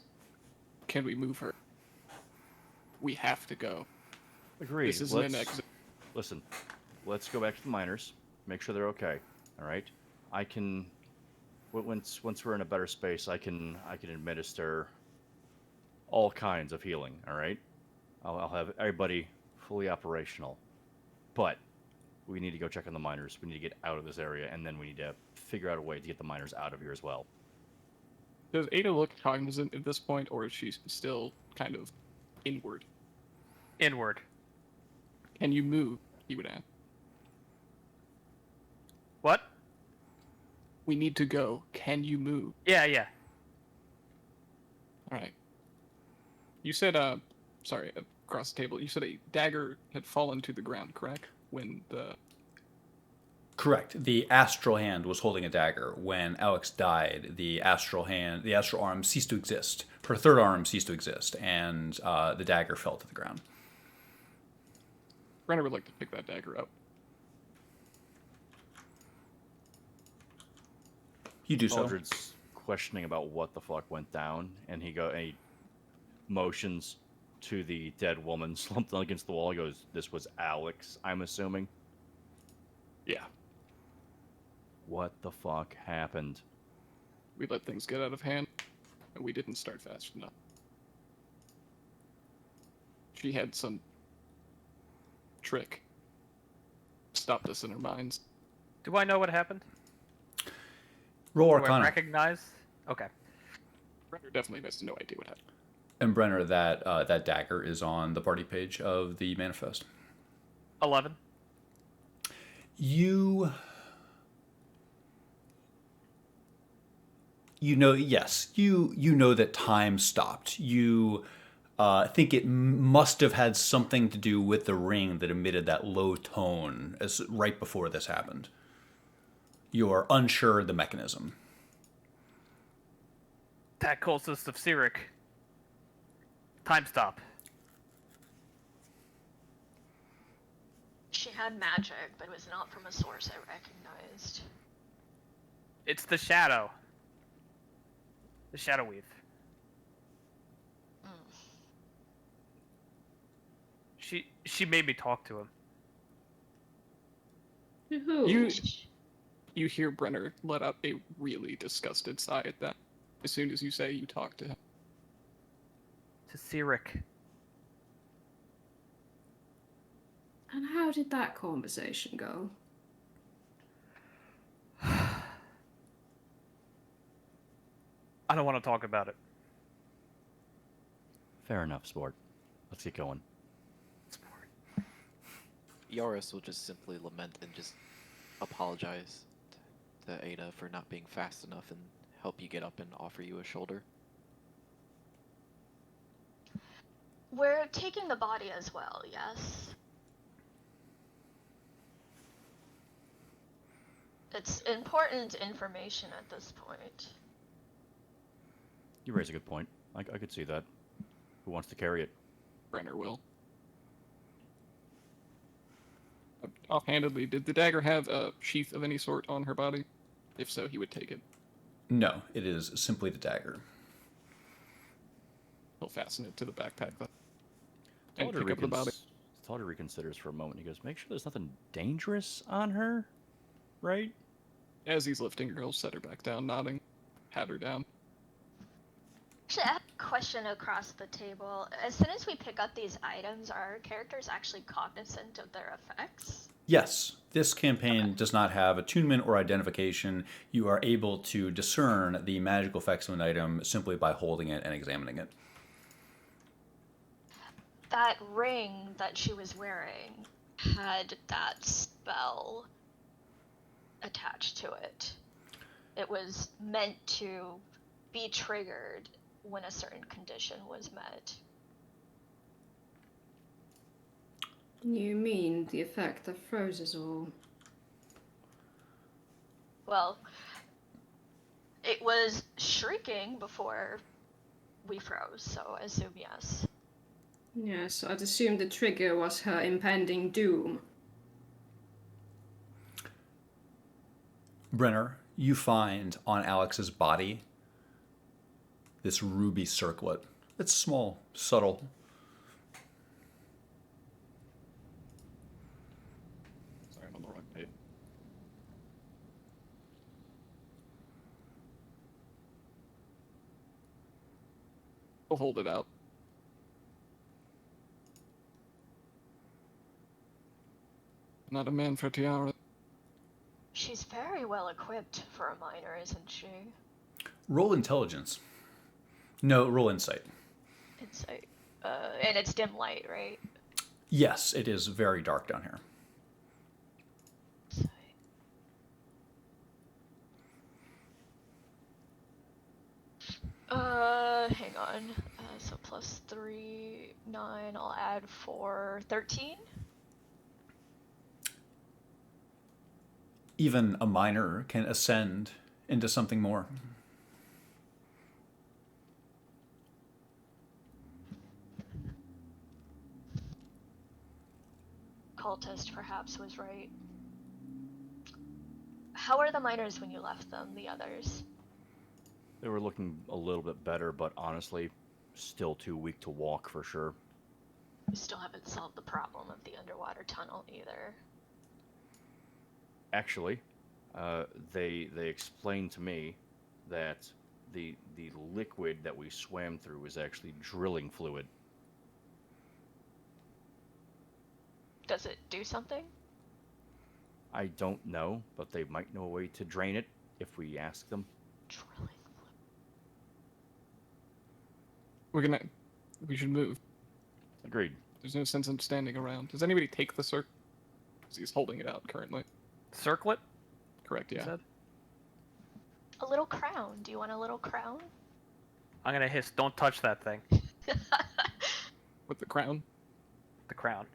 "Can we move her? We have to go. Agreed. This isn't an exit." Listen, let's go back to the miners. Make sure they're okay. All right. I can. Once we're in a better space, I can administer all kinds of healing. All right. I'll have everybody fully operational. But we need to go check on the miners. We need to get out of this area, and then we need to figure out a way to get the miners out of here as well. Does Ada look cognizant at this point, or is she still kind of inward? Inward. Can you move? He would ask. What? We need to go. Can you move? Yeah. All right. You said, sorry, across the table, you said a dagger had fallen to the ground, correct? When the... Correct. The astral hand was holding a dagger. When Alex died, the astral arm ceased to exist. Her third arm ceased to exist, and the dagger fell to the ground. Brenner would like to pick that dagger up. You do so. Aldred's questioning about what the fuck went down, and he motions to the dead woman slumped against the wall. He goes, "This was Alex, I'm assuming." Yeah. What the fuck happened? We let things get out of hand, and we didn't start fast enough. She had some trick. Stopped us in our minds. Do I know what happened? Roll Do I Arcana. recognize? Okay. Brenner definitely has no idea what happened. And Brenner, that dagger is on the party page of the manifest. 11. You know, yes, you know that time stopped. You think it must have had something to do with the ring that emitted that low tone as right before this happened. You're unsure of the mechanism. That cultist of Cyric. Time stop. She had magic, but it was not from a source I recognized. It's the Shadow. The Shadow Weave. She made me talk to him. Who? You hear Brenner let out a really disgusted sigh at that. As soon as you say you talk to him. To Cyric. And how did that conversation go? I don't want to talk about it. Fair enough, sport. Let's get going. Yaris will just simply lament and just apologize to Ada for not being fast enough and help you get up and offer you a shoulder. We're taking the body as well, yes? It's important information at this point. You raise a good point. I could see that. Who wants to carry it? Brenner will. Offhandedly, did the dagger have a sheath of any sort on her body? If so, he would take it. No, it is simply the dagger. He'll fasten it to the backpack, though. And pick up the body. Talder reconsiders for a moment. He goes, make sure there's nothing dangerous on her, right? As he's lifting her, he'll set her back down, nodding, pat her down. Actually, I have a question across the table. As soon as we pick up these items, are our characters actually cognizant of their effects? Yes, this campaign does not have attunement or identification. You are able to discern the magical effects of an item simply by holding it and examining it. That ring that she was wearing had that spell attached to it. It was meant to be triggered when a certain condition was met. You mean the effect that froze us all? Well, it was shrieking before we froze, so I assume yes. Yes, I'd assume the trigger was her impending doom. Brenner, you find on Alex's body this ruby circlet. It's small, subtle. Sorry, I'm on the wrong page. He'll hold it out. Not a man for tiara. She's very well equipped for a minor, isn't she? Roll intelligence. No, roll insight. Insight. And it's dim light, right? Yes, it is very dark down here. Hang on. So plus 3, 9, I'll add 4, 13? Even a minor can ascend into something more. Cultist perhaps was right. How are the miners when you left them, the others? They were looking a little bit better, but honestly, still too weak to walk for sure. We still haven't solved the problem of the underwater tunnel either. Actually, they explained to me that the liquid that we swam through is actually drilling fluid. Does it do something? I don't know, but they might know a way to drain it if we ask them. Drilling We should move. Agreed. There's no sense in standing around. Does anybody take the circle? Because he's holding it out currently. Circlet? Correct, you yeah. said? A little crown. Do you want a little crown? I'm gonna hiss, don't touch that thing. With the crown? The crown.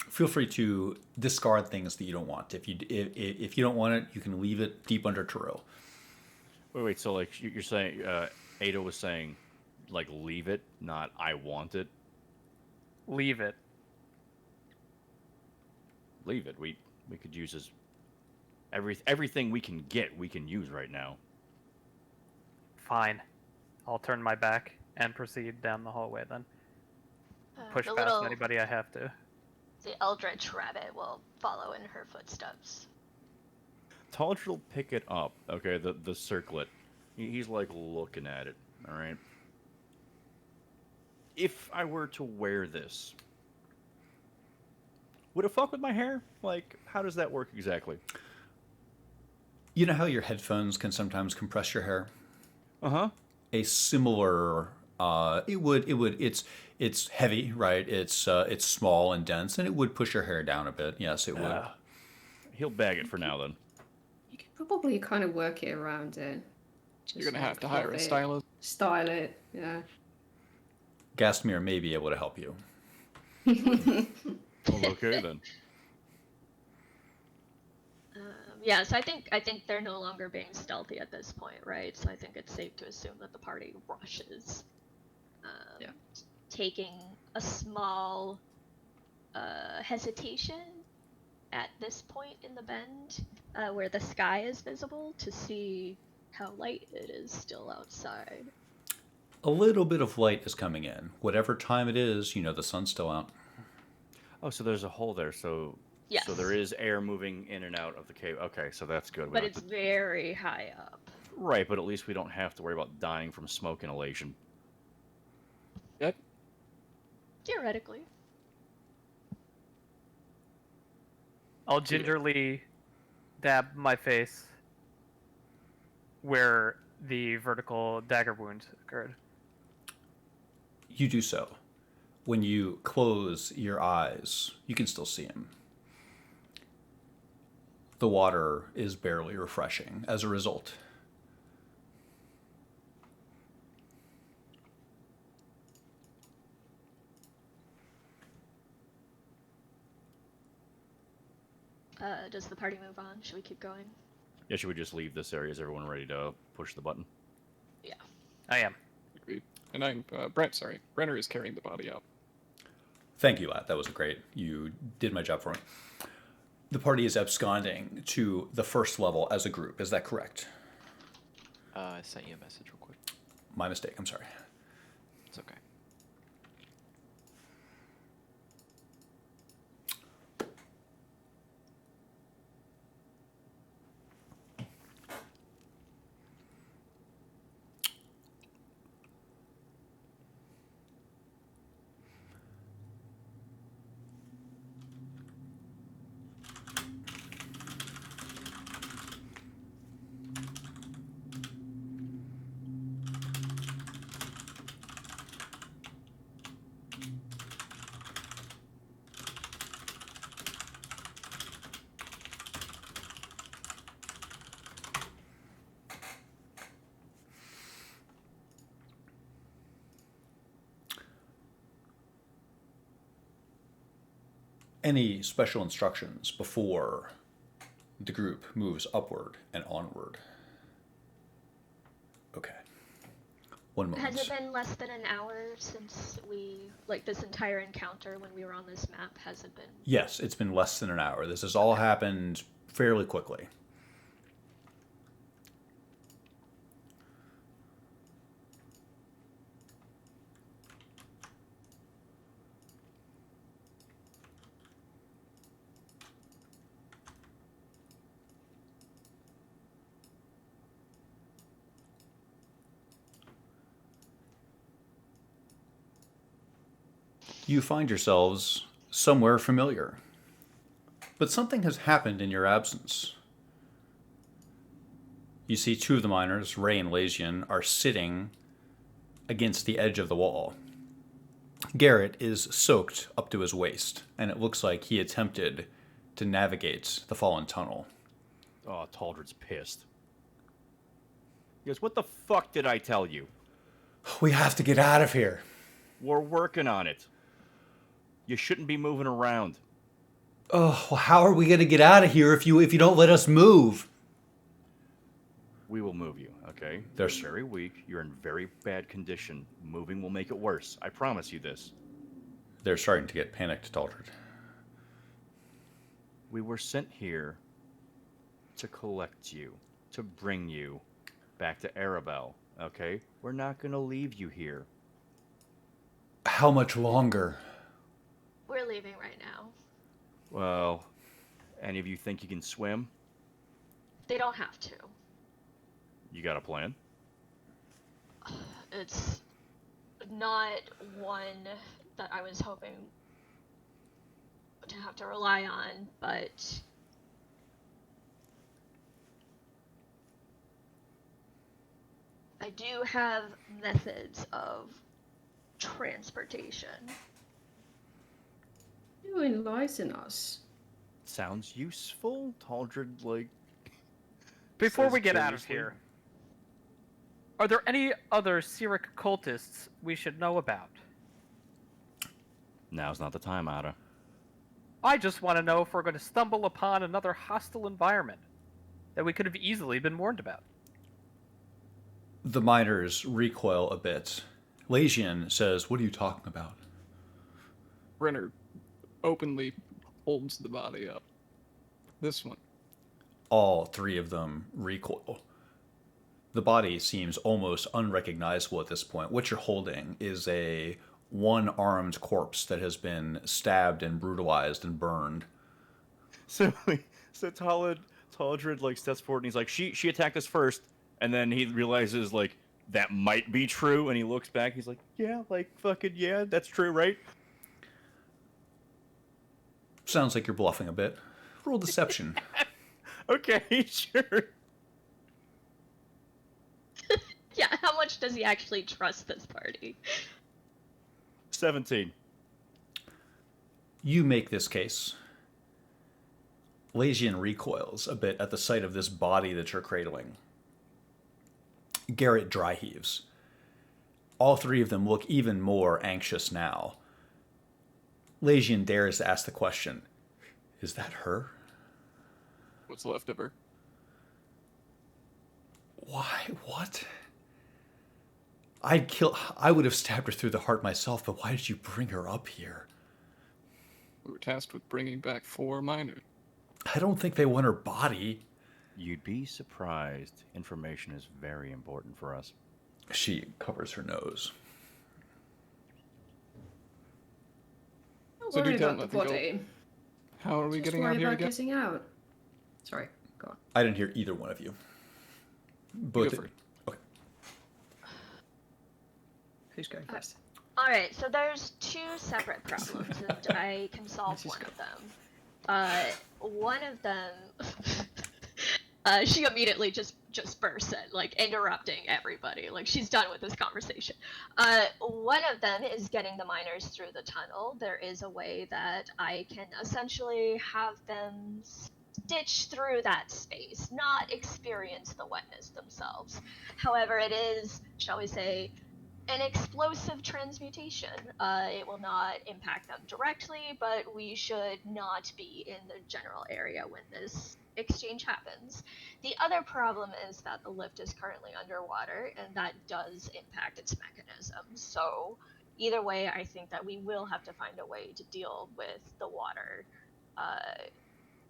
Feel free to discard things that you don't want. If you don't want it, you can leave it deep under Turo. Wait. So like you're saying, Ada was saying, like leave it, not I want it. Leave it. Leave it. We could use as everything we can get. We can use right now. Fine. I'll turn my back and proceed down the hallway then. Push the past little- anybody I have to. The eldritch rabbit will follow in her footsteps. Taldridge will pick it up. Okay, the circlet. He's like looking at it. All right. If I were to wear this, would it fuck with my hair? Like, how does that work exactly? You know how your headphones can sometimes compress your hair? Uh-huh. A similar it's heavy, right? It's small and dense, and it would push your hair down a bit. Yes, it would. He'll bag it for now then. You could probably kind of work it around it. Just You're gonna have like to hire fluff a it, stylist. Style it, yeah. Gastmir may be able to help you. Well, okay then. Yeah, so I think they're no longer being stealthy at this point, right? So I think it's safe to assume that the party rushes Yeah. taking a small hesitation at this point in the bend, where the sky is visible, to see how light it is still outside. A little bit of light is coming in. Whatever time it is, the sun's still out. Oh, so there's a hole there. So Yes. So there is air moving in and out of the cave. Okay, so that's good. We But don't it's have to... very high up. Right, but at least we don't have to worry about dying from smoke inhalation. Yep. Theoretically. I'll gingerly dab my face where the vertical dagger wound occurred. You do so. When you close your eyes, you can still see him. The water is barely refreshing as a result. Does the party move on? Should we keep going? Yeah, should we just leave this area? Is everyone ready to push the button? Yeah. I am. Agreed. And Brenner is carrying the body out. Thank you, lad. That was great. You did my job for me. The party is absconding to the first level as a group. Is that correct? I sent you a message real quick. My mistake. I'm sorry. It's okay. Any special instructions before the group moves upward and onward? Okay. One moment. Has it been less than an hour since this entire encounter when we were on this map? Has it been? Yes, it's been less than an hour. This has all happened fairly quickly. You find yourselves somewhere familiar. But something has happened in your absence. You see two of the miners, Ray and Lasian, are sitting against the edge of the wall. Garrett is soaked up to his waist, and it looks like he attempted to navigate the fallen tunnel. Oh, Taldred's pissed. He goes, "What the fuck did I tell you? We have to get out of here. We're working on it. You shouldn't be moving around." Oh, well, how are we going to get out of here if you don't let us move? We will move you, okay? There's- You're very weak. You're in very bad condition. Moving will make it worse. I promise you this. They're starting to get panicked, Taldred. We were sent here to collect you, to bring you back to Arabel, okay? We're not going to leave you here. How much longer? We're leaving right now. Well, any of you think you can swim? They don't have to. You got a plan? It's not one that I was hoping to have to rely on, but I do have methods of transportation. You enlighten us. Sounds useful? Taldred, Before says we get out of curiously. here, are there any other Cyric cultists we should know about? Now's not the time, Ada. I just want to know if we're going to stumble upon another hostile environment that we could have easily been warned about. The miners recoil a bit Lasian says, "What are you talking about?" Renner openly holds the body up. This one. All three of them recoil. The body seems almost unrecognizable at this point. What you're holding is a one-armed corpse that has been stabbed and brutalized and burned. So Taldred like steps forward and he's like, she attacked us first, and then he realizes like that might be true, and he looks back. He's like, yeah, like fucking yeah, that's true, right? Sounds like you're bluffing a bit. Roll deception. Okay, sure. Yeah, how much does he actually trust this party? 17. You make this case. Lasian recoils a bit at the sight of this body that you're cradling. Garrett dry heaves. All three of them look even more anxious now. Lasian dares to ask the question, "Is that her?" What's left of her? Why? What? I would have stabbed her through the heart myself, but why did you bring her up here? We were tasked with bringing back 4 minors. I don't think they want her body. You'd be surprised. Information is very important for us. She covers her nose. Don't So do worry tell about the them, I think body. How are we Just getting worry out here about again? getting out. Sorry, go on. I didn't hear either one of you. Both. Go for it. Okay. Who's going first? Alright, so there's 2 separate problems, and I can solve one of them. One of them, she immediately just bursts in, like, interrupting everybody. Like, she's done with this conversation. One of them is getting the miners through the tunnel. There is a way that I can essentially have them stitch through that space, not experience the wetness themselves. However, it is, shall we say, an explosive transmutation. It will not impact them directly, but we should not be in the general area when this exchange happens. The other problem is that the lift is currently underwater, and that does impact its mechanism. So either way, I think that we will have to find a way to deal with the water.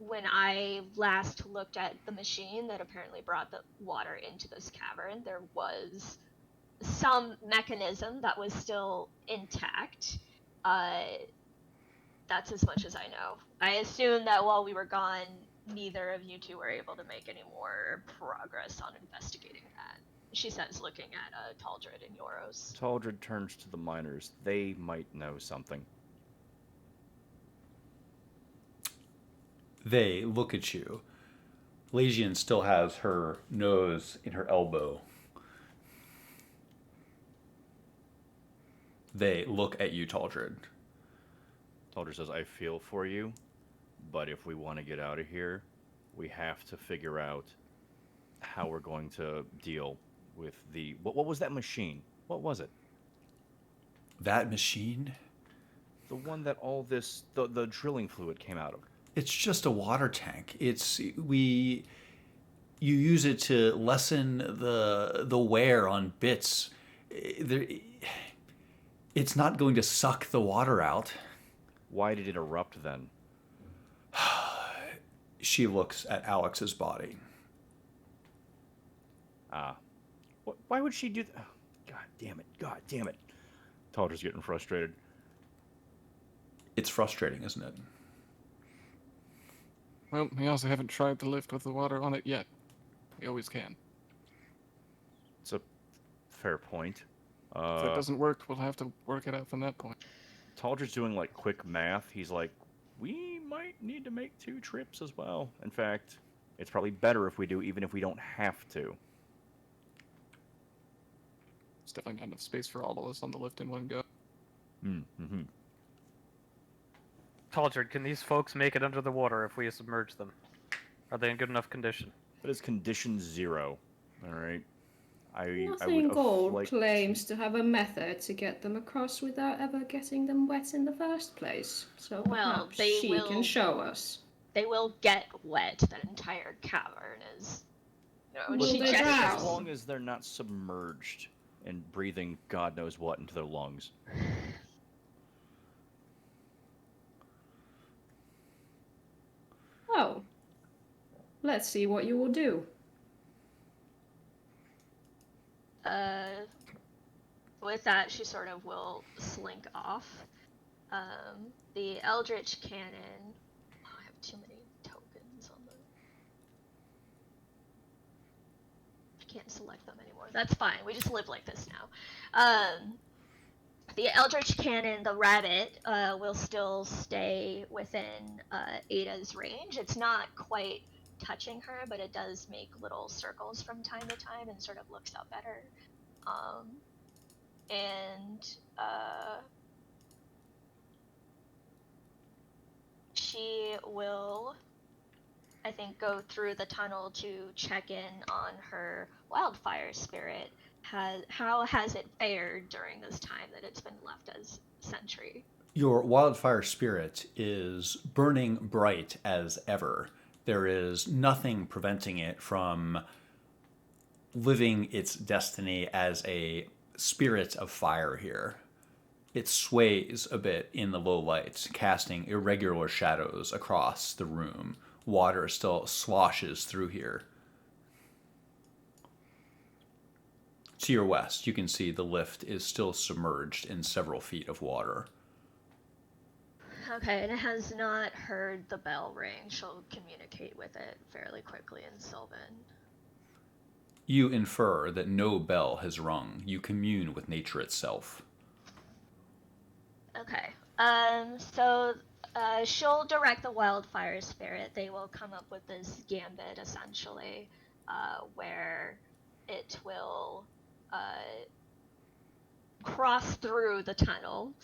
When I last looked at the machine that apparently brought the water into this cavern, there was some mechanism that was still intact. That's as much as I know. I assume that while we were gone, neither of you two were able to make any more progress on investigating that. She says, looking at Taldred and Yoros. Taldred turns to the miners. They might know something. They look at you. Lasian still has her nose in her elbow. They look at you, Taldred. Taldred says, I feel for you, but if we want to get out of here, we have to figure out how we're going to deal with the... What was that machine? What was it? That machine? The one that all this... The drilling fluid came out of. It's just a water tank. You use it to lessen the wear on bits. It's not going to suck the water out. Why did it erupt then? She looks at Alex's body. Why would she do that? God damn it. God damn it. Taldred's getting frustrated. It's frustrating, isn't it? Well, we also haven't tried the lift with the water on it yet. We always can. It's a fair point. If that doesn't work, we'll have to work it out from that point. Taldred's doing like quick math. He's like, we might need to make 2 trips as well. In fact, it's probably better if we do, even if we don't have to. There's definitely not enough space for all of us on the lift in one go. Mm-hmm. Taldred, can these folks make it under the water if we submerge them? Are they in good enough condition? That is condition 0. All right. Nothing Gold claims to have a method to get them across without ever getting them wet in the first place. So Well, perhaps they she will- can show us. They will get wet. That entire cavern is, Will she they gestures. drown? As long as they're not submerged and breathing God knows what into their lungs. Oh. Let's see what you will do. With that, she sort of will slink off. The Eldritch Cannon. Oh, I have too many tokens on the. I can't select them anymore. That's fine. We just live like this now. The Eldritch Cannon, the rabbit, will still stay within Ada's range. It's not quite touching her, but it does make little circles from time to time and sort of looks out better. She will, I think, go through the tunnel to check in on her wildfire spirit. How has it fared during this time that it's been left as sentry? Your wildfire spirit is burning bright as ever. There is nothing preventing it from living its destiny as a spirit of fire here. It sways a bit in the low light, casting irregular shadows across the room. Water still sloshes through here. To your west, you can see the lift is still submerged in several feet of water. Okay, and it has not heard the bell ring. She'll communicate with it fairly quickly in Sylvan. You infer that no bell has rung. You commune with nature itself. Okay. So she'll direct the wildfire spirit. They will come up with this gambit, essentially, where it will cross through the tunnel.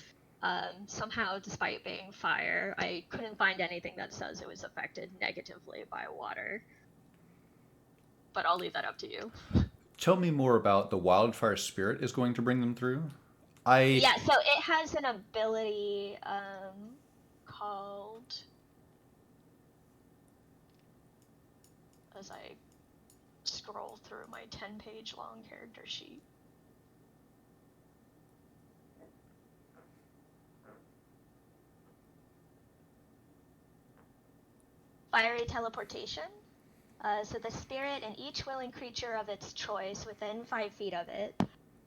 Somehow, despite being fire, I couldn't find anything that says it was affected negatively by water. But I'll leave that up to you. Tell me more about the wildfire spirit is going to bring them through. Yeah, so it has an ability called, as I scroll through my 10-page long character sheet. Fiery teleportation. So the spirit and each willing creature of its choice within 5 feet of it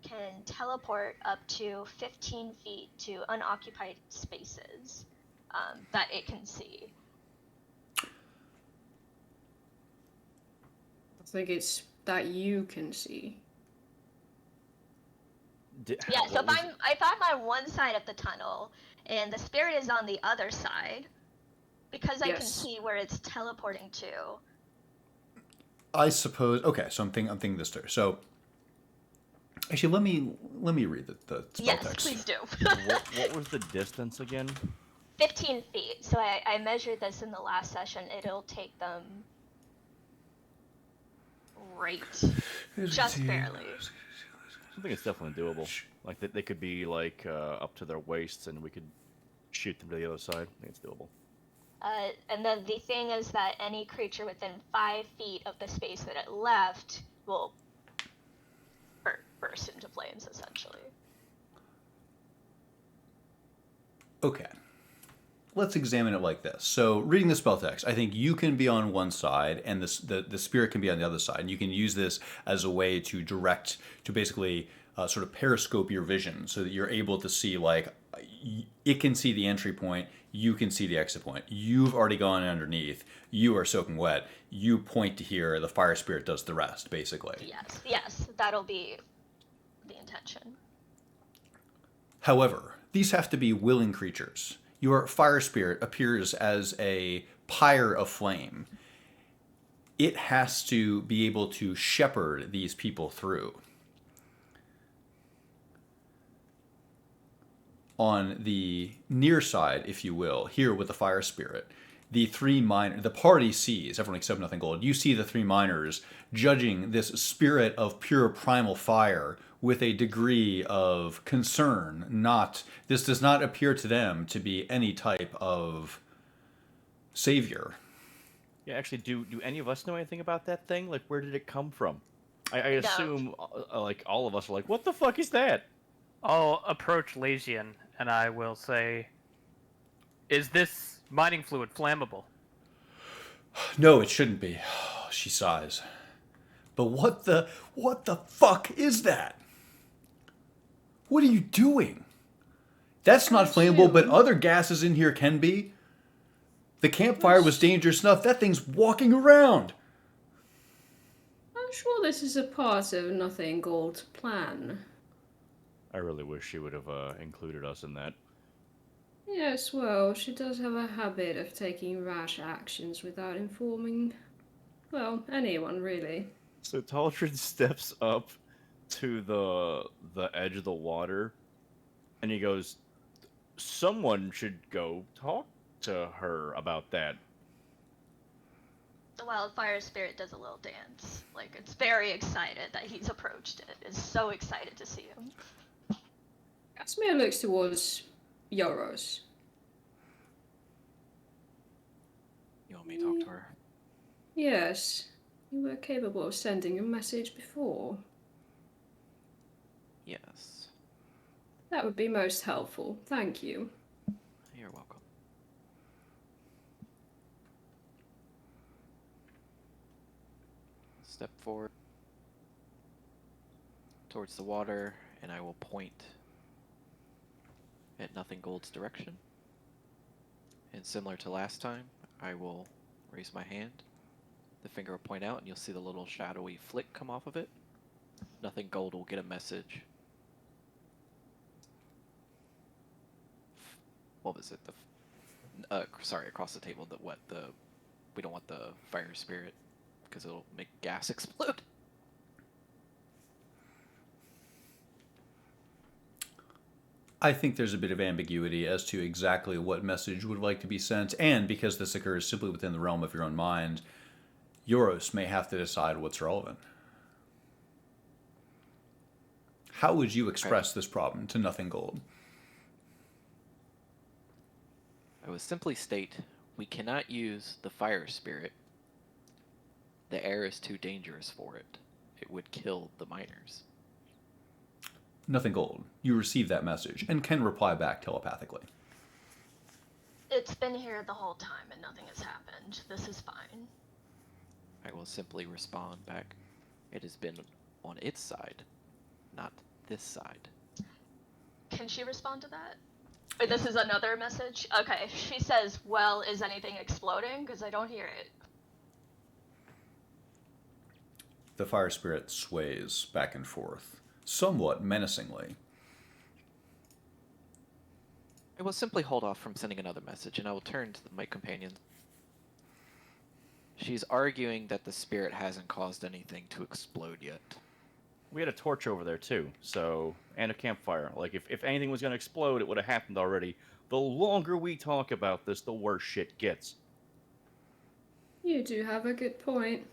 can teleport up to 15 feet to unoccupied spaces that it can see. I think it's that you can see. Yeah, so if I'm on one side of the tunnel and the spirit is on the other side, because I can see where it's teleporting to. I suppose. Okay, so I'm thinking this through. So, actually, let me read the spell text. Yes, please do. What was the distance again? 15 feet. So I measured this in the last session. It'll take them just barely. I think it's definitely doable. Like they could be like up to their waists, and we could shoot them to the other side. I think it's doable. And then the thing is that any creature within 5 feet of the space that it left will burst into flames, essentially. Okay. Let's examine it like this. So, reading the spell text, I think you can be on one side and the spirit can be on the other side. And you can use this as a way to direct, to basically sort of periscope your vision so that you're able to see, like, it can see the entry point, you can see the exit point. You've already gone underneath, you are soaking wet, you point to here, the fire spirit does the rest, basically. Yes, that'll be the intention. However, these have to be willing creatures. Your fire spirit appears as a pyre of flame. It has to be able to shepherd these people through. On the near side, if you will, here with the fire spirit, the party sees, everyone except Nothing Gold, you see the 3 miners judging this spirit of pure primal fire with a degree of concern. This does not appear to them to be any type of savior. Yeah, actually, do any of us know anything about that thing? Like, where did it come from? I assume like all of us are like, what the fuck is that? I'll approach Lasian and I will say, "Is this mining fluid flammable?" No, it shouldn't be. She sighs. But what the fuck is that? What are you doing? That's not flammable, but other gases in here can be. The campfire was dangerous enough. That thing's walking around. I'm sure this is a part of Nothing Gold's plan. I really wish she would have included us in that. Yes, well, she does have a habit of taking rash actions without informing, well, anyone really. So Taldrin steps up to the edge of the water, and he goes, "Someone should go talk to her about that." The wildfire spirit does a little dance. Like, it's very excited that he's approached it. It's so excited to see him. Casimir looks towards Yoros. You want me to talk to her? Yes, you were capable of sending a message before. Yes. That would be most helpful. Thank you. You're welcome. Step forward towards the water, and I will point at Nothing Gold's direction. And similar to last time, I will raise my hand. The finger will point out, and you'll see the little shadowy flick come off of it. Nothing Gold will get a message. What was it? Sorry, across the table. We don't want the fire spirit because it'll make gas explode. I think there's a bit of ambiguity as to exactly what message would like to be sent, and because this occurs simply within the realm of your own mind, Euros may have to decide what's relevant. How would you express this problem to Nothing Gold? I would simply state, we cannot use the fire spirit. The air is too dangerous for it. It would kill the miners. Nothing Gold. You receive that message and can reply back telepathically. It's been here the whole time and nothing has happened. This is fine. I will simply respond back. It has been on its side, not this side. Can she respond to that? Wait, this is another message? Okay, she says, well, is anything exploding? Because I don't hear it. The fire spirit sways back and forth, somewhat menacingly. I will simply hold off from sending another message, and I will turn to my companion. She's arguing that the spirit hasn't caused anything to explode yet. We had a torch over there too, so, and a campfire. Like, if anything was going to explode, it would have happened already. The longer we talk about this, the worse shit gets. You do have a good point.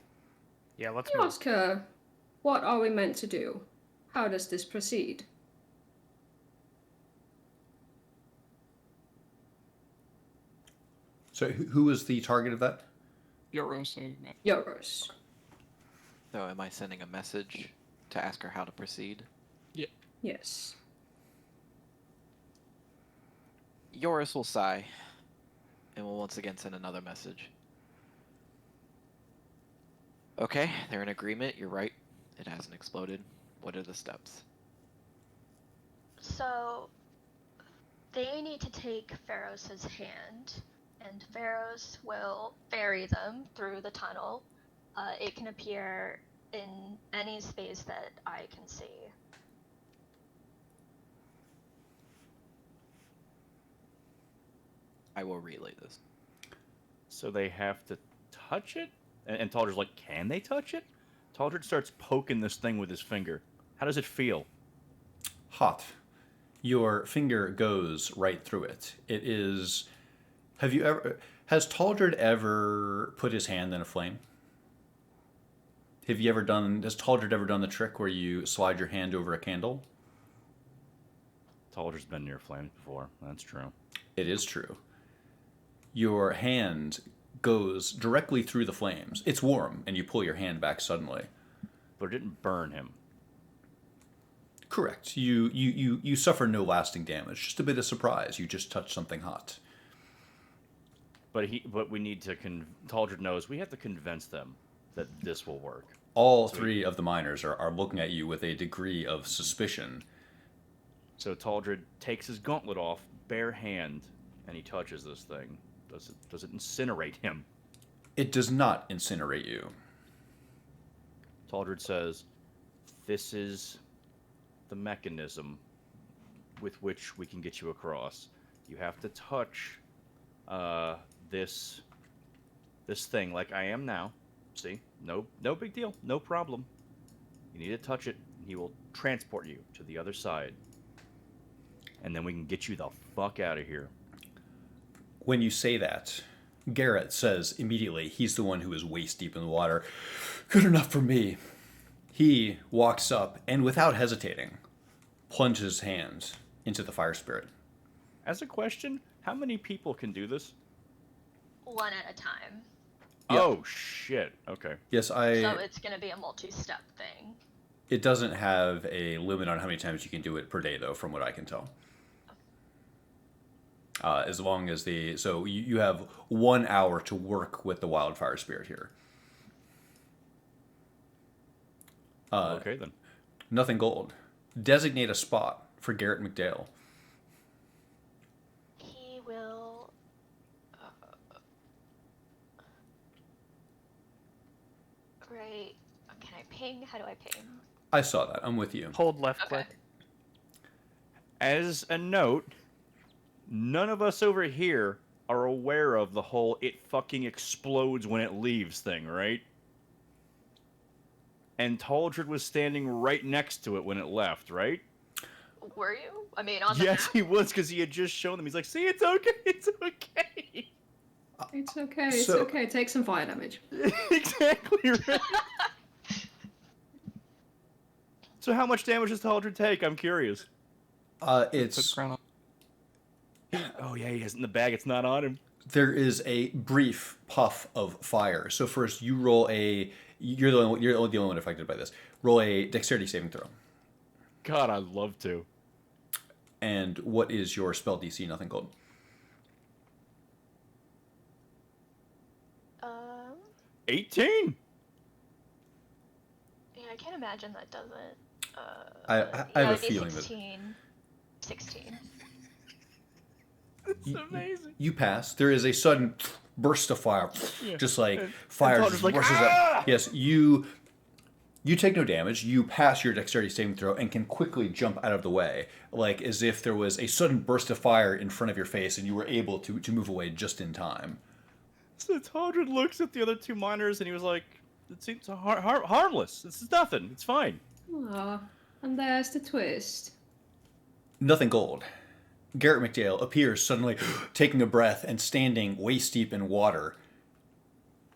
Yeah, let's You move. ask her, what are we meant to do? How does this proceed? So who is the target of that? Euros. Euros. So am I sending a message to ask her how to proceed? Yes. Yoris will sigh, and will once again send another message. Okay, they're in agreement. You're right. It hasn't exploded. What are the steps? So, they need to take Pharos' hand, and Pharos will ferry them through the tunnel. It can appear in any space that I can see. I will relay this. So they have to touch it? And Taldrin's like, can they touch it? Taldrin starts poking this thing with his finger. How does it feel? Hot. Your finger goes right through it. It is... Has Taldrin ever put his hand in a flame? Has Taldrin ever done the trick where you slide your hand over a candle? Taldrin's been near flames before. That's true. It is true. Your hand goes directly through the flames. It's warm, and you pull your hand back suddenly. but it didn't burn him. Correct. You suffer no lasting damage. Just a bit of surprise. You just touched something hot. But we need to Taldred knows we have to convince them that this will work. All three of the miners are looking at you with a degree of suspicion. So Taldred takes his gauntlet off, bare hand, and he touches this thing. Does it incinerate him? It does not incinerate you. Taldred says, "This is the mechanism with which we can get you across. You have to touch this thing like I am now. See? No big deal. No problem. You need to touch it, and he will transport you to the other side. And then we can get you the fuck out of here." When you say that, Garrett says immediately, he's the one who is waist deep in the water. "Good enough for me." He walks up and without hesitating, plunges his hands into the fire spirit. As a question, how many people can do this? One at a time. Yeah. Oh, shit. Okay. Yes, So it's going to be a multi-step thing. It doesn't have a limit on how many times you can do it per day, though, from what I can tell. As long as so you have 1 hour to work with the wildfire spirit here. Okay, then. Nothing gold. Designate a spot for Garrett McDale. He will... Right. Can I ping? How do I ping? I saw that. I'm with you. Hold left Okay. click. As a note, none of us over here are aware of the whole "it fucking explodes when it leaves" thing, right? And Taldred was standing right next to it when it left, right? Were you? I mean, on the Yes, map? he was, because he had just shown them. He's like, "See, it's okay, it's okay." It's okay, it's So- okay. Take some fire damage. Exactly right. So how much damage does Taldred take? I'm curious. It's Crown Oh yeah, he has it in the bag. It's not on him. there is a brief puff of fire. So first, you roll a. You're the only one affected by this. Roll a dexterity saving throw. God, I'd love to. And what is your spell DC? Nothing gold. Um, 18. yeah, I can't imagine that doesn't. I have a it'd be feeling that 16. It's amazing. you pass. There is a sudden burst of fire, Yeah. just like And fire Taldred's just like, rushes "Ah!" up. Yes, you take no damage. You pass your dexterity saving throw and can quickly jump out of the way, like as if there was a sudden burst of fire in front of your face, and you were able to move away just in time. So Taldred looks at the other two miners and he was like, "It seems harmless. This is nothing. It's fine." Aw, and there's the twist. Nothing gold. Garrett McDale appears suddenly, taking a breath and standing waist deep in water.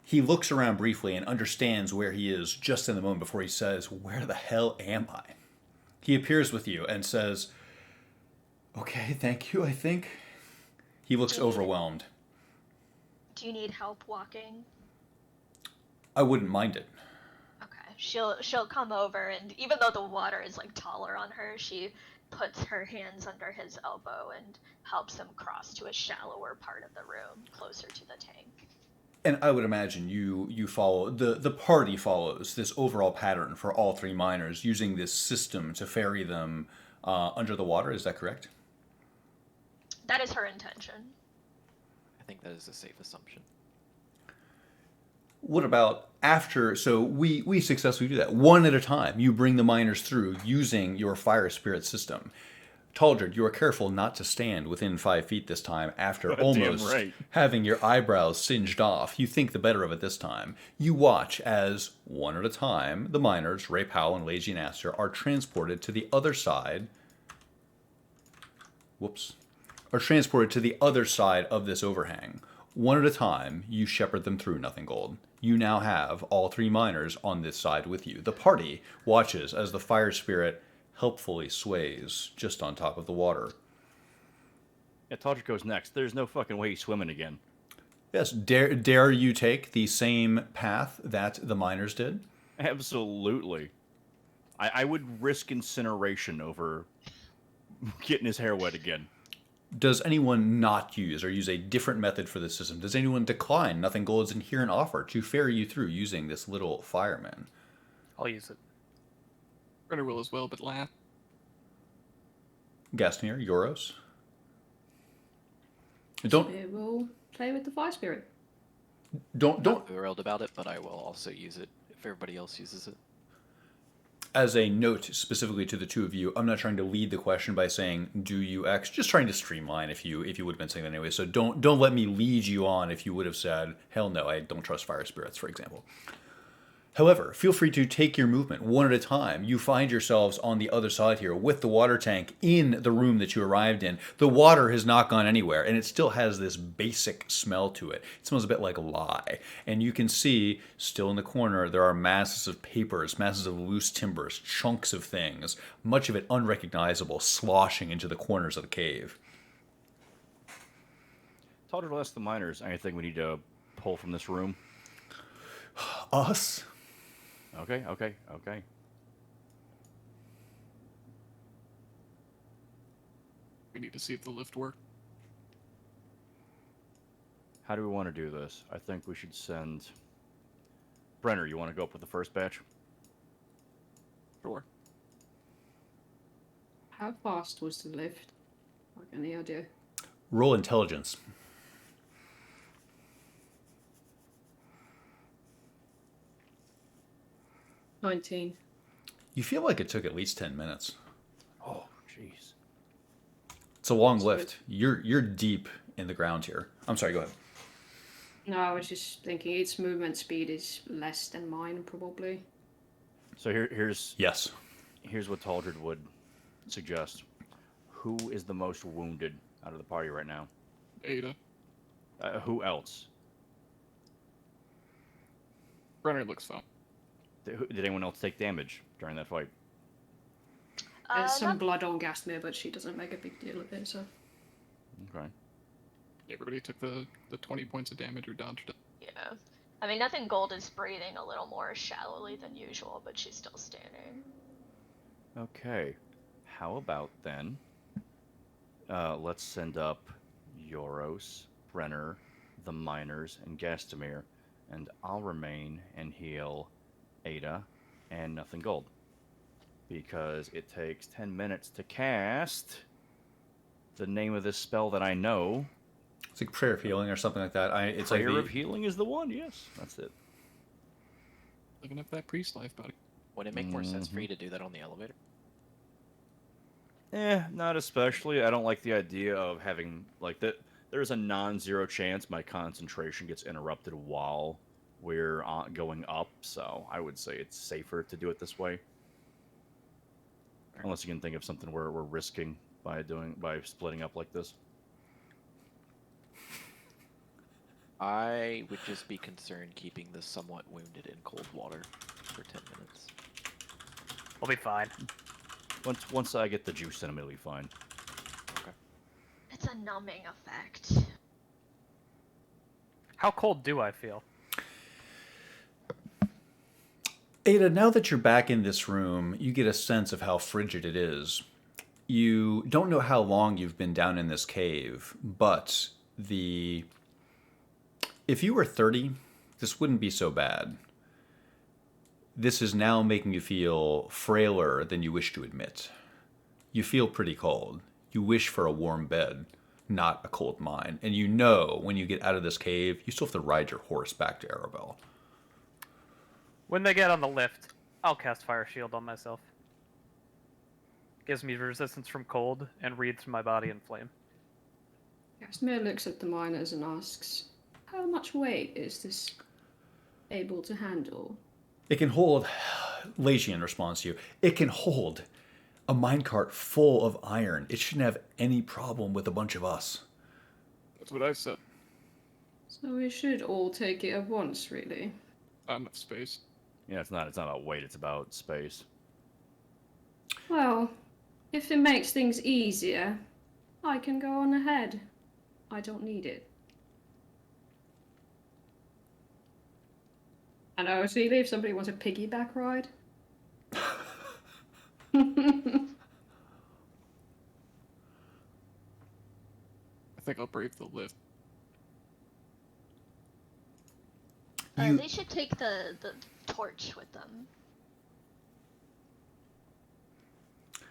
He looks around briefly and understands where he is just in the moment before he says, "Where the hell am I?" He appears with you and says, "Okay, thank you, I think." He looks overwhelmed. Do you need help walking? I wouldn't mind it. Okay. She'll come over, and even though the water is like taller on her, she puts her hands under his elbow and helps him cross to a shallower part of the room, closer to the tank. And I would imagine you follow, the party follows this overall pattern for all three miners, using this system to ferry them under the water. Is that correct? That is her intention. I think that is a safe assumption. What about after? So we successfully do that one at a time. You bring the miners through using your fire spirit system. Taldred, you are careful not to stand within 5 feet this time after Goddamn almost right. having your eyebrows singed off. You think the better of it this time. You watch as, one at a time, the miners, Ray Powell and Leiji and Aster, are transported to the other side. Are transported to the other side of this overhang. One at a time, you shepherd them through Nothing Gold. You now have all three miners on this side with you. The party watches as the fire spirit helpfully sways just on top of the water. Yeah, Taldred goes next. There's no fucking way he's swimming again. Yes, dare you take the same path that the miners did? Absolutely. I would risk incineration over getting his hair wet again. Does anyone not use or use a different method for the system? Does anyone decline Nothing Gold's inherent offer to ferry you through using this little fireman? I'll use it. Brenner will as well, but laugh. Gastonir, Yoros? It will play with the fire spirit. Don't Not thrilled about it, but I will also use it if everybody else uses it. As a note specifically to the two of you, I'm not trying to lead the question by saying do you X, just trying to streamline if you would have been saying that anyway. So don't let me lead you on if you would have said hell no, I don't trust fire spirits, for example. However, feel free to take your movement one at a time. You find yourselves on the other side here with the water tank in the room that you arrived in. The water has not gone anywhere, and it still has this basic smell to it. It smells a bit like lye. And you can see, still in the corner, there are masses of papers, masses of loose timbers, chunks of things, much of it unrecognizable, sloshing into the corners of the cave. Told to ask the miners anything we need to pull from this room. Us? Okay. We need to see if the lift works. How do we want to do this? I think we should send... Brenner, you want to go up with the first batch? Sure. How fast was the lift? Like, any idea? Roll intelligence. $19. You feel like it took at least 10 minutes. Oh, jeez. It's a long So lift. You're deep in the ground here. I'm sorry, go ahead. No, I was just thinking its movement speed is less than mine, probably. So here's Yes. what Taldred would suggest. Who is the most wounded out of the party right now? Ada. Who else? Brenner looks fine. Did anyone else take damage during that fight? There's some Not- blood on Gasmere, but she doesn't make a big deal of it, so... Okay. Everybody took the 20 points of damage or dodged it. yeah. I mean, Nothing Gold is breathing a little more shallowly than usual, but she's still standing. Okay. How about then? Let's send up Yoros, Brenner, the miners, and Gastamir, and I'll remain and heal Ada and Nothing Gold. Because it takes 10 minutes to cast the name of this spell that I know. It's like Prayer of Healing or something like that. It's Prayer like of Healing is the one, yes. That's it. Living up that priest life, buddy. Would it make more sense for you to do that on the elevator? Not especially. I don't like the idea of having, like, that. There's a non-zero chance my concentration gets interrupted while we're going up, so I would say it's safer to do it this way. Unless you can think of something where we're risking by splitting up like this. I would just be concerned keeping the somewhat wounded in cold water for 10 minutes. We'll be fine. Once I get the juice in them, it'll be fine. It's a numbing effect. How cold do I feel? Ada, now that you're back in this room, you get a sense of how frigid it is. You don't know how long you've been down in this cave, but if you were 30, this wouldn't be so bad. This is now making you feel frailer than you wish to admit. You feel pretty cold. You wish for a warm bed, not a cold mine. And you know when you get out of this cave, you still have to ride your horse back to Arabel. When they get on the lift, I'll cast Fire Shield on myself. Gives me resistance from cold and reads my body in flame. Gasmere looks at the miners and asks, how much weight is this able to handle? It can hold, Lagian responds to you, it can hold a minecart full of iron. It shouldn't have any problem with a bunch of us. That's what I said. So we should all take it at once, really. Not enough space. Yeah, it's not about weight, it's about space. Well, if it makes things easier, I can go on ahead. I don't need it. And obviously, if somebody wants a piggyback ride. I think I'll brave the lift. They should take the torch with them.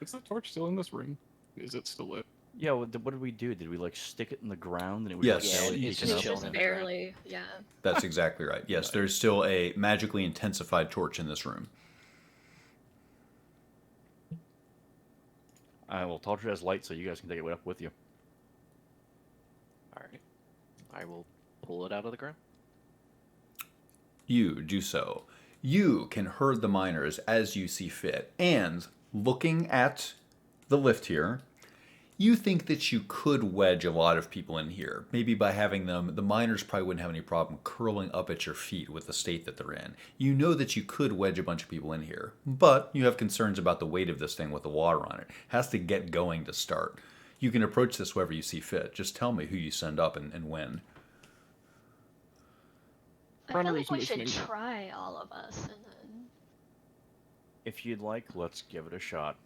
Is the torch still in this room? Is it still lit? Yeah, what did we do? Did we like stick it in the ground and it was Yes. like, Yeah, barely it's peeking just up? chilling Just in the ground. barely, yeah. That's exactly right. Yes, there's still a magically intensified torch in this room. Well, Taldra has light, so you guys can take it up with you. All right. I will pull it out of the ground. You do so. You can herd the miners as you see fit. And looking at the lift here, you think that you could wedge a lot of people in here. Maybe by having them, the miners probably wouldn't have any problem curling up at your feet with the state that they're in. You know that you could wedge a bunch of people in here, but you have concerns about the weight of this thing with the water on it. It has to get going to start. You can approach this wherever you see fit. Just tell me who you send up and when. I feel Runner's like we should missioning. try all of us, and then If you'd like, let's give it a shot.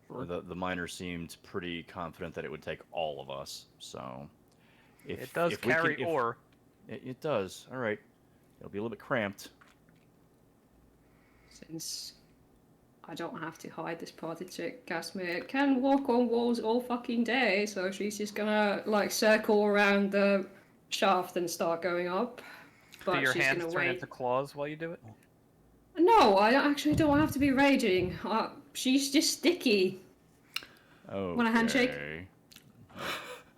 Sure. The miner seemed pretty confident that it would take all of us, so... It does if we can- carry if- ore. It does. All right. It'll be a little bit cramped. Since I don't have to hide this party chick, Gasmir can walk on walls all fucking day, so she's just gonna like circle around the shaft and start going up. But Do your she's hands gonna turn wait. into claws while you do it? No, I actually don't have to be raging. She's just sticky. Oh. Want a handshake?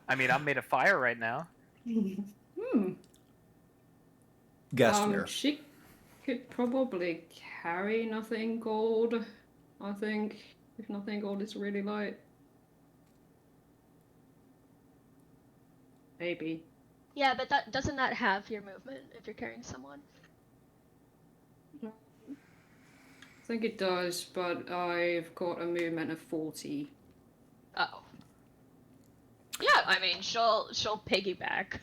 I mean, I'm made of fire right now. Gastomir. She could probably carry nothing gold, I think, if nothing gold is really light. Maybe. yeah, but that doesn't that have your movement if you're carrying someone? I think it does, but I've got a movement of 40. Oh. Yeah, I mean she'll piggyback.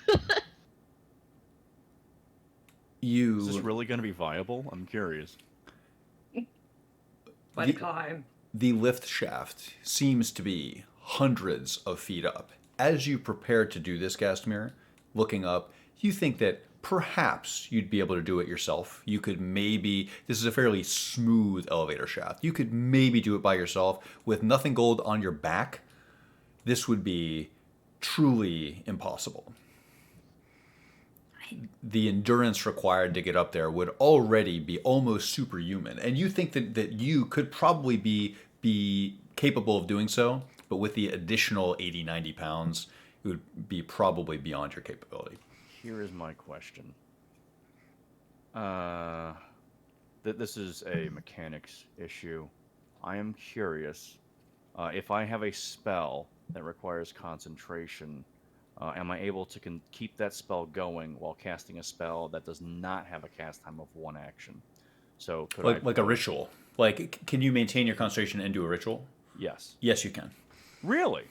Is this You really going to be viable? I'm curious. By Ye- the time. The lift shaft seems to be hundreds of feet up. As you prepare to do this, Gastomir, looking up, you think that perhaps you'd be able to do it yourself. You could maybe, this is a fairly smooth elevator shaft. You could maybe do it by yourself with nothing gold on your back. This would be truly impossible. The endurance required to get up there would already be almost superhuman. And you think that you could probably be capable of doing so, but with the additional 80, 90 pounds, it would be probably beyond your capability. Here is my question. This is a mechanics issue. I am curious. If I have a spell that requires concentration, am I able to keep that spell going while casting a spell that does not have a cast time of 1 action? So could I... Like a ritual. Like, can you maintain your concentration and do a ritual? Yes. Yes, you can. Really?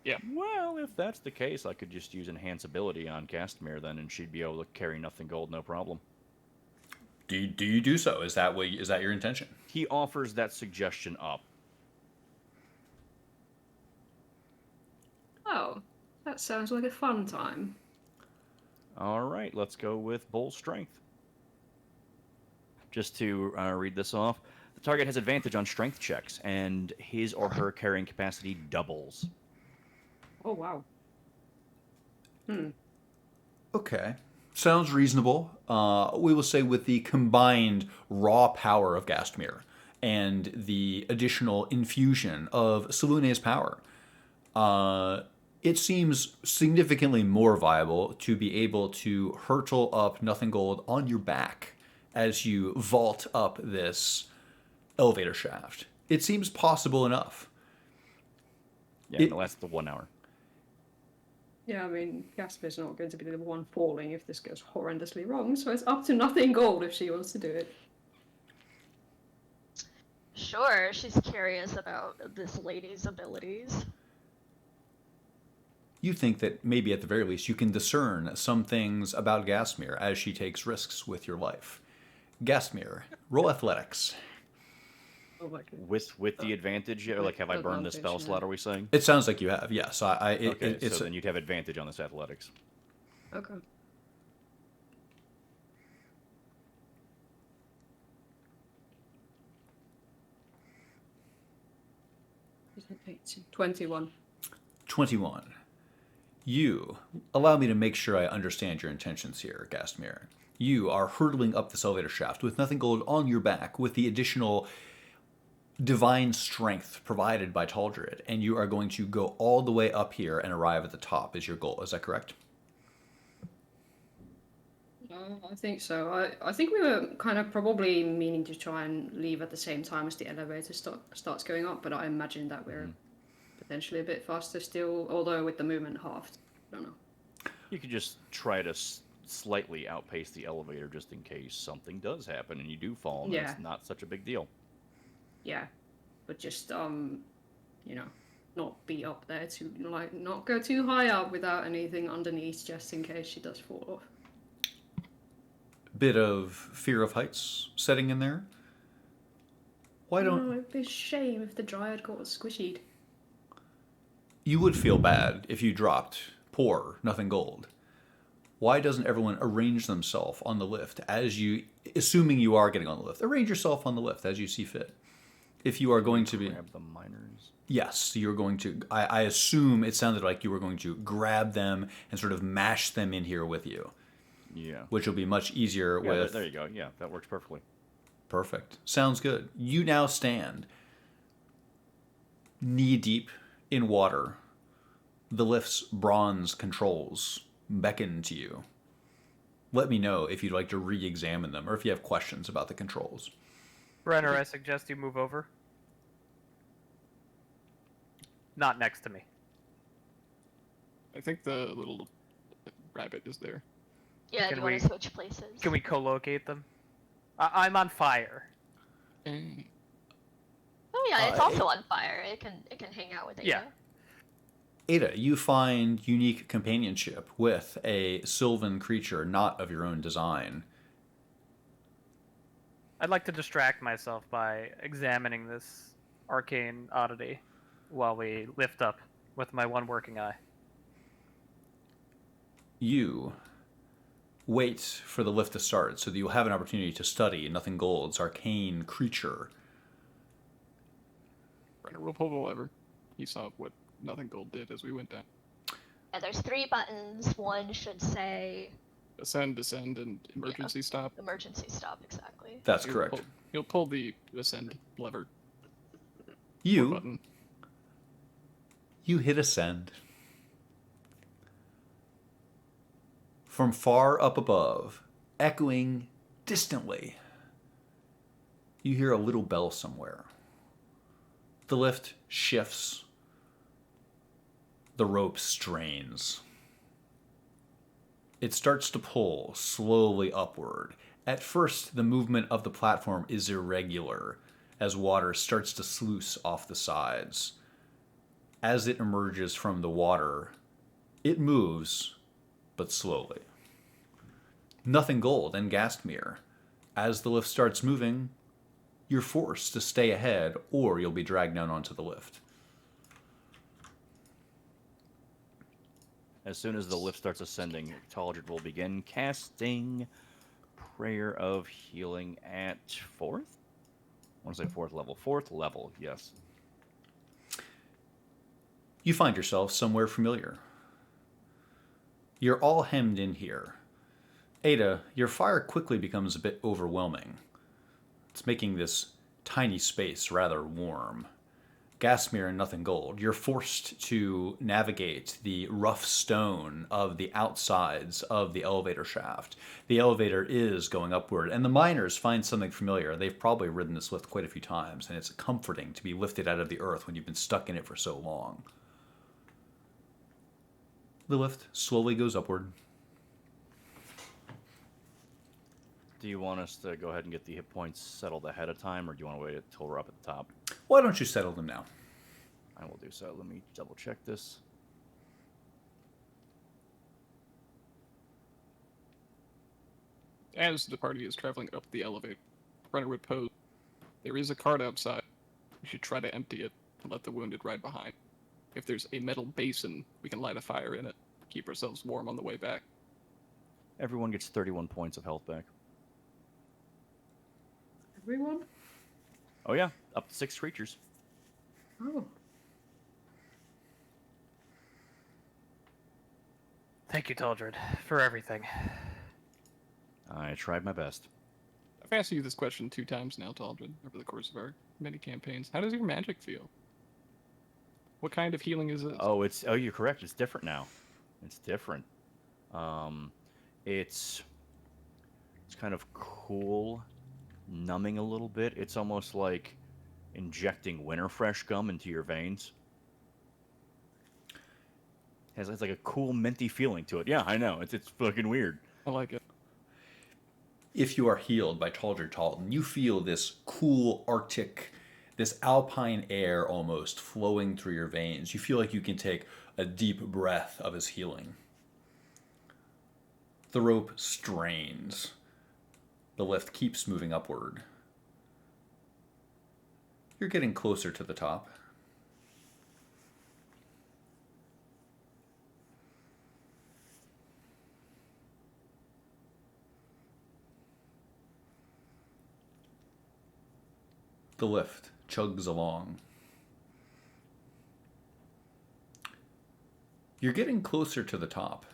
Yeah. Well, if that's the case, I could just use Enhance Ability on Castamere then, and she'd be able to carry nothing gold, no problem. Do you do so? Is that your intention? He offers that suggestion up. Oh, that sounds like a fun time. All right, let's go with Bull Strength. Just to read this off, the target has advantage on strength checks, and his or her carrying capacity doubles. Oh, wow. Okay. Sounds reasonable. We will say with the combined raw power of Gastmere and the additional infusion of Salune's power, it seems significantly more viable to be able to hurtle up Nothing Gold on your back as you vault up this elevator shaft. It seems possible enough. Yeah, it lasts the 1 hour. Yeah, I mean, Gasper's not going to be the one falling if this goes horrendously wrong, so it's up to Nothing Gold if she wants to do it. Sure, she's curious about this lady's abilities. You think that maybe at the very least you can discern some things about Gasmere as she takes risks with your life. Gasmere, roll athletics. with the advantage, or like, have I burned the spell advantage, slot? yeah. Are we saying? It sounds like you have. Yes. Okay, It's so then you'd have advantage on this athletics. Okay. Is it 18? 21. 21. You, allow me to make sure I understand your intentions here, Gastmir. You are hurtling up this elevator shaft with nothing gold on your back, with the additional divine strength provided by Taldred, and you are going to go all the way up here and arrive at the top is your goal. Is that correct? I think so. I think we were kind of probably meaning to try and leave at the same time as the elevator starts going up, but I imagine that we're potentially a bit faster still, although with the movement halved. I don't know. You could just try to slightly outpace the elevator just in case something does happen and you do fall, and Yeah. it's not such a big deal. Yeah, but just not be up there too, like not go too high up without anything underneath, just in case she does fall off. Bit of fear of heights setting in there. Why don't No, it'd be a shame if the dryad got squishied. you would feel bad if you dropped poor nothing gold? Why doesn't everyone arrange themselves on the lift as you, assuming you are getting on the lift, arrange yourself on the lift as you see fit? If you are going to be, Grab the miners. yes, you're going to. I assume it sounded like you were going to grab them and sort of mash them in here with you, Yeah. which will be much easier Yeah, with. there you go. Yeah, that works perfectly. Perfect. Sounds good. You now stand knee deep in water. The lift's bronze controls beckon to you. Let me know if you'd like to re-examine them or if you have questions about the controls. Brenner, I suggest you move over. Not next to me. I think the little rabbit is there. Yeah, Can do you want we- to switch places? Can we co-locate them? I'm on fire. Eh, Oh yeah, it's Uh, also on fire. It can hang out with Ada. Yeah. Ada, you find unique companionship with a sylvan creature not of your own design. I'd like to distract myself by examining this arcane oddity while we lift up with my one working eye. You wait for the lift to start so that you'll have an opportunity to study Nothing Gold's arcane creature. Brenner will pull the lever. He saw what Nothing Gold did as we went down. Yeah, there's 3 buttons. One should say Ascend, descend, and emergency stop. emergency stop. Exactly. That's He'll correct. He'll pull the ascend lever. You Button. You hit ascend. From far up above, echoing distantly, you hear a little bell somewhere. The lift shifts. The rope strains. It starts to pull slowly upward. At first, the movement of the platform is irregular as water starts to sluice off the sides. As it emerges from the water, it moves, but slowly. Nothing Gold and Gastmir. As the lift starts moving, you're forced to stay ahead or you'll be dragged down onto the lift. As soon as the lift starts ascending, Taldred will begin casting Prayer of Healing at 4th? I want to say 4th level. 4th level, yes. You find yourself somewhere familiar. You're all hemmed in here. Ada, your fire quickly becomes a bit overwhelming. It's making this tiny space rather warm. Gasmir and Nothing Gold, you're forced to navigate the rough stone of the outsides of the elevator shaft. The elevator is going upward, and the miners find something familiar. They've probably ridden this lift quite a few times, and it's comforting to be lifted out of the earth when you've been stuck in it for so long. The lift slowly goes upward. Do you want us to go ahead and get the hit points settled ahead of time, or do you want to wait until we're up at the top? Why don't you settle them now? I will do so. Let me double check this. As the party is traveling up the elevator, Brenner would pose. There is a cart outside should try to empty it and let the wounded ride behind. If there's a metal basin, we can light a fire in it. Keep ourselves warm on the way back. Everyone gets 31 points of health back. Everyone? Oh yeah, up to 6 creatures. Oh. Thank you, Taldred, for everything. I tried my best. I've asked you this question 2 times now, Taldred, over the course of our many campaigns. How does your magic feel? What kind of healing is this? Oh, you're correct. It's different now. It's different. It's kind of cool, numbing a little bit. It's almost like injecting Winterfresh gum into your veins. It's like a cool minty feeling to it. Yeah, I know. It's fucking weird. I like it. If you are healed by Taldred Talton, you feel this cool Arctic, this alpine air almost flowing through your veins. You feel like you can take a deep breath of his healing. The rope strains. The lift keeps moving upward. You're getting closer to the top. The lift chugs along. You're getting closer to the top.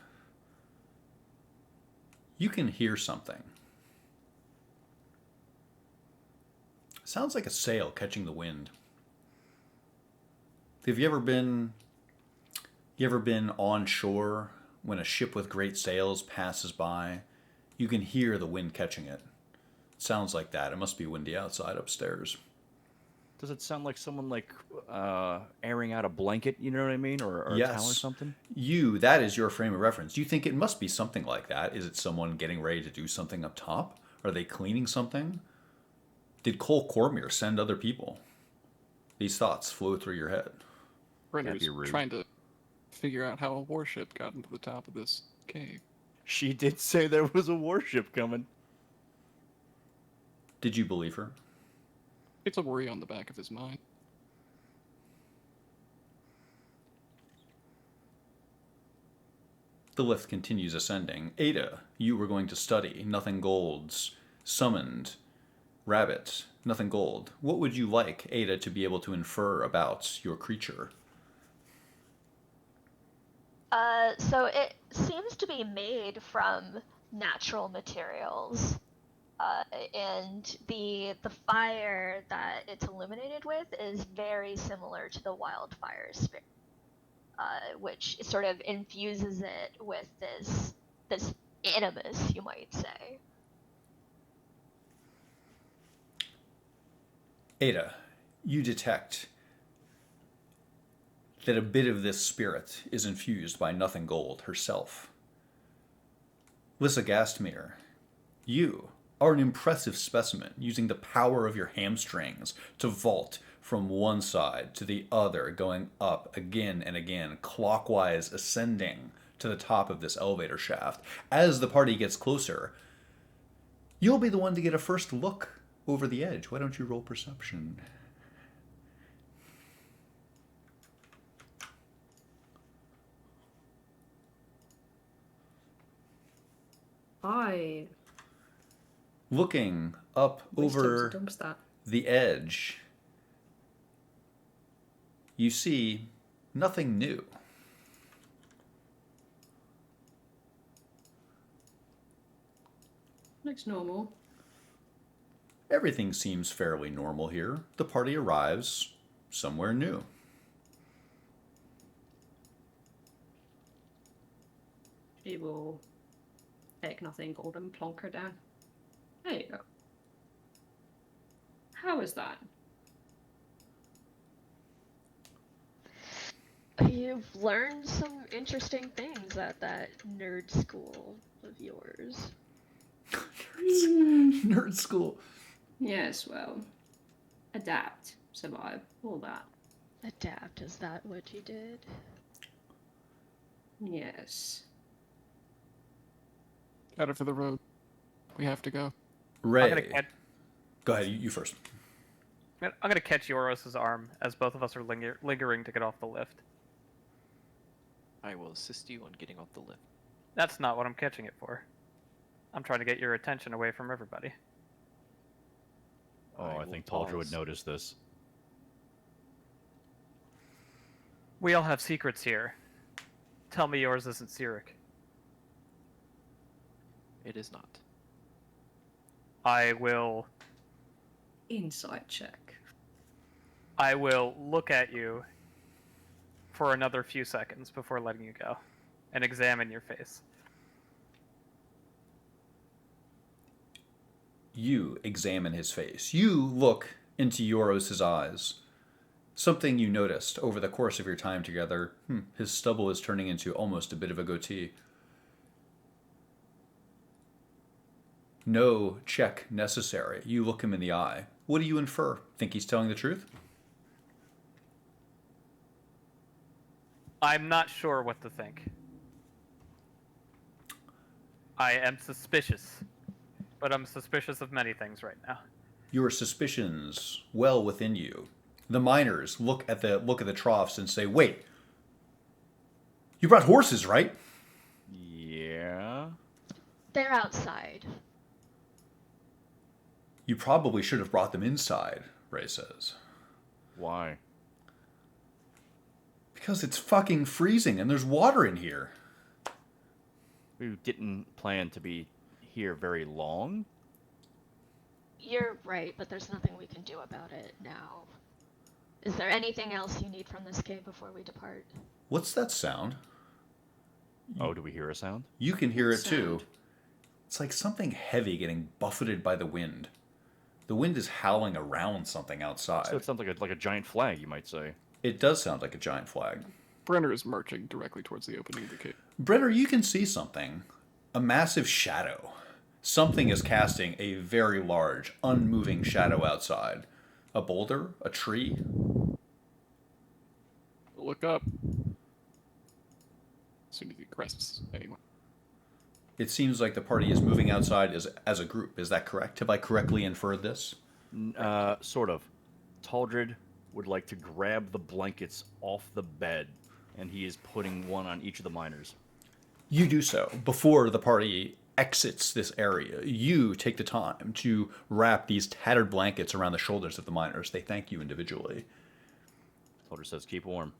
You can hear something. Sounds like a sail catching the wind. Have you ever been on shore when a ship with great sails passes by? You can hear the wind catching it. It sounds like that. It must be windy outside upstairs. Does it sound like someone airing out a blanket, you know what I mean? Or Yes. a towel or something? That is your frame of reference. You think it must be something like that. Is it someone getting ready to do something up top? Are they cleaning something? Did Cole Cormier send other people? These thoughts flow through your head. Brenner's be rude. trying to figure out how a warship got into the top of this cave. She did say there was a warship coming. Did you believe her? It's a worry on the back of his mind. The lift continues ascending. Ada, you were going to study. Nothing golds. Summoned. Rabbit. Nothing gold. What would you like Ada to be able to infer about your creature? So it seems to be made from natural materials. And the fire that it's illuminated with is very similar to the wildfire spirit, which sort of infuses it with this animus, you might say. Ada, you detect that a bit of this spirit is infused by Nothing Gold herself. Lissa Gastmere, you are an impressive specimen, using the power of your hamstrings to vault from one side to the other, going up again and again, clockwise ascending to the top of this elevator shaft. As the party gets closer, you'll be the one to get a first look over the edge. Why don't you roll perception? I Looking up over dump stat. the edge, you see nothing new. Looks normal. Everything seems fairly normal here. The party arrives somewhere new. She will take Nothing Gold and plonk her down. There you go. How is that? You've learned some interesting things at that nerd school of yours. Nerd school. Yes, well, adapt, survive, all that. Adapt, is that what you did? Yes. Got it for the road. We have to go. I'm Ray. gonna can- Go ahead, you first. I'm gonna catch Yoros' arm as both of us are lingering to get off the lift. I will assist you on getting off the lift. That's not what I'm catching it for. I'm trying to get your attention away from everybody. Oh, I will think Taldra would pause. notice this. We all have secrets here. Tell me yours isn't Cyric. It is not. I will Insight check. look at you for another few seconds before letting you go and examine your face. You examine his face. You look into Euros' eyes. Something you noticed over the course of your time together. His stubble is turning into almost a bit of a goatee. No check necessary. You look him in the eye. What do you infer? Think he's telling the truth? I'm not sure what to think. I am suspicious, but I'm suspicious of many things right now. Your suspicions well within you. The miners look at the troughs and say, "Wait, you brought horses, right?" Yeah. They're outside. "You probably should have brought them inside," Ray says. Why? "Because it's fucking freezing and there's water in here." We didn't plan to be here very long. You're right, but there's nothing we can do about it now. Is there anything else you need from this cave before we depart? What's that sound? Oh, do we hear a sound? You can hear it too. Sound. It's like something heavy getting buffeted by the wind. The wind is howling around something outside. So it sounds like a giant flag, you might say. It does sound like a giant flag. Brenner is marching directly towards the opening of the cave. Brenner, you can see something. A massive shadow. Something is casting a very large, unmoving shadow outside. A boulder? A tree? Look up. As soon as he crests anyone. It seems like the party is moving outside as a group. Is that correct? Have I correctly inferred this? Sort of. Taldred would like to grab the blankets off the bed, and he is putting one on each of the miners. You do so. Before the party exits this area, you take the time to wrap these tattered blankets around the shoulders of the miners. They thank you individually. Taldred says, keep warm.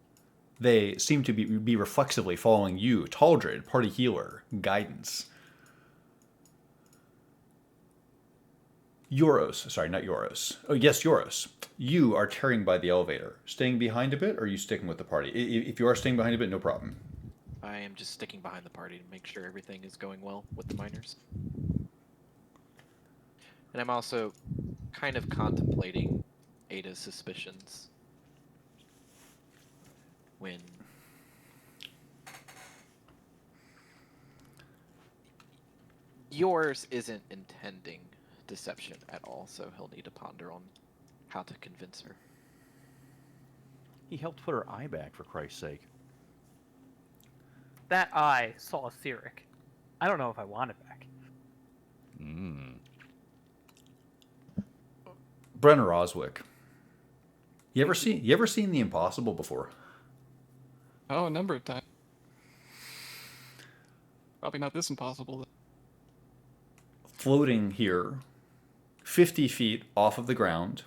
They seem to be reflexively following you, Taldred, party healer, guidance. Euros, sorry, not Euros. Oh, yes, Euros. You are tearing by the elevator. Staying behind a bit, or are you sticking with the party? If you are staying behind a bit, no problem. I am just sticking behind the party to make sure everything is going well with the miners. And I'm also kind of contemplating Ada's suspicions when yours isn't intending deception at all, so he'll need to ponder on how to convince her. He helped put her eye back, for Christ's sake. That eye saw Cyric. I don't know if I want it back. Brenner Oswick. You ever seen The Impossible before? Oh, a number of times. Probably not this impossible. Floating here, 50 feet off of the ground,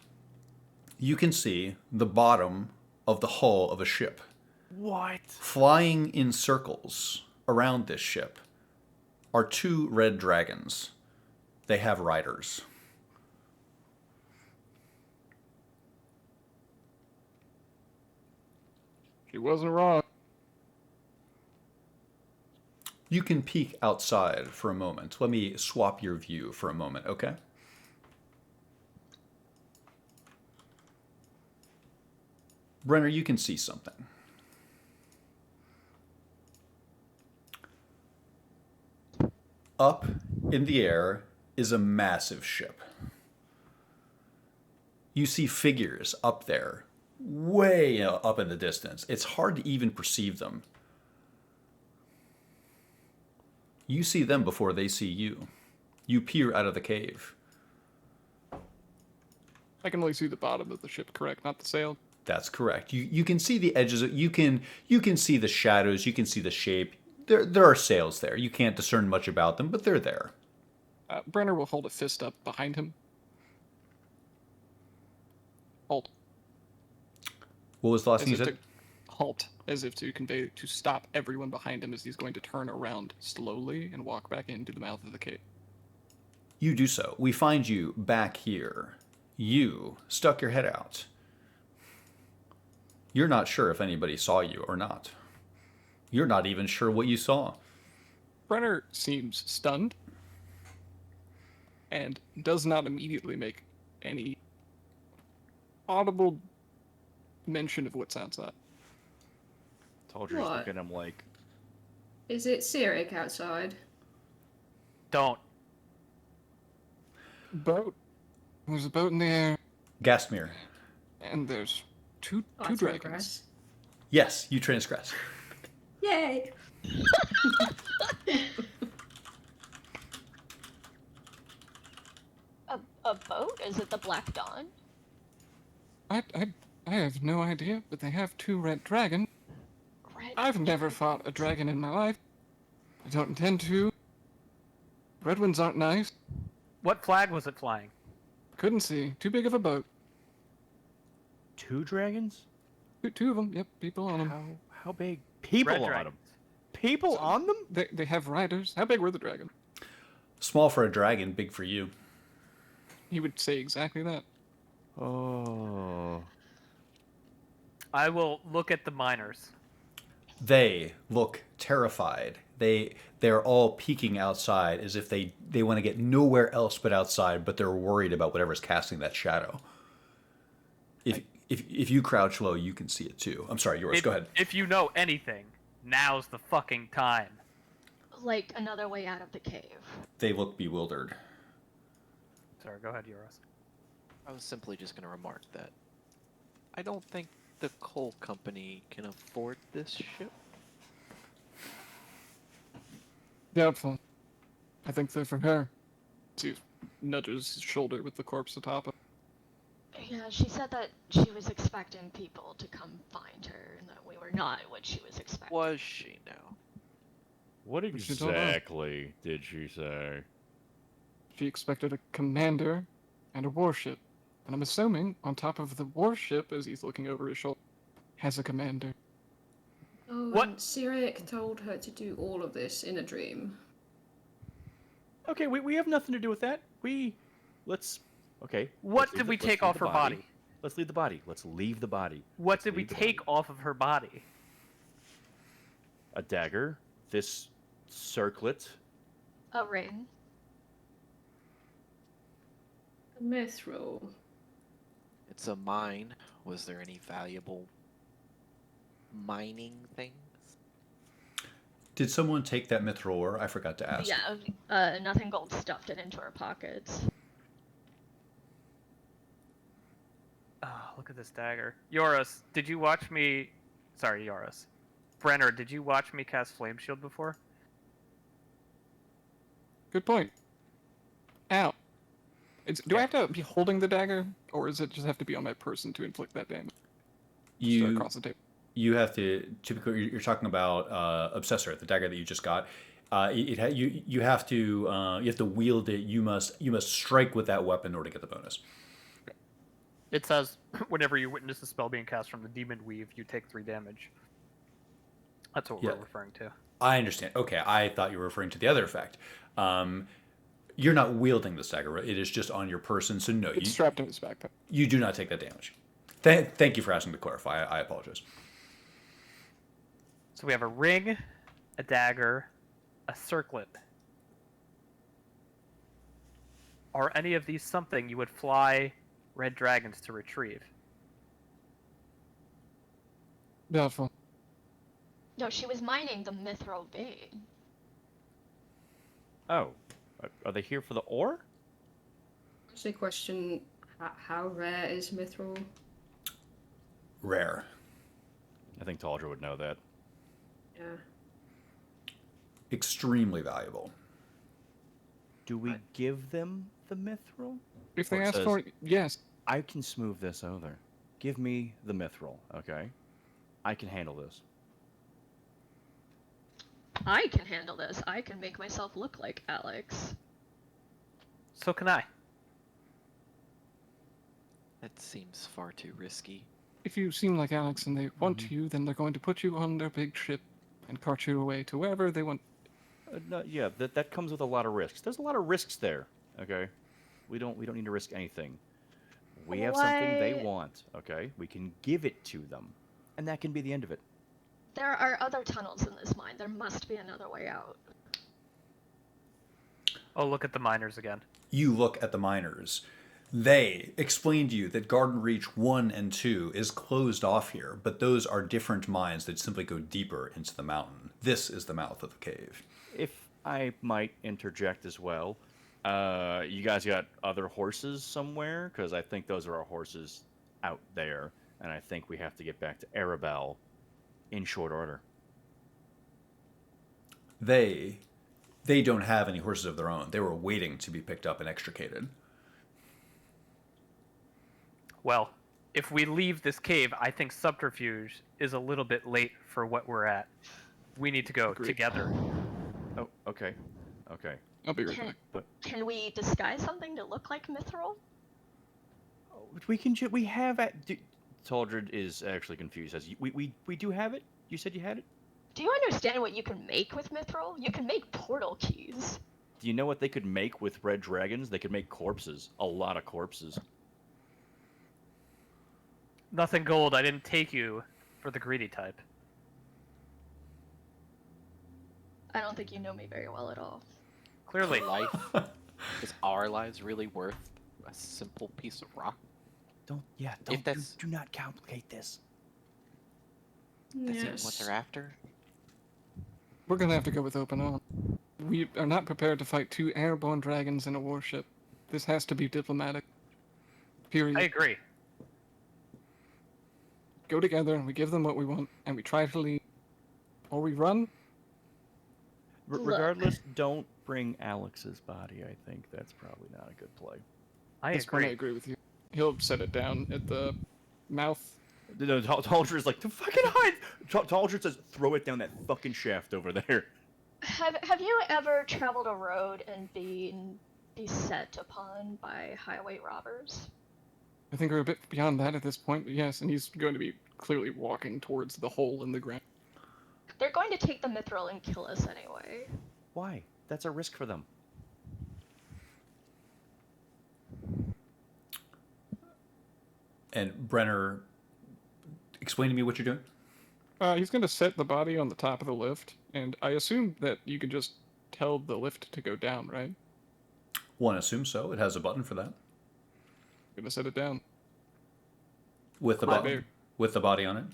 you can see the bottom of the hull of a ship. What? Flying in circles around this ship are two red dragons. They have riders. She wasn't wrong. You can peek outside for a moment. Let me swap your view for a moment, okay? Brenner, you can see something. Up in the air is a massive ship. You see figures up there, way up in the distance. It's hard to even perceive them. You see them before they see you. You peer out of the cave. I can only see the bottom of the ship, correct? Not the sail. That's correct. You can see the edges. You can see the shadows. You can see the shape. There are sails there. You can't discern much about them, but they're there. Brenner will hold a fist up behind him. Halt. What was the last As thing you if said? to halt, as if to convey to stop everyone behind him as he's going to turn around slowly and walk back into the mouth of the cave. You do so. We find you back here. You stuck your head out. You're not sure if anybody saw you or not. You're not even sure what you saw. Brenner seems stunned and does not immediately make any audible mention of what's outside. Taldridge What? look at him like, Is it Cyric outside? Don't. Boat. There's a boat in the air, Gastmere. and there's two Oh, I dragons. transgress. Yes, you transgress. Yay! A boat? Is it the Black Dawn? I have no idea, but they have two red dragons. Red. I've never fought a dragon in my life. I don't intend to. Red ones aren't nice. What flag was it flying? Couldn't see. Too big of a boat. 2 dragons? Two of them. Yep, people on them. How big? People Red on dragons. them. People on them? They have riders. How big were the dragons? Small for a dragon, big for you. He would say exactly that. Oh. I will look at the miners. They look terrified. They're all peeking outside as if they want to get nowhere else but outside, but they're worried about whatever's casting that shadow. If you crouch low, you can see it too. I'm sorry, yours. Go ahead. If you know anything, now's the fucking time. Like another way out of the cave. They look bewildered. Sorry, go ahead, Euros. I was simply just going to remark that I don't think the coal company can afford this ship. Doubtful. I think they're for her. He nudges his shoulder with the corpse atop it. Yeah, she said that she was expecting people to come find her, and that we were not what she was expecting. Was she now? What she don't know. exactly did she say? She expected a commander and a warship. And I'm assuming, on top of the warship, as he's looking over his shoulder, has a commander. Oh, What? and Cyric told her to do all of this in a dream. Okay, we have nothing to do with that. Okay. What let's did leave we let's take leave off the her body? Let's leave the body. Let's leave the body. What did we Leave the take body. off of her body? A dagger, this circlet, A ring. A mithril. It's a mine. Was there any valuable mining things? Did someone take that mithril ore? I forgot to ask. Yeah, Nothing Gold stuffed it into her pockets. Oh, look at this dagger. Yoros, did you watch me... Sorry, Yoros. Brenner, did you watch me cast Flame Shield before? Good point. Ow. Do I have to be holding the dagger, or does it just have to be on my person to inflict that damage? Just across the table. You have to typically. You're talking about Obsessor, the dagger that you just got. You have to wield it. You must strike with that weapon in order to get the bonus. It says, whenever you witness a spell being cast from the Demon Weave, you take 3 damage. That's what Yeah. we're referring to. I understand. Okay, I thought you were referring to the other effect. You're not wielding this dagger. It is just on your person. So no, It's strapped in his backpack. you do not take that damage. Thank you for asking to clarify. I apologize. So we have a ring, a dagger, a circlet. Are any of these something you would fly red dragons to retrieve? Doubtful. No, she was mining the mithril vein. Oh, are they here for the ore? Actually, question: how rare is mithril? Rare. I think Taldra would know that. Yeah. Extremely valuable. Do we give them the mithril? If they Or it ask says- for it, yes. I can smooth this over. Give me the mithril, okay? I can handle this. I can handle this. I can make myself look like Alex. So can I. That seems far too risky. If you seem like Alex and they want you, then they're going to put you on their big ship and cart you away to wherever they want. No, yeah, that comes with a lot of risks. There's a lot of risks there, okay? We don't need to risk anything. We have something they Why- want, okay? We can give it to them, and that can be the end of it. There are other tunnels in this mine. There must be another way out. Oh, look at the miners again. You look at the miners. They explain to you that Garden Reach 1 and 2 is closed off here, but those are different mines that simply go deeper into the mountain. This is the mouth of the cave. If I might interject as well, you guys got other horses somewhere? Because I think those are our horses out there, and I think we have to get back to Arabel in short order. They don't have any horses of their own. They were waiting to be picked up and extricated. Well, if we leave this cave, I think subterfuge is a little bit late for what we're at. We need to go Agreed. together. Oh, okay. Okay. I'll be right Can, back. can we disguise something to look like Mithril? We can we have it. Taldred is actually confused. As we do have it? You said you had it? Do you understand what you can make with Mithril? You can make portal keys. Do you know what they could make with red dragons? They could make corpses. A lot of corpses. Nothing gold. I didn't take you for the greedy type. I don't think you know me very well at all. Clearly. Life is our lives really worth a simple piece of rock? Do not complicate this. That's even what they're after? We're gonna have to go with open arms. We are not prepared to fight two airborne dragons in a warship. This has to be diplomatic. Period. I agree. Go together, and we give them what we want, and we try to leave. Or we run. Look. Regardless, don't bring Alex's body. I think that's probably not a good play. I That's fine, I agree. agree with you. He'll set it down at the mouth. No, Taldred's like, to fucking hide! Taldred says, throw it down that fucking shaft over there. Have you ever traveled a road and been beset upon by highway robbers? I think we're a bit beyond that at this point, but yes, and he's going to be clearly walking towards the hole in the ground. They're going to take the mithril and kill us anyway. Why? That's a risk for them. And Brenner, explain to me what you're doing. He's going to set the body on the top of the lift, and I assume that you can just tell the lift to go down, right? One assumes so. It has a button for that. Going to set it down. With the Right button. there. With the body on it.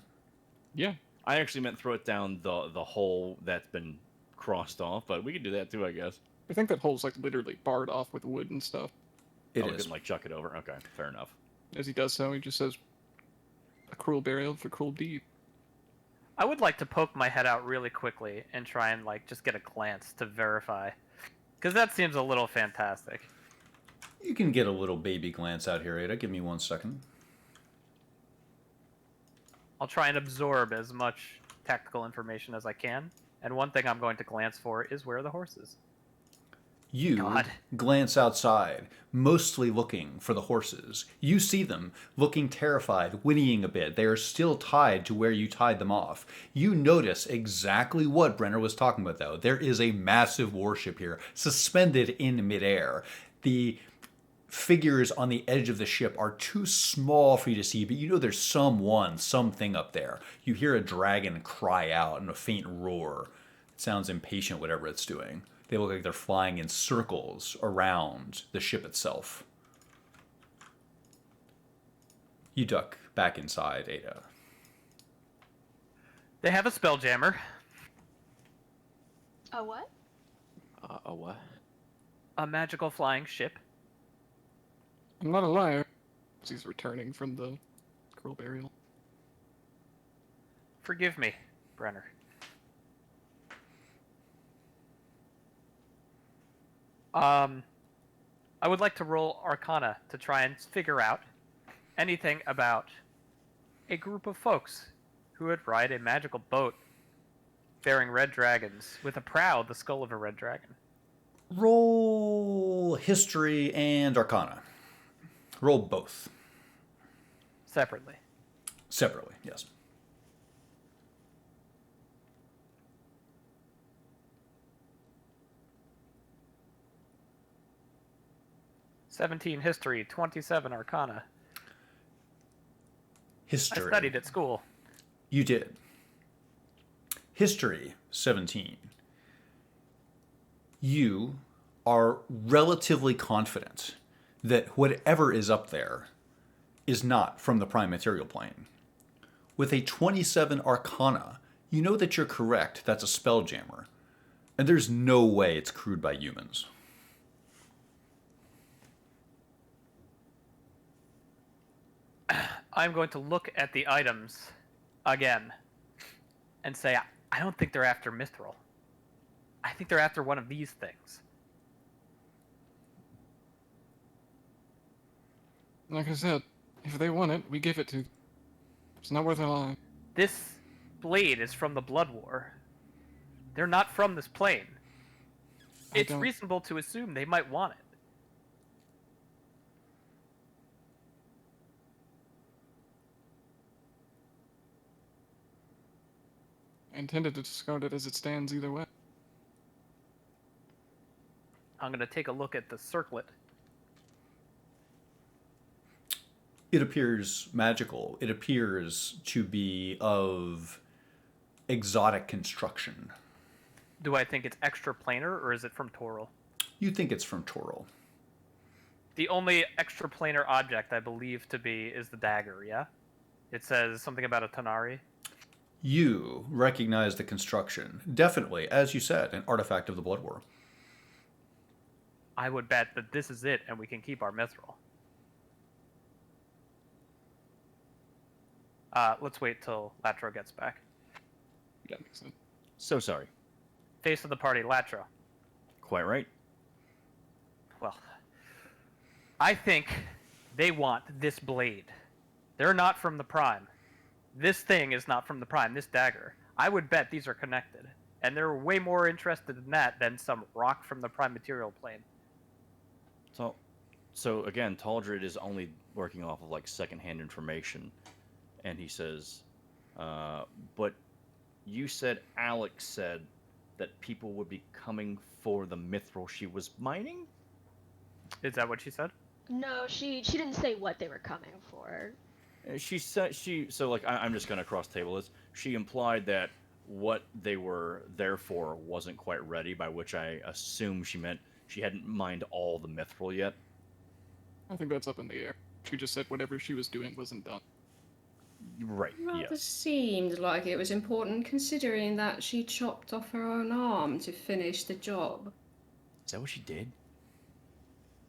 Yeah. I actually meant throw it down the hole that's been crossed off, but we can do that too, I guess. I think that hole's like literally barred off with wood and stuff. It We is. can, like, chuck it over. Okay, fair enough. As he does so, he just says, "A cruel burial for cruel deed." I would like to poke my head out really quickly and try and like just get a glance to verify, because that seems a little fantastic. You can get a little baby glance out here, Ada. Give me 1 second. I'll try and absorb as much tactical information as I can. And one thing I'm going to glance for is where are the horses. You God. glance outside, mostly looking for the horses. You see them, looking terrified, whinnying a bit. They are still tied to where you tied them off. You notice exactly what Brenner was talking about, though. There is a massive warship here, suspended in midair. The figures on the edge of the ship are too small for you to see, but you know there's something up there. You hear a dragon cry out in a faint roar. It sounds impatient, whatever it's doing. They look like they're flying in circles around the ship itself. You duck back inside, Ada. They have a spelljammer. A what? A what? A magical flying ship. I'm not a liar. He's returning from the cruel burial. Forgive me, Brenner. I would like to roll Arcana to try and figure out anything about a group of folks who would ride a magical boat bearing red dragons with a prow the skull of a red dragon? Roll history and arcana. Roll both. Separately. Separately, yes. "17 history, 27 arcana. History. I studied at school." You did. History, 17. You are relatively confident that whatever is up there is not from the prime material plane. With a 27 arcana, you know that you're correct. That's a spelljammer. And there's no way it's crewed by humans. I'm going to look at the items again and say, I don't think they're after Mithril. I think they're after one of these things. Like I said, if they want it, we give it to them. It's not worth their life. This blade is from the Blood War. They're not from this plane. It's reasonable to assume they might want it. I intended to discard it as it stands either way. I'm going to take a look at the circlet. It appears magical. It appears to be of exotic construction. Do I think it's extraplanar, or is it from Toril? You think it's from Toril. The only extraplanar object I believe to be is the dagger, yeah? It says something about a Tanari. You recognize the construction. Definitely, as you said, an artifact of the Blood War. I would bet that this is it, and we can keep our mithril. Let's wait till Latro gets back. Yeah, makes sense. So sorry. Face of the party, Latro. Quite right. Well, I think they want this blade. They're not from the Prime. This thing is not from the Prime, this dagger. I would bet these are connected. And they're way more interested in that than some rock from the Prime material plane. So again, Taldred is only working off of like secondhand information. And he says, but you said Alex said that people would be coming for the mithril she was mining? Is that what she said? No, she didn't say what they were coming for. She said so like I'm just gonna cross table this. She implied that what they were there for wasn't quite ready, by which I assume she meant she hadn't mined all the mithril yet. I think that's up in the air. She just said whatever she was doing wasn't done. Right. Rather Yes. seemed like it was important, considering that she chopped off her own arm to finish the job. Is that what she did?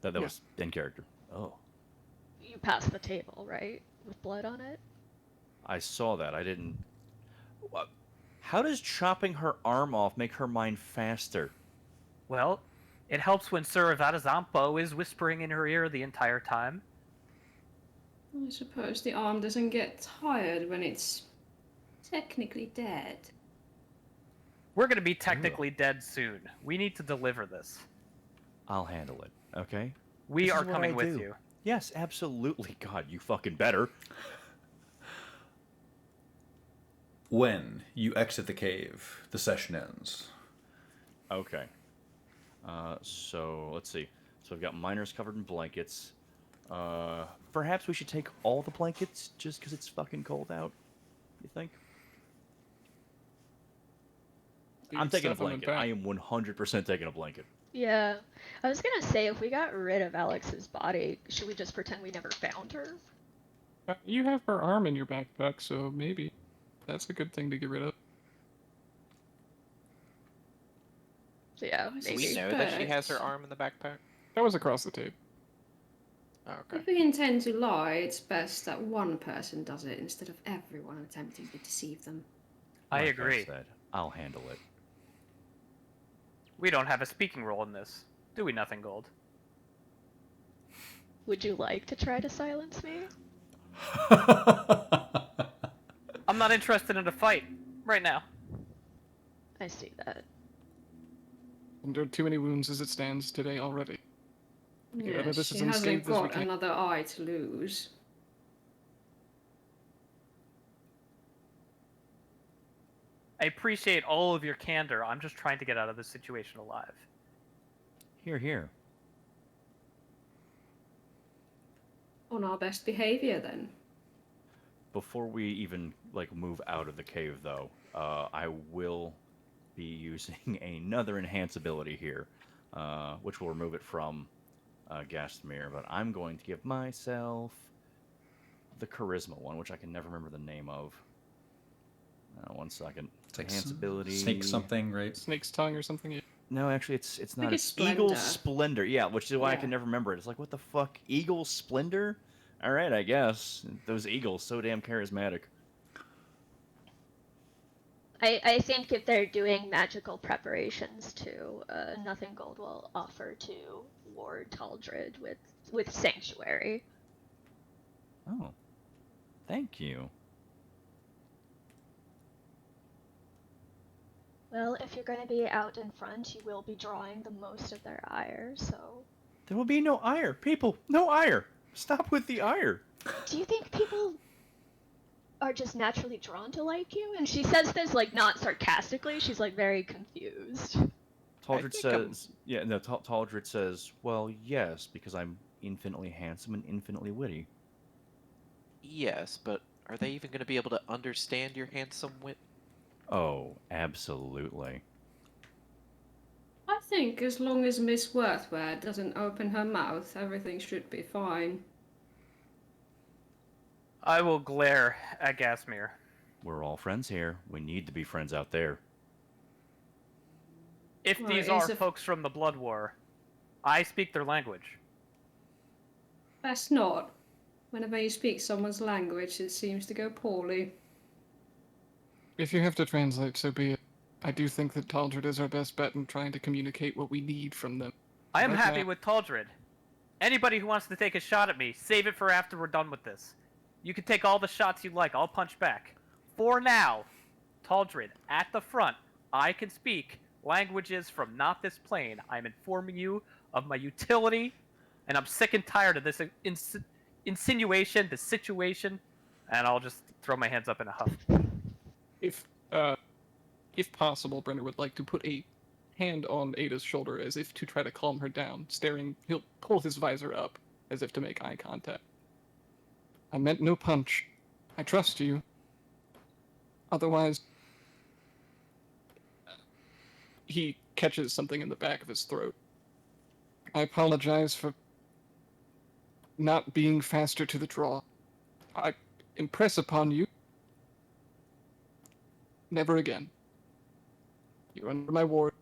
That Yeah. was in character. Oh, You passed the table, right? With blood on it? I saw that. I didn't. What? How does chopping her arm off make her mind faster? Well, it helps when Sir Vadazampo is whispering in her ear the entire time. I suppose the arm doesn't get tired when it's technically dead. We're going to be technically dead soon. We need to deliver this. I'll handle it. Okay. We This are is what coming I with do. you. Yes, absolutely. God, you fucking better. When you exit the cave, the session ends. Okay. So let's see. So I've got miners covered in blankets. Perhaps we should take all the blankets just because it's fucking cold out. You think? I'm taking a Stuff 'em in blanket. back. I am 100% taking a blanket. Yeah. I was gonna say, if we got rid of Alex's body, should we just pretend we never found her? You have her arm in your backpack, so maybe that's a good thing to get rid of. So yeah, I Do maybe. we know that she has her Suspect. arm in the backpack? That was across the table. Oh, okay. If we intend to lie, it's best that one person does it instead of everyone attempting to deceive them. I Like agree. said, I'll handle it. We don't have a speaking role in this, do we, Nothing Gold? Would you like to try to silence me? I'm not interested in a fight right now. I see that. Endured too many wounds as it stands today already. Get out Yeah, of this she as hasn't unscathed as we got can. another eye to lose. I appreciate all of your candor. I'm just trying to get out of this situation alive. Here, here. On our best behavior, then. Before we even like move out of the cave, though, I will be using another enhance ability here, which will remove it from Gastmir. But I'm going to give myself the charisma one, which I can never remember the name of. 1 second. It's like Enhance ability. snake something, right? Snake's tongue or something. Yeah. No, actually, it's not. it's It's Eagle Splendor. Splendor. Yeah, which is why I Yeah. can never remember it. It's like, what the fuck? Eagle Splendor? All right, I guess. Those eagles, so damn charismatic. I think if they're doing magical preparations too, Nothing Gold will offer to ward Taldred with Sanctuary. Oh, thank you. Well, if you're going to be out in front, you will be drawing the most of their ire, so... There will be no ire. People, no ire. Stop with the ire. Do you think people are just naturally drawn to like you? And she says this, like, not sarcastically, she's, like, very confused. Taldred think I'm- says, yeah, no, Taldred says, well, yes, because I'm infinitely handsome and infinitely witty. Yes, but are they even going to be able to understand your handsome wit? Oh, absolutely. I think as long as Miss Worthware doesn't open her mouth, everything should be fine. I will glare at Gasmir. We're all friends here. We need to be friends out there. If Well, these it is are a- folks from the Blood War, I speak their language. Best not. Whenever you speak someone's language, it seems to go poorly. If you have to translate, so be it. I do think that Taldred is our best bet in trying to communicate what we need from them. I am Like happy that. with Taldred. Anybody who wants to take a shot at me, save it for after we're done with this. You can take all the shots you like, I'll punch back. For now, Taldred, at the front, I can speak languages from not this plane. I'm informing you of my utility, and I'm sick and tired of this insinuation, the situation, and I'll just throw my hands up in a huff. If possible, Brenner would like to put a hand on Ada's shoulder as if to try to calm her down, he'll pull his visor up as if to make eye contact. I meant no punch. I trust you. Otherwise... He catches something in the back of his throat. I apologize for not being faster to the draw. I impress upon you. Never again. You're under my ward,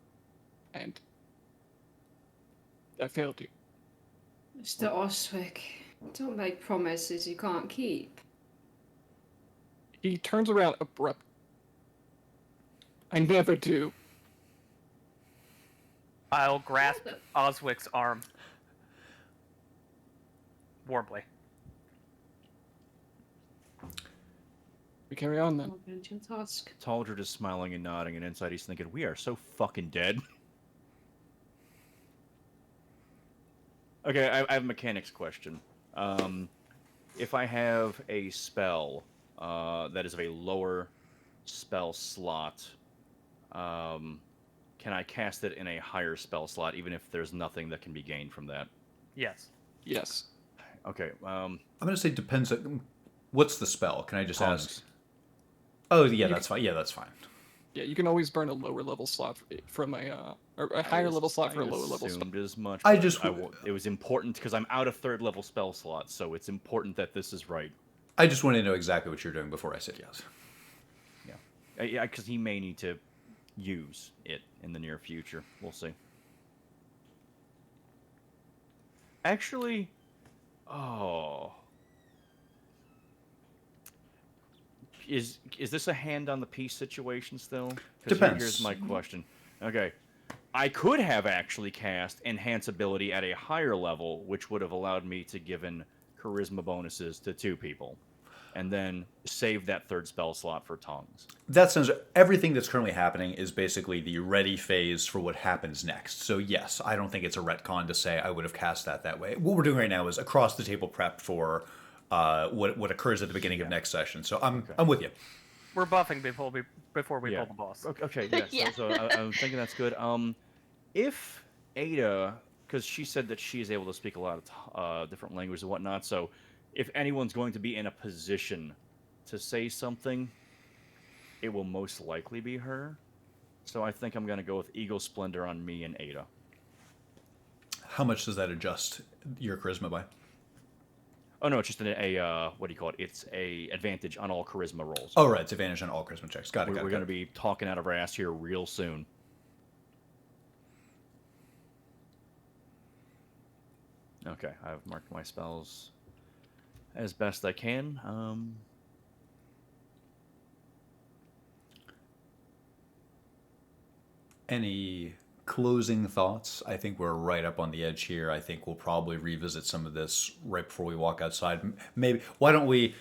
and I failed you. Mr. Oswick, don't make promises you can't keep. He turns around abrupt. I never do. I'll grasp Oswick's arm warmly. We carry on then. Convention task. Taldred is smiling and nodding, and inside he's thinking, we are so fucking dead. Okay, I have a mechanics question. If I have a spell that is of a lower spell slot, can I cast it in a higher spell slot, even if there's nothing that can be gained from that? Yes. Yes. Okay, I'm gonna say depends. What's the spell? Can I just Tongues. ask? Oh yeah, that's fine. Yeah, that's fine. Yeah, you can always burn a lower level slot from or a higher level slot for a lower level spell. assumed as much. I but just- it was important because I'm out of third level spell slots, so it's important that this is right. I just wanted to know exactly what you're doing before I said yes. Yeah, because he may need to use it in the near future. We'll see. Actually, oh, is this a hand on the piece situation still? 'Cause Depends. Here's my question. Okay, I could have actually cast enhance ability at a higher level, which would have allowed me to given charisma bonuses to 2 people, and then save that 3rd spell slot for tongues. That sounds. Everything that's currently happening is basically the ready phase for what happens next. So yes, I don't think it's a retcon to say I would have cast that way. What we're doing right now is across the table prep for what occurs at the beginning of next session. So I'm with you. We're buffing before we Yeah. pull the boss. Okay, yeah. Yeah. So I'm thinking that's good. If Ada, because she said that she is able to speak a lot of different languages and whatnot, so if anyone's going to be in a position to say something, it will most likely be her. So I think I'm going to go with Eagle Splendor on me and Ada. How much does that adjust your charisma by? Oh no, it's just a what do you call it? It's a advantage on all charisma rolls. Oh right, it's advantage on all charisma checks. Got it. We're going to be talking out of our ass here real soon. Okay, I've marked my spells as best I can. Any closing thoughts? I think we're right up on the edge here. I think we'll probably revisit some of this right before we walk outside. Maybe, why don't we,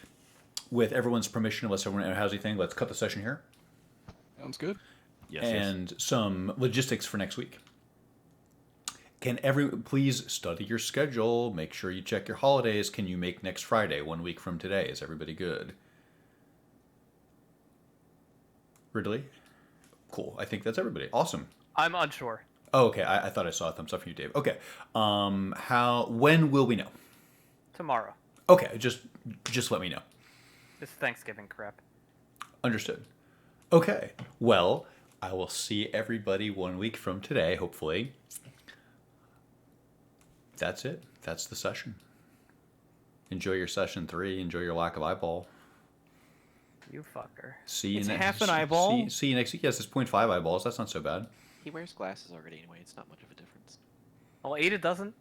with everyone's permission, unless everyone has anything, let's cut the session here. Sounds good. Yes, And some logistics for next week. Can everyone please study your schedule? Make sure you check your holidays. Can you make next Friday, 1 week from today? Is everybody good? Ridley? Cool. I think that's everybody. Awesome. I'm unsure. Oh, okay. I thought I saw a thumbs up from you, Dave. Okay. When will we know? Tomorrow. Okay. Just let me know. This Thanksgiving crap. Understood. Okay. Well, I will see everybody 1 week from today, hopefully. That's it. That's the session. Enjoy your session 3. Enjoy your lack of eyeball. You fucker. See you It's next. half an eyeball? See you next week. Yes, it's 0.5 eyeballs. That's not so bad. He wears glasses already anyway. It's not much of a difference. Well, Ada doesn't.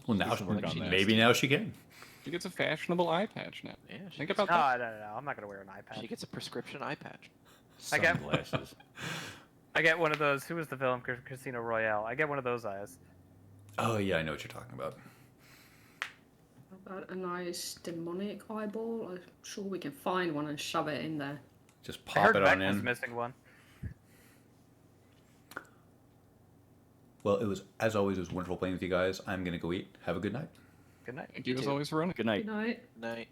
Well, now should work on that. maybe now she can. She gets a fashionable eye patch now. Yeah, she Think gets, about No, that. no. I'm not gonna wear an eye patch. she gets a prescription eye patch. I get- Sunglasses. I get one of those. Who was the villain? Casino Royale. I get one of those eyes. Oh yeah, I know what you're talking about. How about a nice demonic eyeball? I'm sure we can find one and shove it in there. Just I pop heard it Beck on was in. missing one. Well, it was, as always, it was wonderful playing with you guys. I'm gonna go eat. Have a good night. Good night. Thank you You as too. always for running. Good night. Good night. Night.